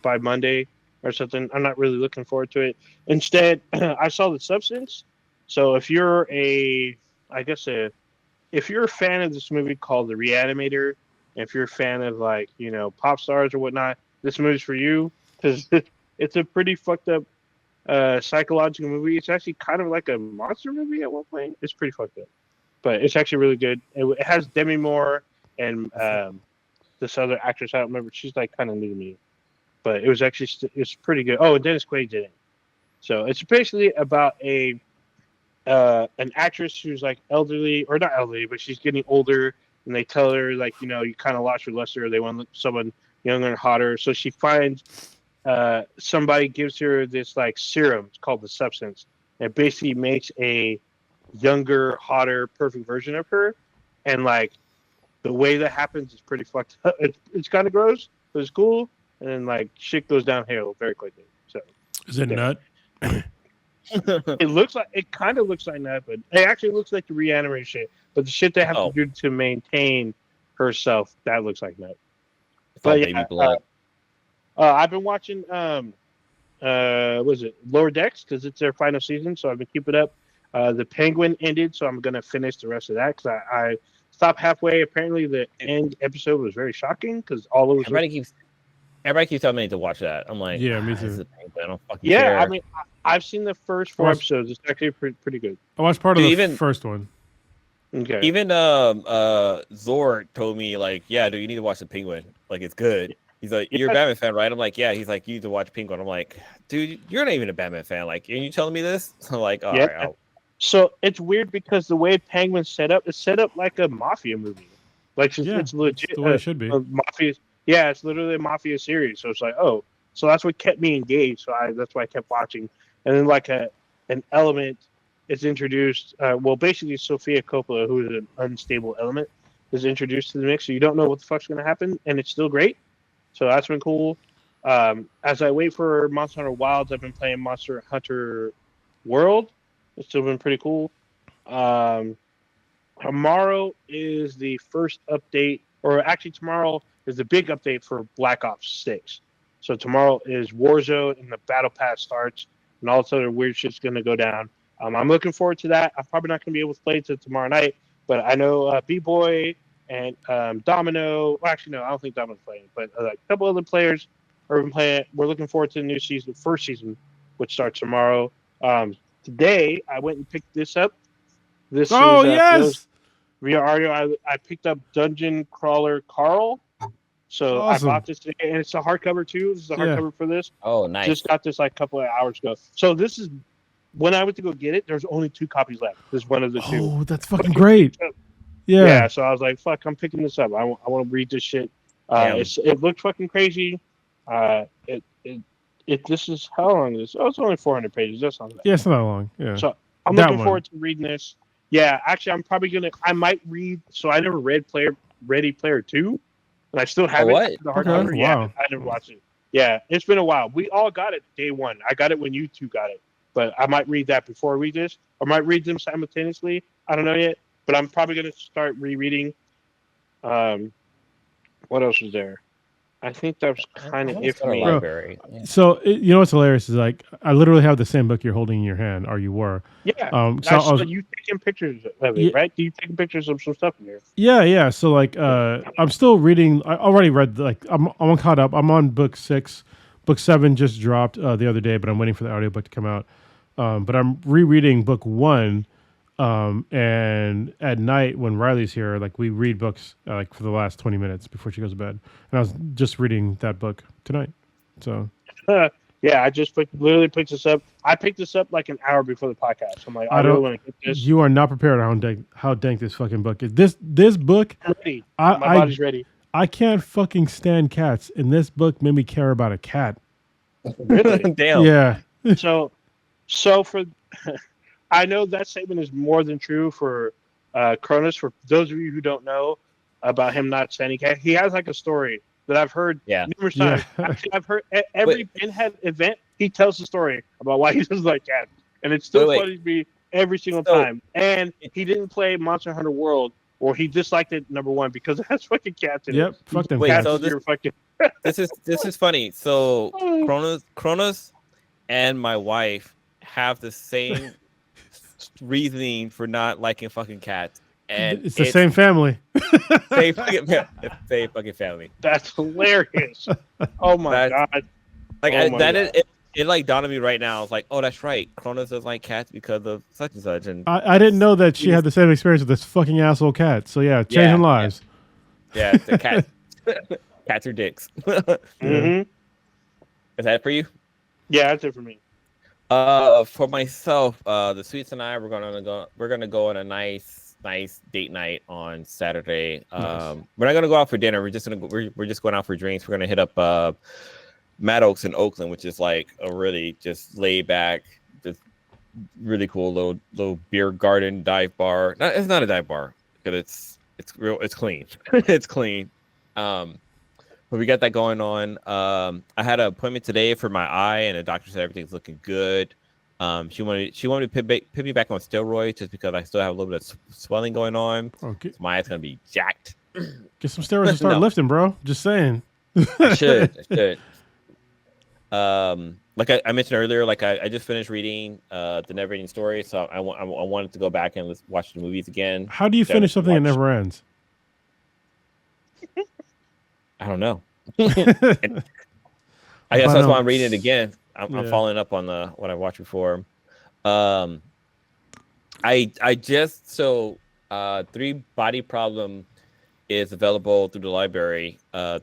by Monday or something. I'm not really looking forward to it. Instead, I saw The Substance. So if you're a fan of this movie called The Reanimator, if you're a fan of pop stars or whatnot, this movie's for you because it's a pretty fucked up psychological movie. It's actually kind of like a monster movie at one point. It's pretty fucked up, but it's actually really good. It has Demi Moore and this other actress. I don't remember. She's like kind of new to me, but it was actually it's pretty good. Oh, and Dennis Quaid did it. So it's basically about an actress who's like elderly, or not elderly, but she's getting older, and they tell her like, you know, you kind of lost your luster. They want someone younger and hotter. So she finds somebody gives her this like serum. It's called the Substance. It basically makes a younger, hotter, perfect version of her, and like the way that happens is pretty fucked up. It's kind of gross, but it's cool, and then like shit goes downhill very quickly. So is it nut? It kind of looks like that, but it actually looks like the reanimated shit. But the shit they have to do to maintain herself, that looks like that. But baby blood. I've been watching what is it, Lower Decks, because it's their final season, so I've been keeping up. The Penguin ended, so I'm gonna finish the rest of that because I stopped halfway. Apparently, the end episode was very shocking because all of us. Everybody keeps telling me to watch that. I'm like, yeah, me too. I don't fucking care. I mean, I've seen the first 4 episodes. It's actually pretty good. I watched part of the first one. Okay. Even Zor told me like, yeah, dude, you need to watch the Penguin. Like, it's good. He's like, you're a Batman fan, right? I'm like, yeah. He's like, you need to watch Penguin. I'm like, dude, you're not even a Batman fan. Like, are you telling me this? I'm like, all right. So it's weird because the way Penguin's set up, it's set up like a mafia movie. Like it's legit. The way it should be. Mafia. Yeah, it's literally a mafia series. So it's like, oh, so that's what kept me engaged. So that's why I kept watching. And then like an element is introduced. Well, basically Sofia Coppola, who is an unstable element, is introduced to the mix. So you don't know what the fuck's going to happen, and it's still great. So that's been cool. As I wait for Monster Hunter Wilds, I've been playing Monster Hunter World. It's still been pretty cool. Tomorrow is the first update, or actually tomorrow is the big update for Black Ops 6. So tomorrow is Warzone and the Battle Pass starts, and all this other weird shit's going to go down. I'm looking forward to that. I'm probably not going to be able to play until tomorrow night, but I know B-Boy and Domino. Well, actually, no, I don't think Domino's playing, but a couple other players are playing it. We're looking forward to the new season, first season, which starts tomorrow. Today, I went and picked this up. This yes! Via audio, I picked up Dungeon Crawler Carl. So awesome. I bought this today, and it's a hardcover too. This is a hardcover for this. Oh, nice. Just got this like a couple of hours ago. So this is, when I went to go get it, there's only 2 copies left. This is one of the 2. Oh, that's fucking great. Yeah, so I was like, fuck, I'm picking this up. I want to read this shit. It looked fucking crazy. This is, how long is this? Oh, it's only 400 pages. That's not that. Yeah, it's not long. Yeah. So I'm looking forward to reading this. Yeah, actually, I'm probably I might read, so I never read Ready Player 2, and I still have it. The hardcover. Okay. Yeah, Wow. I never watched it. Yeah, it's been a while. We all got it day one. I got it when you 2 got it, but I might read that before I read this. I might read them simultaneously. I don't know yet, but I'm probably going to start rereading. What else was there? I think that was kind of it for me. Library. So you know what's hilarious is like I literally have the same book you're holding in your hand, or you were. Yeah. You taking pictures of it, right? Do you taking pictures of some stuff in here? Yeah. So like I'm still reading. I already read I'm caught up. I'm on book 6. Book 7 just dropped the other day, but I'm waiting for the audiobook to come out. But I'm rereading book 1. And at night when Riley's here, like we read books like for the last 20 minutes before she goes to bed. And I was just reading that book tonight. So yeah, I just literally picked this up. I picked this up like an hour before the podcast. I'm like, I really want to get this. You are not prepared how dank this fucking book is. This book, I'm ready. My body's ready. I can't fucking stand cats, and this book made me care about a cat. Really? Damn. Yeah. So for I know that statement is more than true for Cronus. For those of you who don't know about him not standing cat, he has like a story that I've heard numerous times. Actually, I've heard every Pinhead event, he tells the story about why he doesn't like cats. And it's still funny to me every single time. And he didn't play Monster Hunter World, or he disliked it, number 1, because it has fucking cats in it. Yep, fuck them. Wait, so this is funny. So Cronus and my wife have the same reasoning for not liking fucking cats, and it's the same family. Same fucking family. That's hilarious. Oh my god! It's it like dawned on me right now. It's like, oh, that's right. Cronus doesn't like cats because of such and such. And I didn't know that she had the same experience with this fucking asshole cat. So yeah, changing lives. Yeah, the cat. Cats are dicks. Mm-hmm. Is that it for you? Yeah, that's it for me. For myself, the Sweets and I we're gonna go on a nice date night on Saturday. Nice. We're not gonna go out for dinner. We're just going out for drinks. We're gonna hit up Mad Oaks in Oakland, which is like a really just laid back, just really cool little beer garden dive bar. It's not a dive bar because it's clean. It's clean. But we got that going on. I had an appointment today for my eye, and the doctor said everything's looking good. She wanted to put me back on steroids just because I still have a little bit of swelling going on. Okay. So my eye's gonna be jacked. Get some steroids and start lifting, bro. Just saying. I should. Like I mentioned earlier, like I just finished reading the Never Ending Story, so I wanted to go back and watch the movies again. How do you finish something that never ends? I don't know. I guess that's why I'm reading it again. I'm following up on what I watched before. I just Three Body Problem is available through the library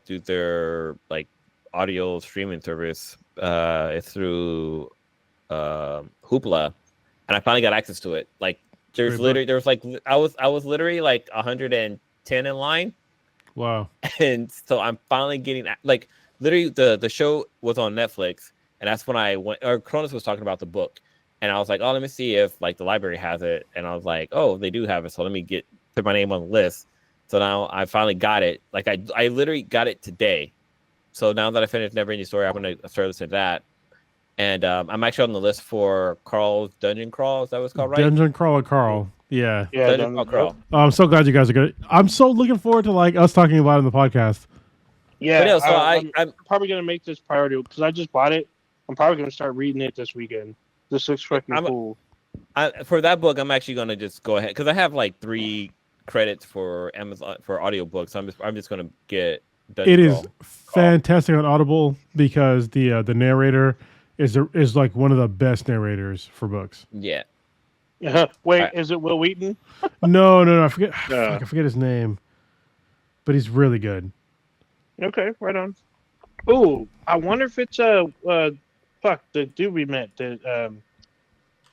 through their like audio streaming service. It's through Hoopla, and I finally got access to it. Like I was literally like 110 in line. Wow. And so I'm finally getting like literally the show was on Netflix, and that's when I went. Or Cronus was talking about the book, and I was like, oh, let me see if like the library has it, and I was like, oh, they do have it, so let me put my name on the list. So now I finally got it. Like I literally got it today. So now that I finished Never Ending Story, I'm gonna start listening to that. And I'm actually on the list for Carl's Dungeon Crawl. Is that what it's called, right? Dungeon Crawler Carl. Yeah. Dungeon Crawl. Oh, I'm so glad you guys are good. I'm so looking forward to like us talking about it in the podcast. Yeah. So I'm probably gonna make this priority because I just bought it. I'm probably gonna start reading it this weekend. This looks fucking cool. For that book, I'm actually gonna just go ahead because I have like 3 credits for Amazon for audiobooks. So I'm just gonna get. It is fantastic on Audible because the narrator is like one of the best narrators for books. Yeah. Wait, is it Will Wheaton? No. I forget. I forget his name, but he's really good. Okay, right on. Oh, I wonder if it's the dude we met,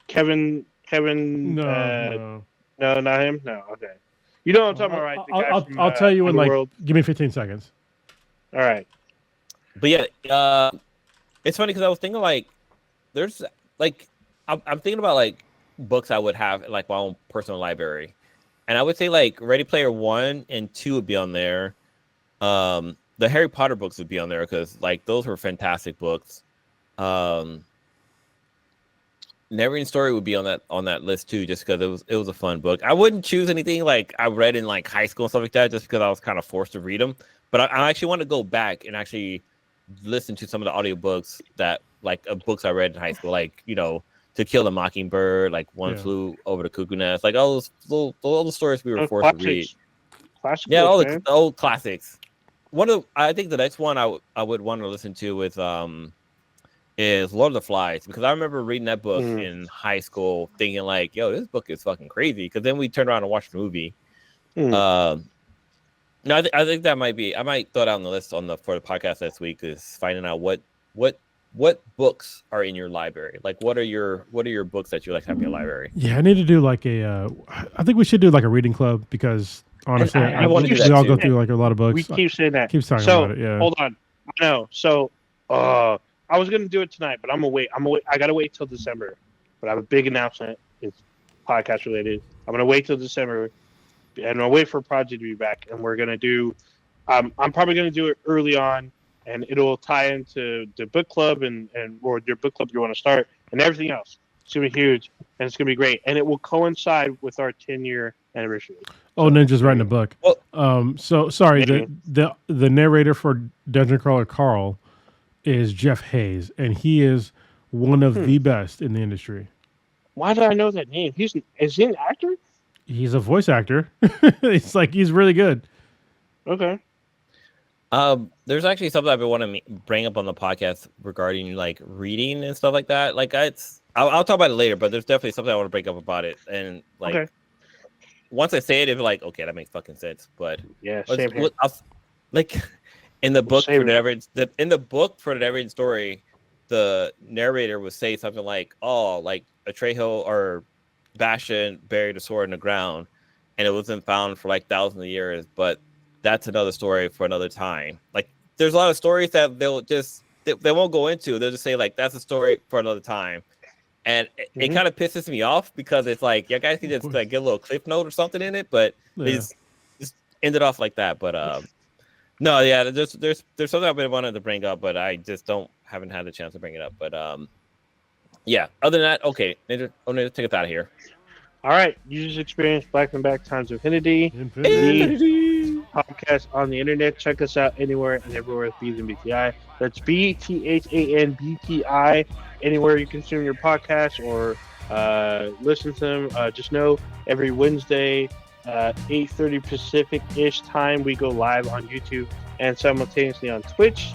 Kevin. No, not him. No, okay. You know what I'm talking about, right? I'll tell you in like. World. Give me 15 seconds. All right. But yeah, it's funny because I was thinking like, there's like, I'm thinking about like books I would have in like my own personal library, and I would say like Ready Player 1 and 2 would be on there. The Harry Potter books would be on there because like those were fantastic books. Never Ending Story would be on that list too, just because it was a fun book. I wouldn't choose anything like I read in like high school and stuff like that, just because I was kind of forced to read them. But I actually want to go back and actually listen to some of the audiobooks that like books I read in high school, like To Kill a Mockingbird, like One Flew Over the Cuckoo Nest, like all the stories we were forced to read. Classics, all the old classics. I think the next one I would want to listen to is Lord of the Flies, because I remember reading that book in high school thinking like, yo, this book is fucking crazy, because then we turned around and watched the movie. No, I think that might be. I might throw it out on the list for the podcast this week, is finding out what books are in your library. Like, what are your books that you like to have in your library? Yeah, I need to do like I think we should do like a reading club, because honestly, I want to do that we all too. go through like a lot of books. We keep saying that. Keep talking about it. Yeah. Hold on. No. So, I was gonna do it tonight, but I'm gonna wait. I gotta wait till December. But I have a big announcement. It's podcast related. I'm gonna wait till December, and I'll wait for Prodigy to be back, and we're gonna do. I'm probably gonna do it early on, and it'll tie into the book club and or your book club you want to start and everything else. It's gonna be huge, and it's gonna be great, and it will coincide with our 10-year anniversary. Oh, Ninja's writing a book. So sorry. The narrator for Dungeon Crawler Carl is Jeff Hayes, and he is one of the best in the industry. Why did I know that name? Is he an actor? He's a voice actor. It's like he's really good. Okay. There's actually something I've been wanting to bring up on the podcast regarding like reading and stuff like that. Like I'll talk about it later, but there's definitely something I want to bring up about it. And like once I say it, it's like, okay, that makes fucking sense. But yeah, same here. Like in the book for the Neverending Story, the narrator would say something like, "Oh, like Atrejo or Bastion buried a sword in the ground, and it wasn't found for like thousands of years." But that's another story for another time. Like there's a lot of stories that they won't go into. They'll just say like that's a story for another time. And it kind of pisses me off because it's like, you guys can just like get a little cliff note or something in it, but they just end it off like that. But no, yeah, there's something I've been wanting to bring up, but I just haven't had the chance to bring it up. But yeah, other than that, okay, I'm gonna take us out of here. All right, you just experienced Black and Back Times of Infinity podcast on the internet. Check us out anywhere and everywhere with Beads and BTI. That's BTHANBTI. Anywhere you consume your podcast or listen to them, just know every Wednesday, 8:30 Pacific-ish time, we go live on YouTube and simultaneously on Twitch.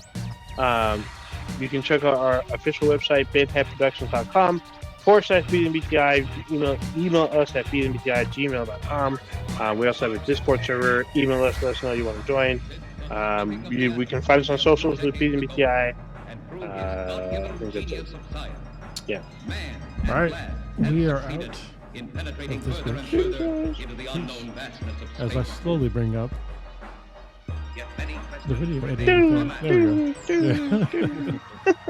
You can check out our official website, bandheadproductions.com/BTI. Email us at btbti@gmail.com. We also have a Discord server. Email us, let us know you want to join. We can find us on socials with BTI. I think that's it. Yeah. All right. We are out of this week. As I slowly bring up the video editing. There we go. Yeah.